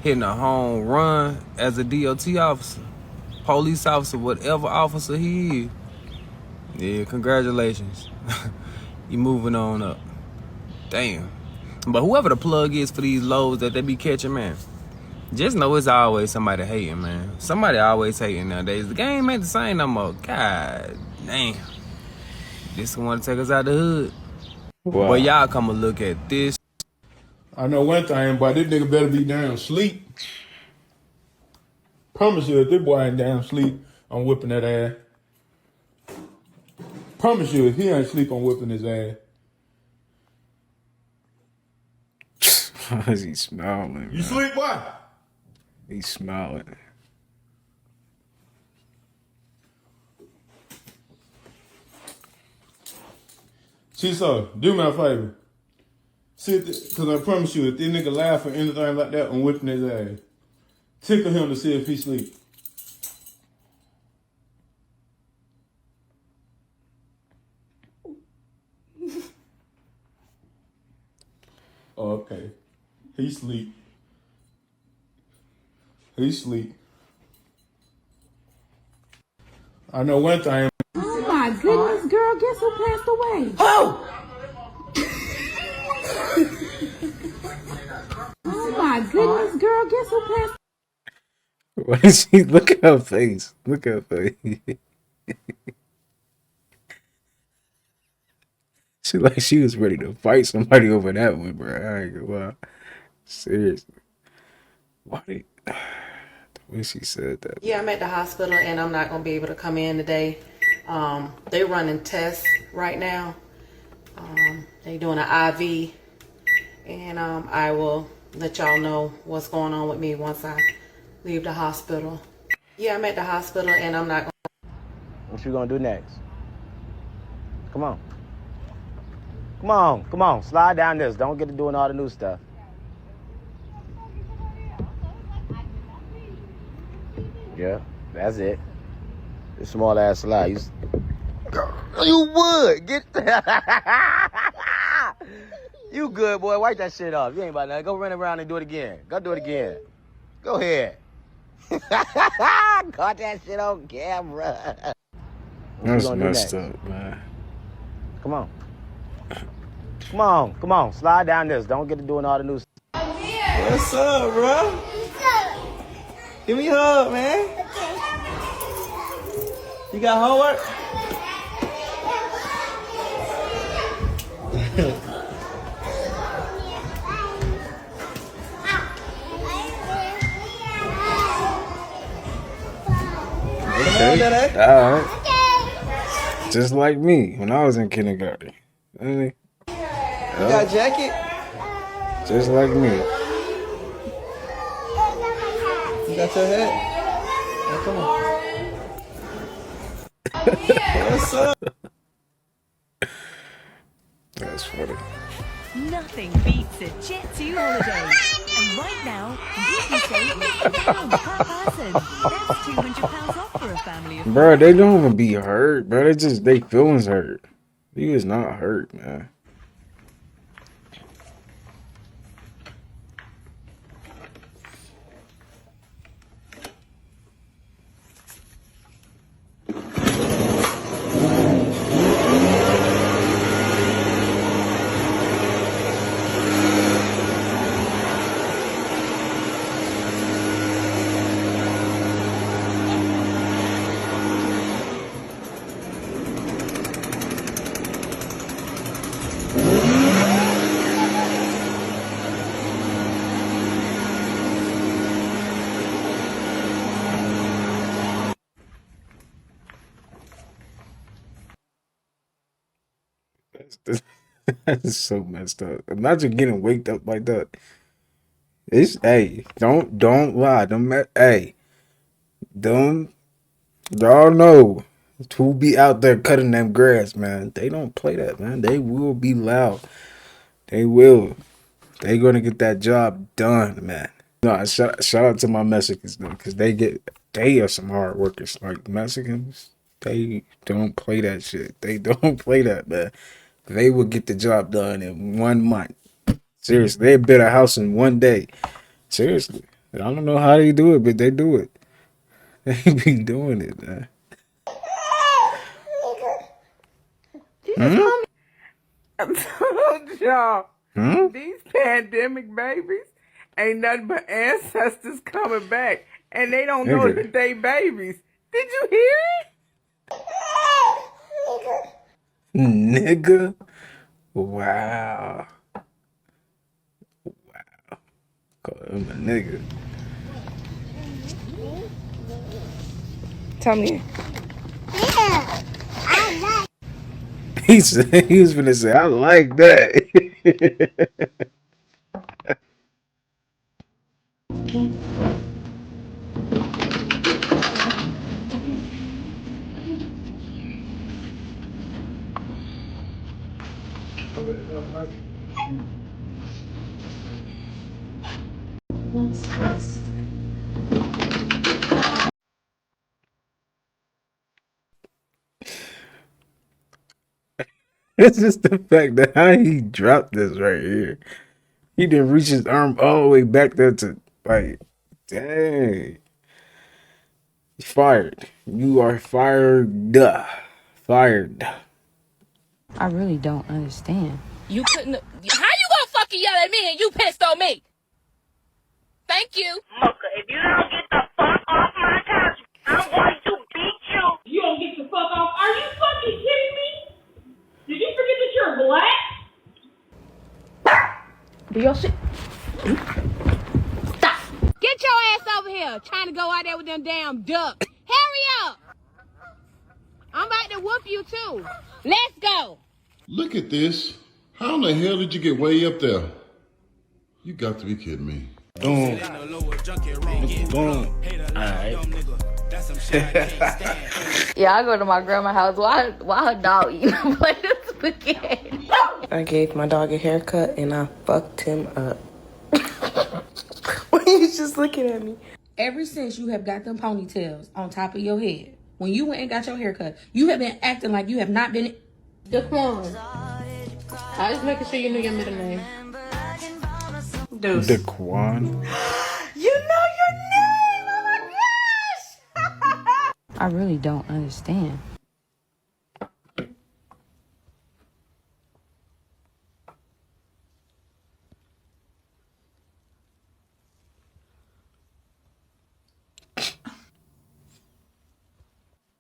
hitting a home run as a DOT officer, police officer, whatever officer he is. Yeah, congratulations. You moving on up. Damn. But whoever the plug is for these loads that they be catching, man, just know it's always somebody hating, man. Somebody always hating nowadays. The game ain't the same no more. God damn. This one to take us out the hood. Wow. But y'all come and look at this. I know one thing, but this nigga better be down asleep. Promise you, if this boy ain't down asleep, I'm whipping that ass. Promise you, if he ain't asleep, I'm whipping his ass. Why is he smiling? You sleep, boy? He's smiling. See, so, do me a favor. Sit, because I promise you, if this nigga laugh or anything like that, I'm whipping his ass. Tickle him to see if he sleep. Okay. He sleep. He sleep. I know one thing. Oh my goodness, girl, guess who passed away? Oh! Oh my goodness, girl, guess who passed away? What is she? Look at her face. Look at her face. She like she was ready to fight somebody over that one, bro. I ain't gonna lie. Seriously. Why did the way she said that? Yeah, I'm at the hospital and I'm not going to be able to come in today. They're running tests right now. They're doing an IV. And I will let y'all know what's going on with me once I leave the hospital. Yeah, I'm at the hospital and I'm not going to. What you going to do next? Come on. Come on, come on. Slide down this. Don't get to doing all the new stuff. Yeah, that's it. This small ass slide. You would get. You good, boy. Wipe that shit off. You ain't about nothing. Go run around and do it again. Go do it again. Go ahead. Caught that shit on camera. That's messed up, man. Come on. Come on, come on. Slide down this. Don't get to doing all the new stuff. What's up, bro? Give me a hug, man. You got homework? Okay. All right. Just like me when I was in kindergarten. You got a jacket? Just like me. You got your hat? Oh, come on. What's up? That's funny. Nothing beats a Jet2 holiday. And right now, you can save £50 per person. That's £200 off for a family of Bro, they don't even be hurt, bro. They just they feelings hurt. He is not hurt, man. That's so messed up. Imagine getting waked up like that. It's hey, don't lie. Hey, don't y'all know who be out there cutting them grass, man. They don't play that, man. They will be loud. They will. They gonna get that job done, man. No, shout out to my Mexicans though, because they are some hard workers. Like Mexicans, they don't play that shit. They don't play that, man. They will get the job done in 1 month. Seriously, they build a house in 1 day. Seriously. I don't know how they do it, but they do it. They be doing it, man. I told y'all, these pandemic babies ain't nothing but ancestors coming back, and they don't know that they babies. Did you hear it? Nigga. Wow. Call him a nigga. Tell me. He said he was gonna say, I like that. It's just the fact that how he dropped this right here. He didn't reach his arm all the way back there to like, dang. You're fired. You are fired. Fired. I really don't understand. You couldn't. How you gonna fucking yell at me and you pissed on me? Thank you. Mocha, if you don't get the fuck off my couch, I'm going to beat you. You don't get the fuck off? Are you fucking kidding me? Did you forget that you're black? Do your shit. Stop. Get your ass over here. Trying to go out there with them damn ducks. Hurry up. I'm about to whoop you too. Let's go. Look at this. How in the hell did you get way up there? You got to be kidding me. Boom. Boom. Alright. Yeah, I go to my grandma's house while her dog eating a plate of spaghetti. I gave my dog a haircut and I fucked him up. Why are you just looking at me? Ever since you have got them ponytails on top of your head, when you went and got your haircut, you have been acting like you have not been. Daquan. I was making sure you knew your middle name. Deuce. Daquan. You know your name! Oh my gosh! I really don't understand.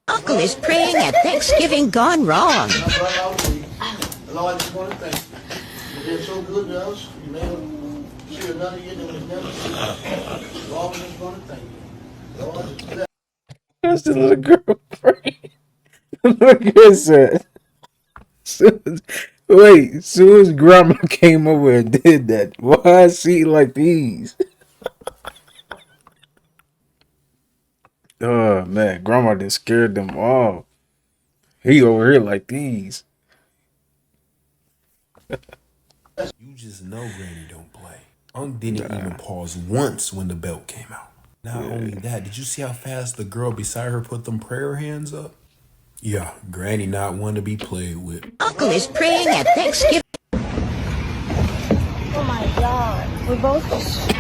Uncle is praying at Thanksgiving gone wrong. Lord, I just want to thank you. You've been so good to us. You never see another year that we've never seen. Lord, I just want to thank you. Lord, just That's the little girl praying. Look at that. Soon as grandma came over and did that, why is she like these? Oh man, grandma just scared them all. He over here like these. You just know Granny don't play. Unc didn't even pause once when the belt came out. Not only that, did you see how fast the girl beside her put them prayer hands up? Yeah, Granny not one to be played with. Uncle is praying at Thanksgiving. Oh my god. We're both just...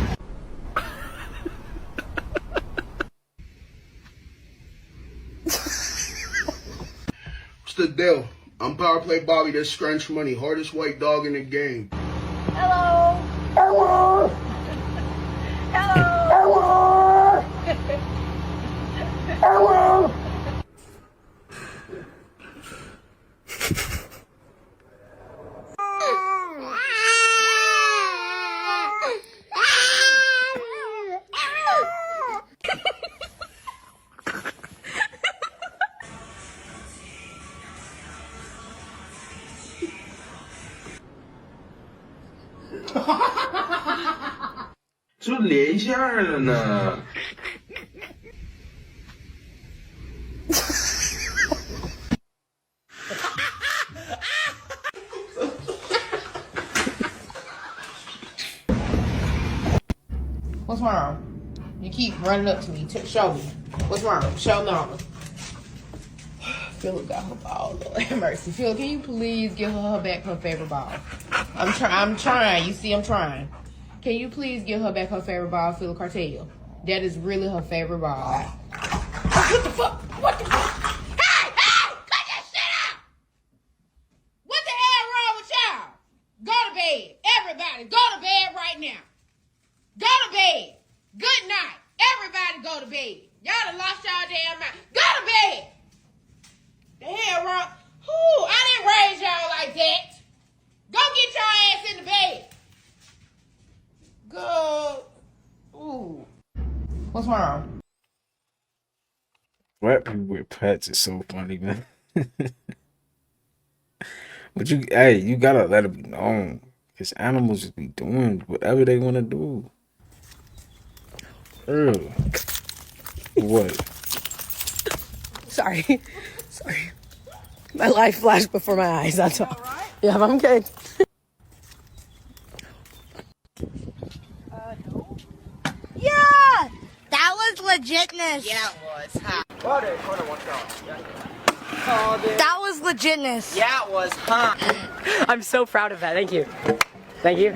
What's the deal? I'm Power Play Bobby, this scrunch money, hardest white dog in the game. Hello. Hello. Hello. Hello. What's wrong? You keep running up to me. Show me. What's wrong? Show mama. Philip got her ball. Lord have mercy. Philip, can you please give her back her favorite ball? I'm trying. You see, I'm trying. Can you please give her back her favorite ball, Philip Cartel? That is really her favorite ball. What the fuck? What the fuck? Hey! Hey! Cut that shit out! What the hell wrong with y'all? Go to bed. Everybody, go to bed right now. Go to bed. Good night. Everybody go to bed. Y'all done lost y'all damn mind. Go to bed. The hell wrong? Who? I didn't raise y'all like that. Go get your ass in the bed. Go. Ooh. What's wrong? What people with pets is so funny, man. But you gotta let it be known. Because animals just be doing whatever they want to do. Ew. What? Sorry. Sorry. My life flashed before my eyes, that's all. Yeah, I'm good. Yeah! That was legitness. Yeah, it was, huh? That was legitness. Yeah, it was, huh? I'm so proud of that. Thank you. Thank you.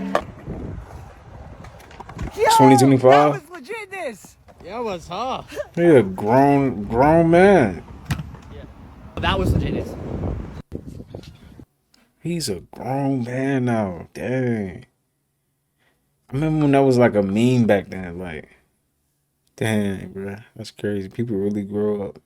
2025? legitness. Yeah, it was, huh? He a grown man. That was legitness. He's a grown man now. Dang. I remember when that was like a meme back then. Like, dang, bro. That's crazy. People really grow up.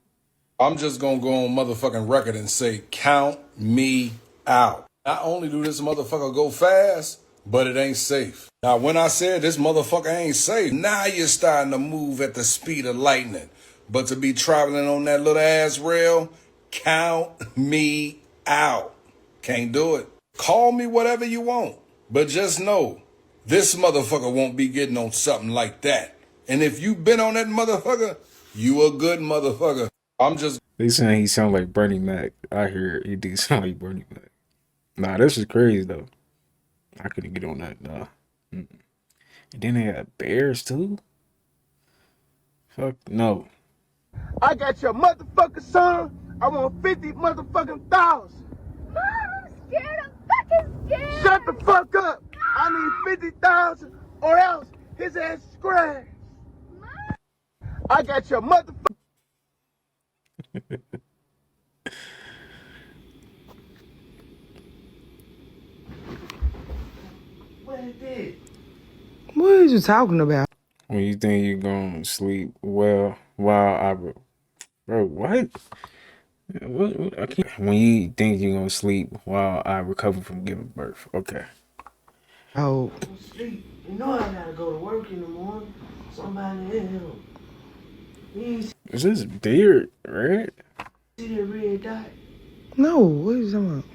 I'm just gonna go on motherfucking record and say, count me out. Not only do this motherfucker go fast, but it ain't safe. Now, when I said this motherfucker ain't safe, now you're starting to move at the speed of lightning. But to be traveling on that little ass rail, count me out. Can't do it. Call me whatever you want. But just know, this motherfucker won't be getting on something like that. And if you been on that motherfucker, you a good motherfucker. I'm just... They saying he sound like Bernie Mac. I hear it. He do sound like Bernie Mac. Nah, this is crazy, though. I couldn't get on that, nah. And then they got bears, too? Fuck, no. I got your motherfucking son. I want 50 motherfucking thousand. Mom, I'm scared. I'm fucking scared. Shut the fuck up. I need 50,000 or else his ass is scratched. I got your motherfucking... What are you talking about? When you think you're gonna sleep well while I... Bro, what? What? I can't... When you think you're gonna sleep while I recover from giving birth. Okay. Oh. Sleep. You know I gotta go to work in the morning. Somebody help. Is this beard, right? See that red dot? No, what are you talking about?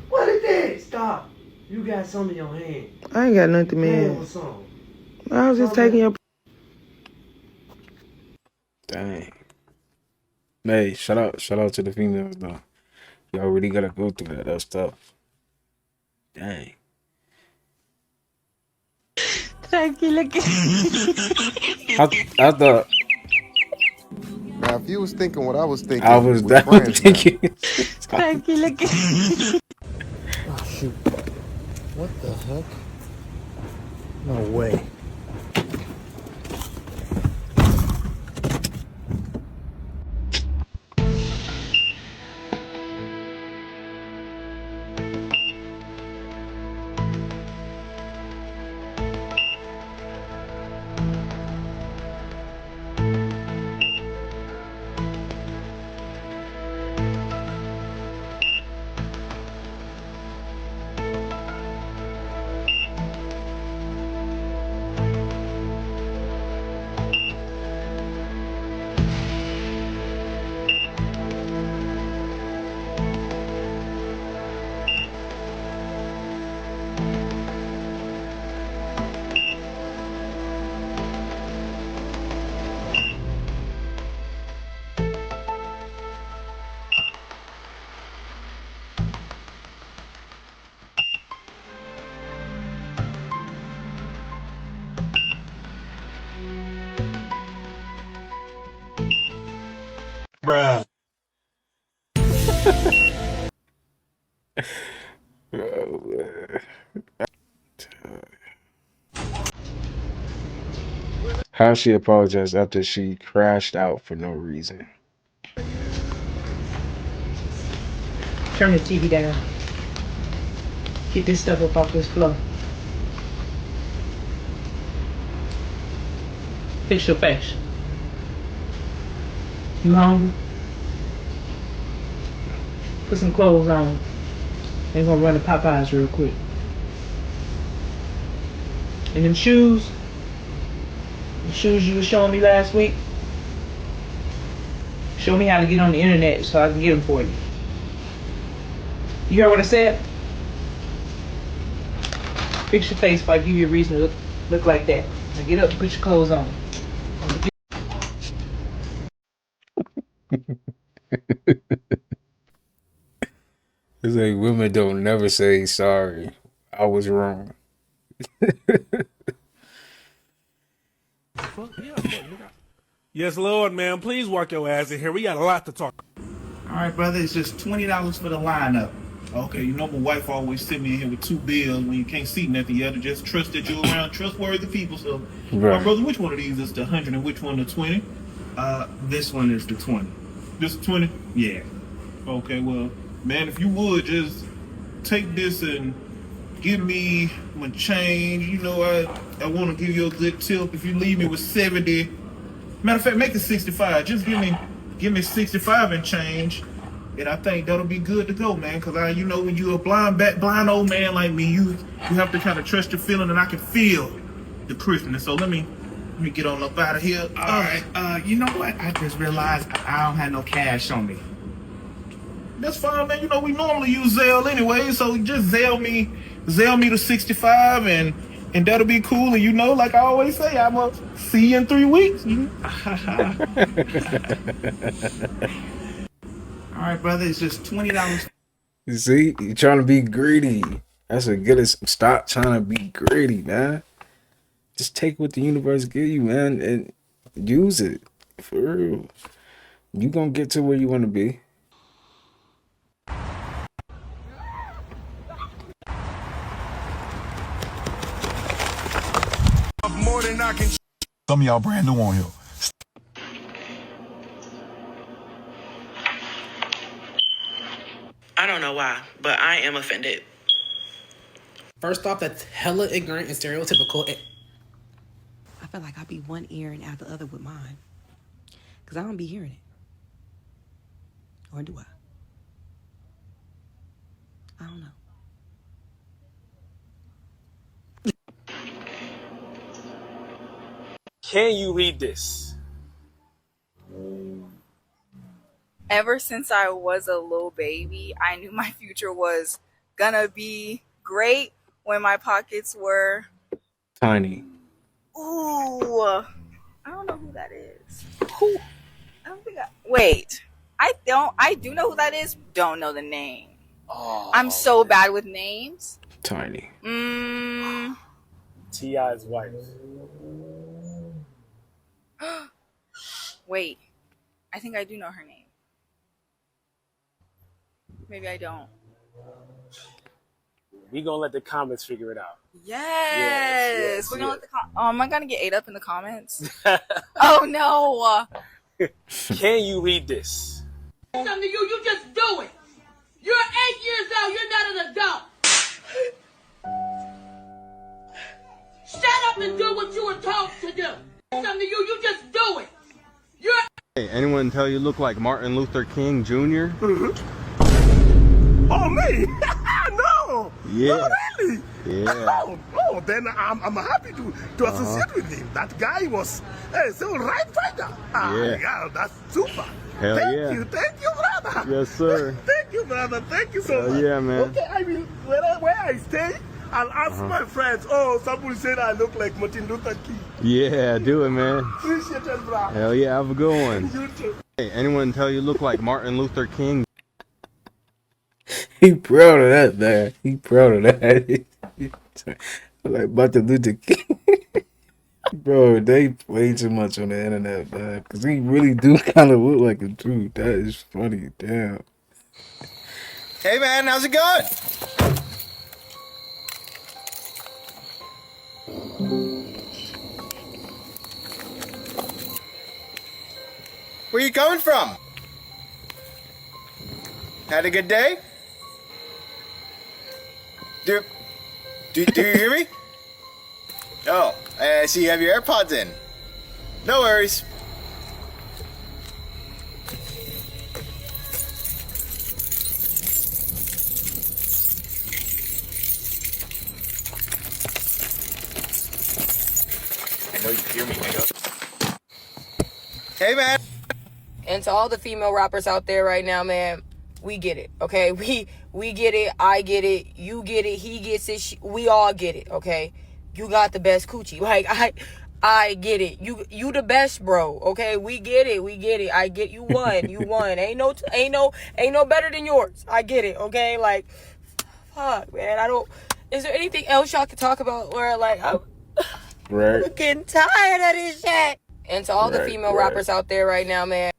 What is that? Stop. You You got some in your hand. I ain't got nothing, man. I was just taking your. Dang. Hey, shout out to the females though. Y'all really gotta go through that. That's tough. Dang. Tranquila que. I thought Now, if you was thinking what I was I thinking, was we definitely friends now. thinking. Tranquila que. Oh, shoot. What the heck? No way. Bruh. How she apologized after she crashed out for no reason. Turn the TV down. Get this stuff up off this floor. Fix your face. You hungry? Put some clothes on. They gonna run to Popeyes real quick. And them shoes, the shoes you were showing me last week, show me how to get on the internet so I can get them for you. You heard what I said? Fix your face if I give you a reason to look like that. Now get up and put your clothes on. It's like women don't never say sorry. I was wrong. Yes, Lord, man. Please walk your ass in here. We got a lot to talk. All right, brother. It's just $20 for the lineup. Okay, you know my wife always send me in here with 2 bills when you can't see nothing. You have to just trust that you're around trustworthy people. So, Right. brother, which one of these is the 100 and which one the 20? This one is the 20. This 20? Yeah. Okay, well, man, if you would just take this and give me my change. You know, I want to give you a good tip. If you leave me with 70, matter of fact, make it 65. Just give me 65 and change, and I think that'll be good to go, man. Cause you know, when you're a blind old man like me, you have to kind of trust your feeling, and I can feel the crispness. So let me get on up out of here. All right. You know what? I just realized I don't have no cash on me. That's fine, man. You know, we normally use ZELL anyway, so just ZELL me the 65, and that'll be cool. And you know, like I always say, I'm gonna see you in 3 weeks. All right, brother. It's just $20. You see, you trying to be greedy. That's a good. Stop trying to be greedy, man. Just take what the universe give you, man, and use it for real. You gonna get to where you want to be. More than I can. Some of y'all brand new on here. I don't know why, but I am offended. First off, that's hella ignorant and stereotypical. I feel like I be one ear and out the other with mine. Because I don't be hearing it. Or do I? I don't know. Can you read this? Ever since I was a little baby, I knew my future was gonna be great when my pockets were tiny. Ooh, I don't know who that is. Who? I don't think wait. I do know who that is. Don't know the name. Oh, I'm so bad with names. Tiny. T.I.'s wife. Wait, I think I do know her name. Maybe I don't. We gonna let the comments figure it out. Yes. We're gonna let the am I gonna get ate up in the comments? Oh no. Can you read this? Something to you, you just do it. You're 8 years old, you're not an adult. Shut up and do what you were told to do. Something to you, you just do it. You're Hey, anyone tell you look like Martin Luther King Jr.? Oh, me? No. Yeah. No, really? Yeah. Oh, then I'm happy to associate with him. That guy was a civil rights fighter. Yeah, that's super. Hell Thank yeah. Thank you, brother. Yes, sir. Thank you, brother. Thank you so much. Yeah, man. Okay, I will, where I stay, I'll ask my friends. Oh, somebody said I look like Martin Luther King. Yeah, do it, man. Appreciate it, bro. Hell yeah, have a good one. You too. Hey, anyone tell you look like Martin Luther King? He proud of that, man. He proud of that. Like Martin Luther King. Bro, they play too much on the internet, man. Because he really do kind of look like a dude. That is funny. Damn. Hey, man, how's it going? Where you coming from? Had a good day? Do you hear me? Oh, I see you have your AirPods in. No worries. I know you hear me, nigga. Hey, man. And to all the female rappers out there right now, man, we get it, okay? We get it, I get it, you get it, he gets it, we all get it, okay? You got the best coochie. Like, I get it. You the best, bro, okay? We get it. I get you won. You won. Ain't no better than yours. I get it, okay? Like, fuck, man. Is there anything else y'all can talk about where, like, I'm getting tired of this shit? And to all the female rappers out there right now, man.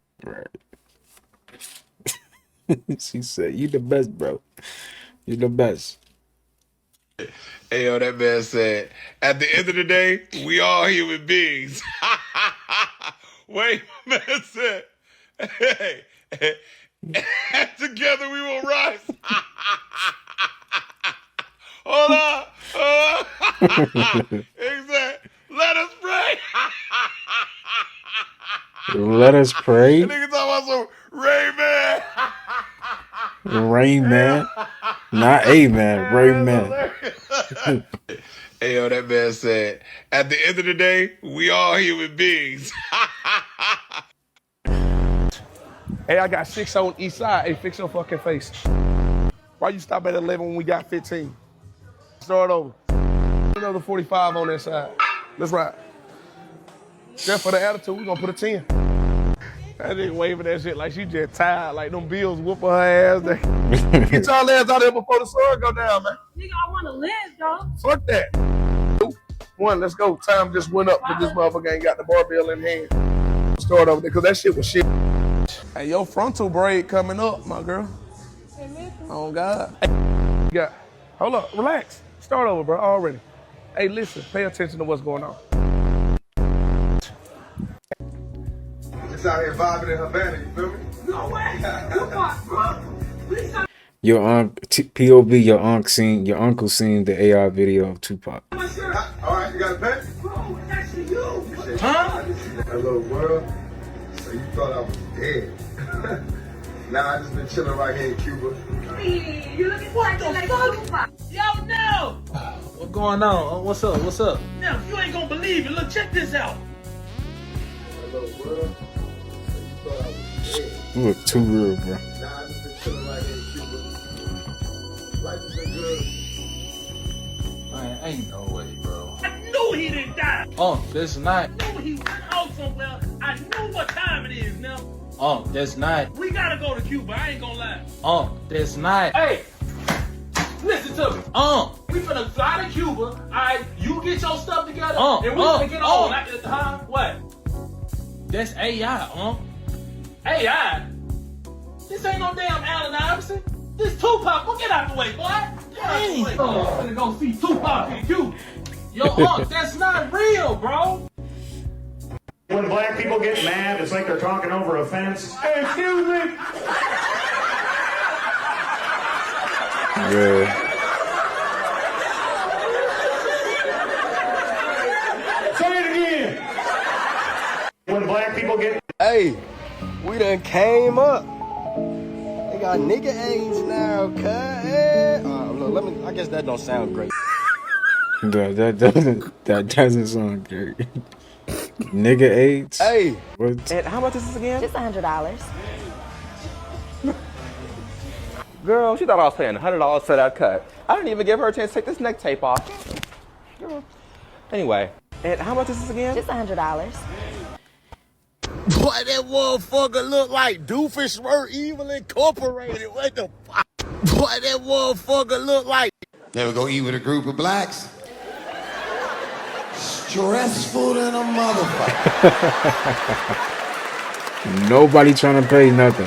She said, you the best, bro. You the best. Hey, yo, that man said, at the end of the day, we all human beings. Wait, man said, hey, and together we will rise. Hold on. Exactly. Let us pray. Let us pray. That nigga talking about some Rain Man. Rain Man. Not a man. Rain Man. Hey, yo, that man said, at the end of the day, we all human beings. Hey, I got 6 on each side. Hey, fix your fucking face. Why you stop at 11 when we got 15? Start over. Another 45 on that side. Let's ride. Just for the attitude, we gonna put a 10. That nigga waving that shit like she just tired, like them bills whooping her ass. Get y'all ass out there before the sun go down, man. Nigga, I want to live, dog. Fuck that. 2, 1, let's go. Time just went up, but this motherfucker ain't got the barbell in hand. Start over there, because that shit was shit. Hey, your frontal braid coming up, my girl. Oh, God. Hey, hold up, relax. Start over, bro, already. Hey, listen, pay attention to what's going on. Just out here vibing in Havana, you feel me? No way. Your POV, your uncle seen the AI video of Tupac. All right, you got a pen? Bro, it's actually you. Huh? That little world. So you thought I was dead. Nah, I just been chilling right here in Cuba. Hey, you looking like Tupac. Yo, no. What's going on? What's up? What's up? Now, you ain't gonna believe it. Look, check this out. That little world. So you thought I was dead. You look too real, bro. Nah, I just been chilling right here in Cuba. Life has been good. Man, ain't no way, bro. I knew he didn't die. That's not. I knew he went out somewhere. I knew what time it is now. That's not. We gotta go to Cuba. I ain't gonna lie. That's not. Hey, listen to me. We finna fly to Cuba. All right, you get your stuff together, and we finna get on. What? That's AI, AI? This ain't no damn Allen Iverson. This Tupac. Go get out the way, boy. Get out the way. I'm finna go see Tupac in Cuba. Yo, that's not real, bro. When black people get mad, it's like they're talking over a fence. Hey, excuse me. Yeah. Say it again. When black people get... Hey, we done came up. They got nigga AIDS now, cuz. Look, I guess that don't sound great. That doesn't sound great. Nigga AIDS? Hey. What? And how much is this again? Just $100. Girl, she thought I was paying $100 for that cut. I didn't even give her a chance to take this neck tape off. Girl. Anyway, and how much is this again? Just $100. Boy, that motherfucker look like Doofus Swerve Evil Incorporated. What the fuck? Boy, that motherfucker look like... Never go eat with a group of blacks? Stressful than a motherfucker. Nobody trying to pay nothing.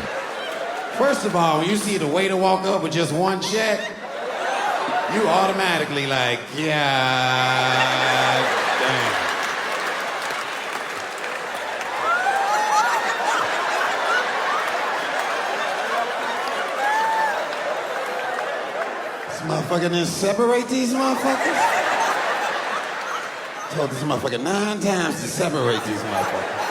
First of all, when you see the waiter walk up with just one check, you automatically like, yeah, damn. This motherfucker didn't separate these motherfuckers? Told this motherfucker 9 times to separate these motherfuckers.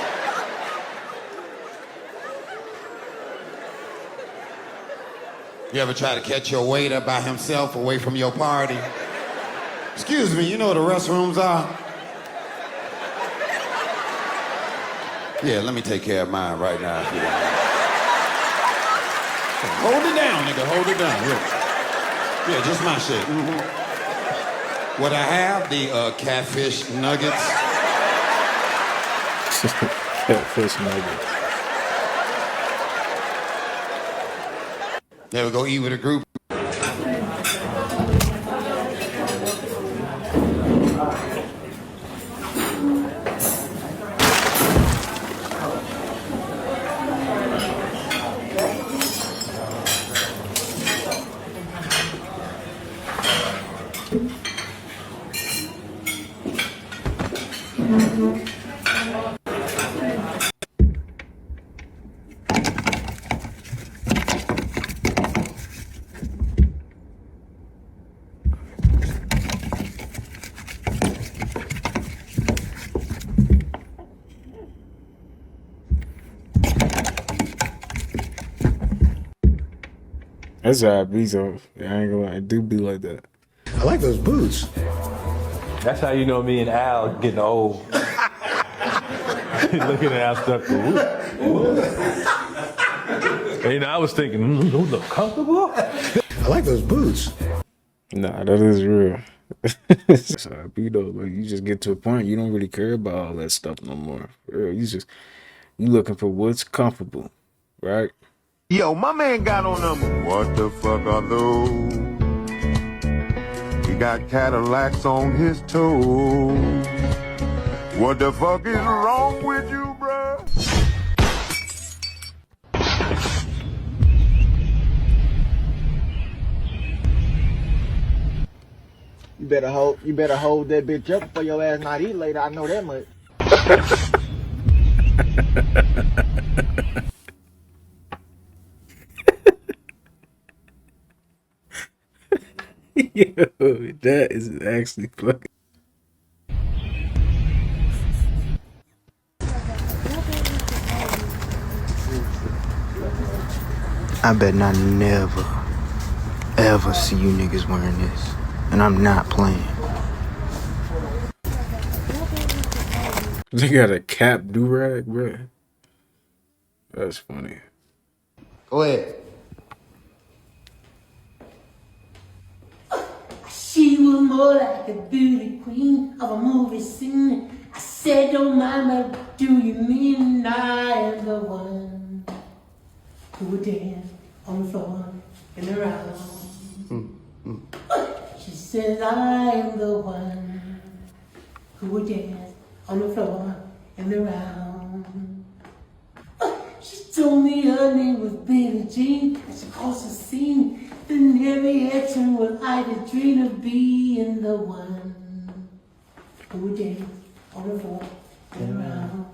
You ever try to catch your waiter by himself away from your party? Excuse me, you know where the restrooms are? Yeah, let me take care of mine right now. If you don't mind. Hold it down, nigga, hold it down. Yeah, just my shit. What I have, the catfish nuggets. Catfish nuggets. Never go eat with a group. That's how it be, so I ain't gonna lie, it do be like that. I like those boots. That's how you know me and Al getting old. Looking at Al stuff. And I was thinking, those look comfortable. I like those boots. Nah, that is real. That's how it be though. Like, you just get to a point you don't really care about all that stuff no more. For real. You looking for what's comfortable, right? Yo, my man got on them. What the fuck are those? He got Cadillacs on his toes. What the fuck is wrong with you, bruh? You better hold that bitch up for your ass not eat later. I know that much. Yo, that is actually fucking. I bet I never, ever see you niggas wearing this. And I'm not playing. They got a cap do-rag, bro. That's funny. Go ahead. She was more like a beauty queen of a movie scene. I said, don't mind me, what do you mean? I am the one who would dance on the floor and around. She says, I am the one who would dance on the floor and around. She told me her name was Billie Jean, and she crossed the scene. Then every action was I the dream of being the one who would dance on the floor and around.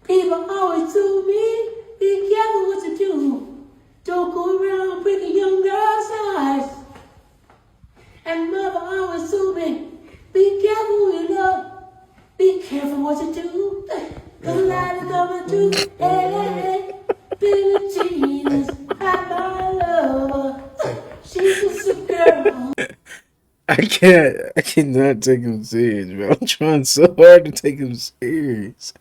People always told me, be careful what you do. Don't go around breaking young girls' hearts. And mother always told me, be careful who you love. Be careful what you do. Cause a lot is coming true. Hey, Billie Jean is my lover. She's just a girl. I cannot take him serious, bro. I'm trying so hard to take him serious.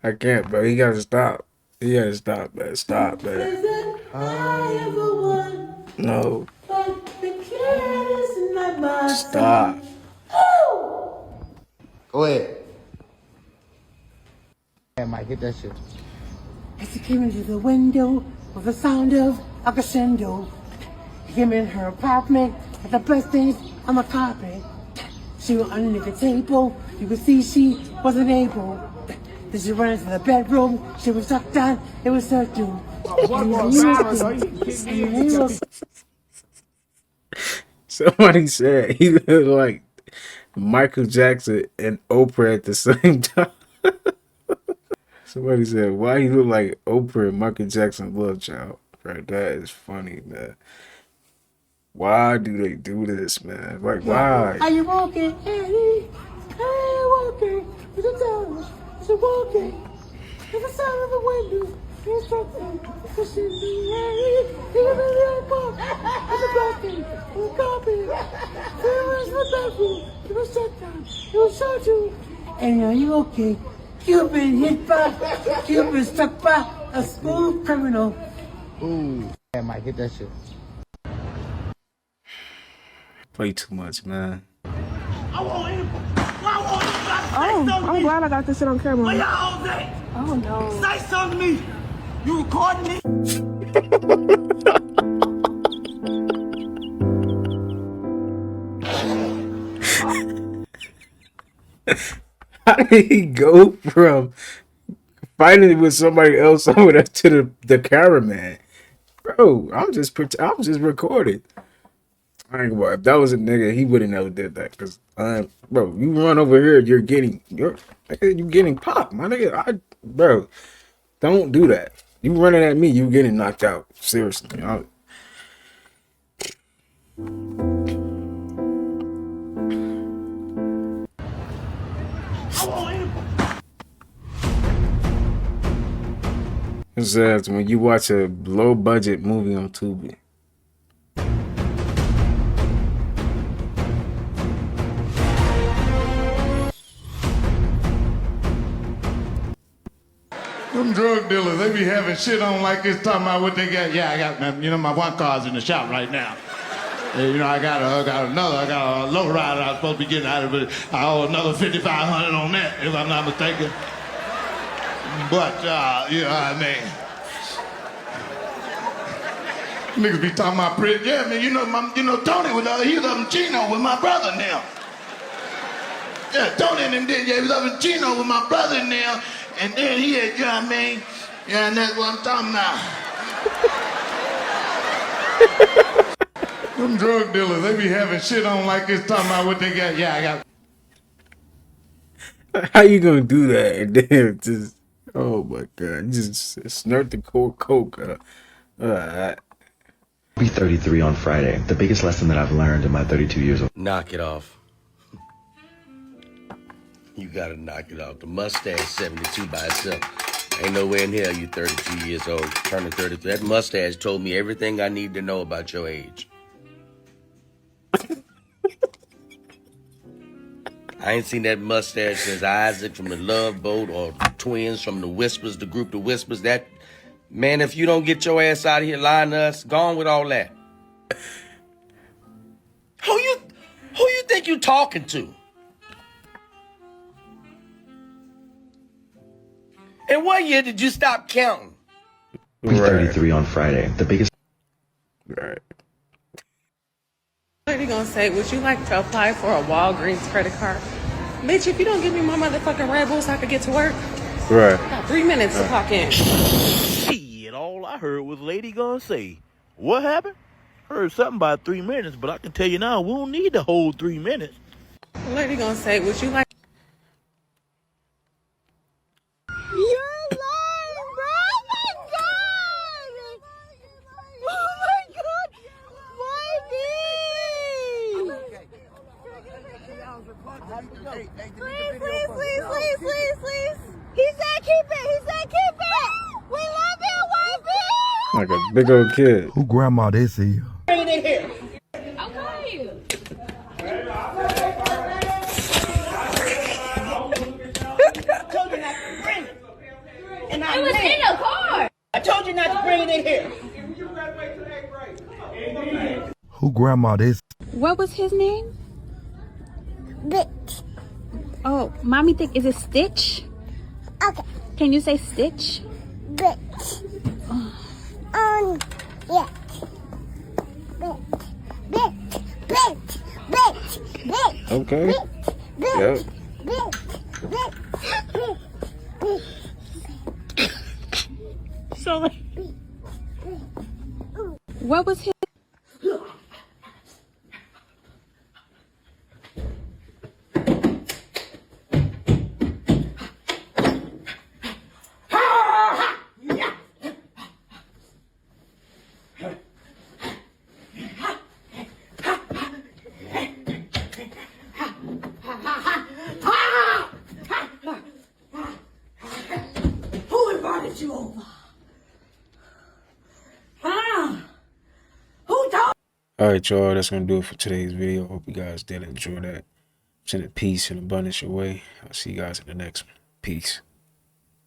I can't, bro. He gotta stop. He gotta stop, man. Stop, man. I am the one. No. But the cat is not my Stop. son. Oh! Go ahead. Yeah, Mike, hit that shit. As she came into the window with the sound of a crescendo, she came in her apartment with the best things on the carpet. She was underneath the table. You could see she wasn't able. Then she ran into the bedroom. She was sucked down. It was her doom. Somebody said he looked like Michael Jackson and Oprah at the same time. Somebody said, why he look like Oprah and Michael Jackson love child? Right, that is funny, man. Why do they do this, man? Like, why? Are you walking, Eddie? Are you walking with the dogs? Is you walking? With the sound of the window. Here's something. This is the Eddie. You're the little book. And the balcony. And the carpet. There was the bedroom. It was shut down. It was shut you. And are you okay? You've been hit by, you've been struck by a smooth criminal. Ooh. Yeah, Mike, hit that shit. Play too much, man. I'm glad I got this shit on camera. Where y'all at? Oh no. Say something to me. You recording me? How did he go from fighting with somebody else over there to the cameraman? Bro, I'm just recording. I ain't gonna lie. If that was a nigga, he wouldn't never did that. Cause bro, you run over here, you're getting popped, my nigga. Bro, don't do that. You running at me, you getting knocked out. Seriously. It says when you watch a low budget movie on Tubi. Them drug dealers, they be having shit on like this, talking about what they got. Yeah, I got, my one car's in the shop right now. I got a low rider I was supposed to be getting out of it. I owe another $5,500 on that, if I'm not mistaken. But, you know what I mean? Niggas be talking about pretty. Yeah, man, Tony was he was up in Chino with my brother now. Yeah, Tony and them did. Yeah, he was up in Chino with my brother now. And then he had, you know what I mean? Yeah, and that's what I'm talking about. Them drug dealers, they be having shit on like this, talking about what they got. Yeah, I got. How you gonna do that? And then just, oh my god, you just snort the coke. I'll be 33 on Friday. The biggest lesson that I've learned in my 32 years old. Knock it off. You gotta knock it off. The mustache 72 by itself. Ain't nowhere in hell you 32 years old. Turning 33. That mustache told me everything I need to know about your age. I ain't seen that mustache since Isaac from the Love Boat or twins from the Whispers, the group The Whispers. That, man, if you don't get your ass out of here lying to us, gone with all that. talking to? And what year did you stop counting? Be 33 on Friday. The biggest. Right. Lady gonna say, would you like to apply for a Walgreens credit card? Bitch, if you don't give me my motherfucking Red Bull so I can get to work, Right. I got 3 minutes to clock in. Shit, all I heard was Lady gonna say, what happened? Heard something about 3 minutes, but I can tell you now, we don't need the whole 3 minutes. Lady gonna say, would you like... You're lying, bro! Oh my god! Please. He said keep it! We love you, wifey! Like a big old kid. Who grandma this is? Bring it in here. Okay. Told you not to bring it. And I was in the car. I told you not to bring it in here. Who grandma this? What was his name? Bitch. Oh, mommy think is it Stitch? Okay. Can you say Stitch? Bitch. Yeah. Bitch. Okay. Yep. So like, what was his? Who invited you over? Who told? Alright, y'all, that's gonna do it for today's video. Hope you guys did enjoy that. Send it peace and abundance your way. I'll see you guys in the next one. Peace.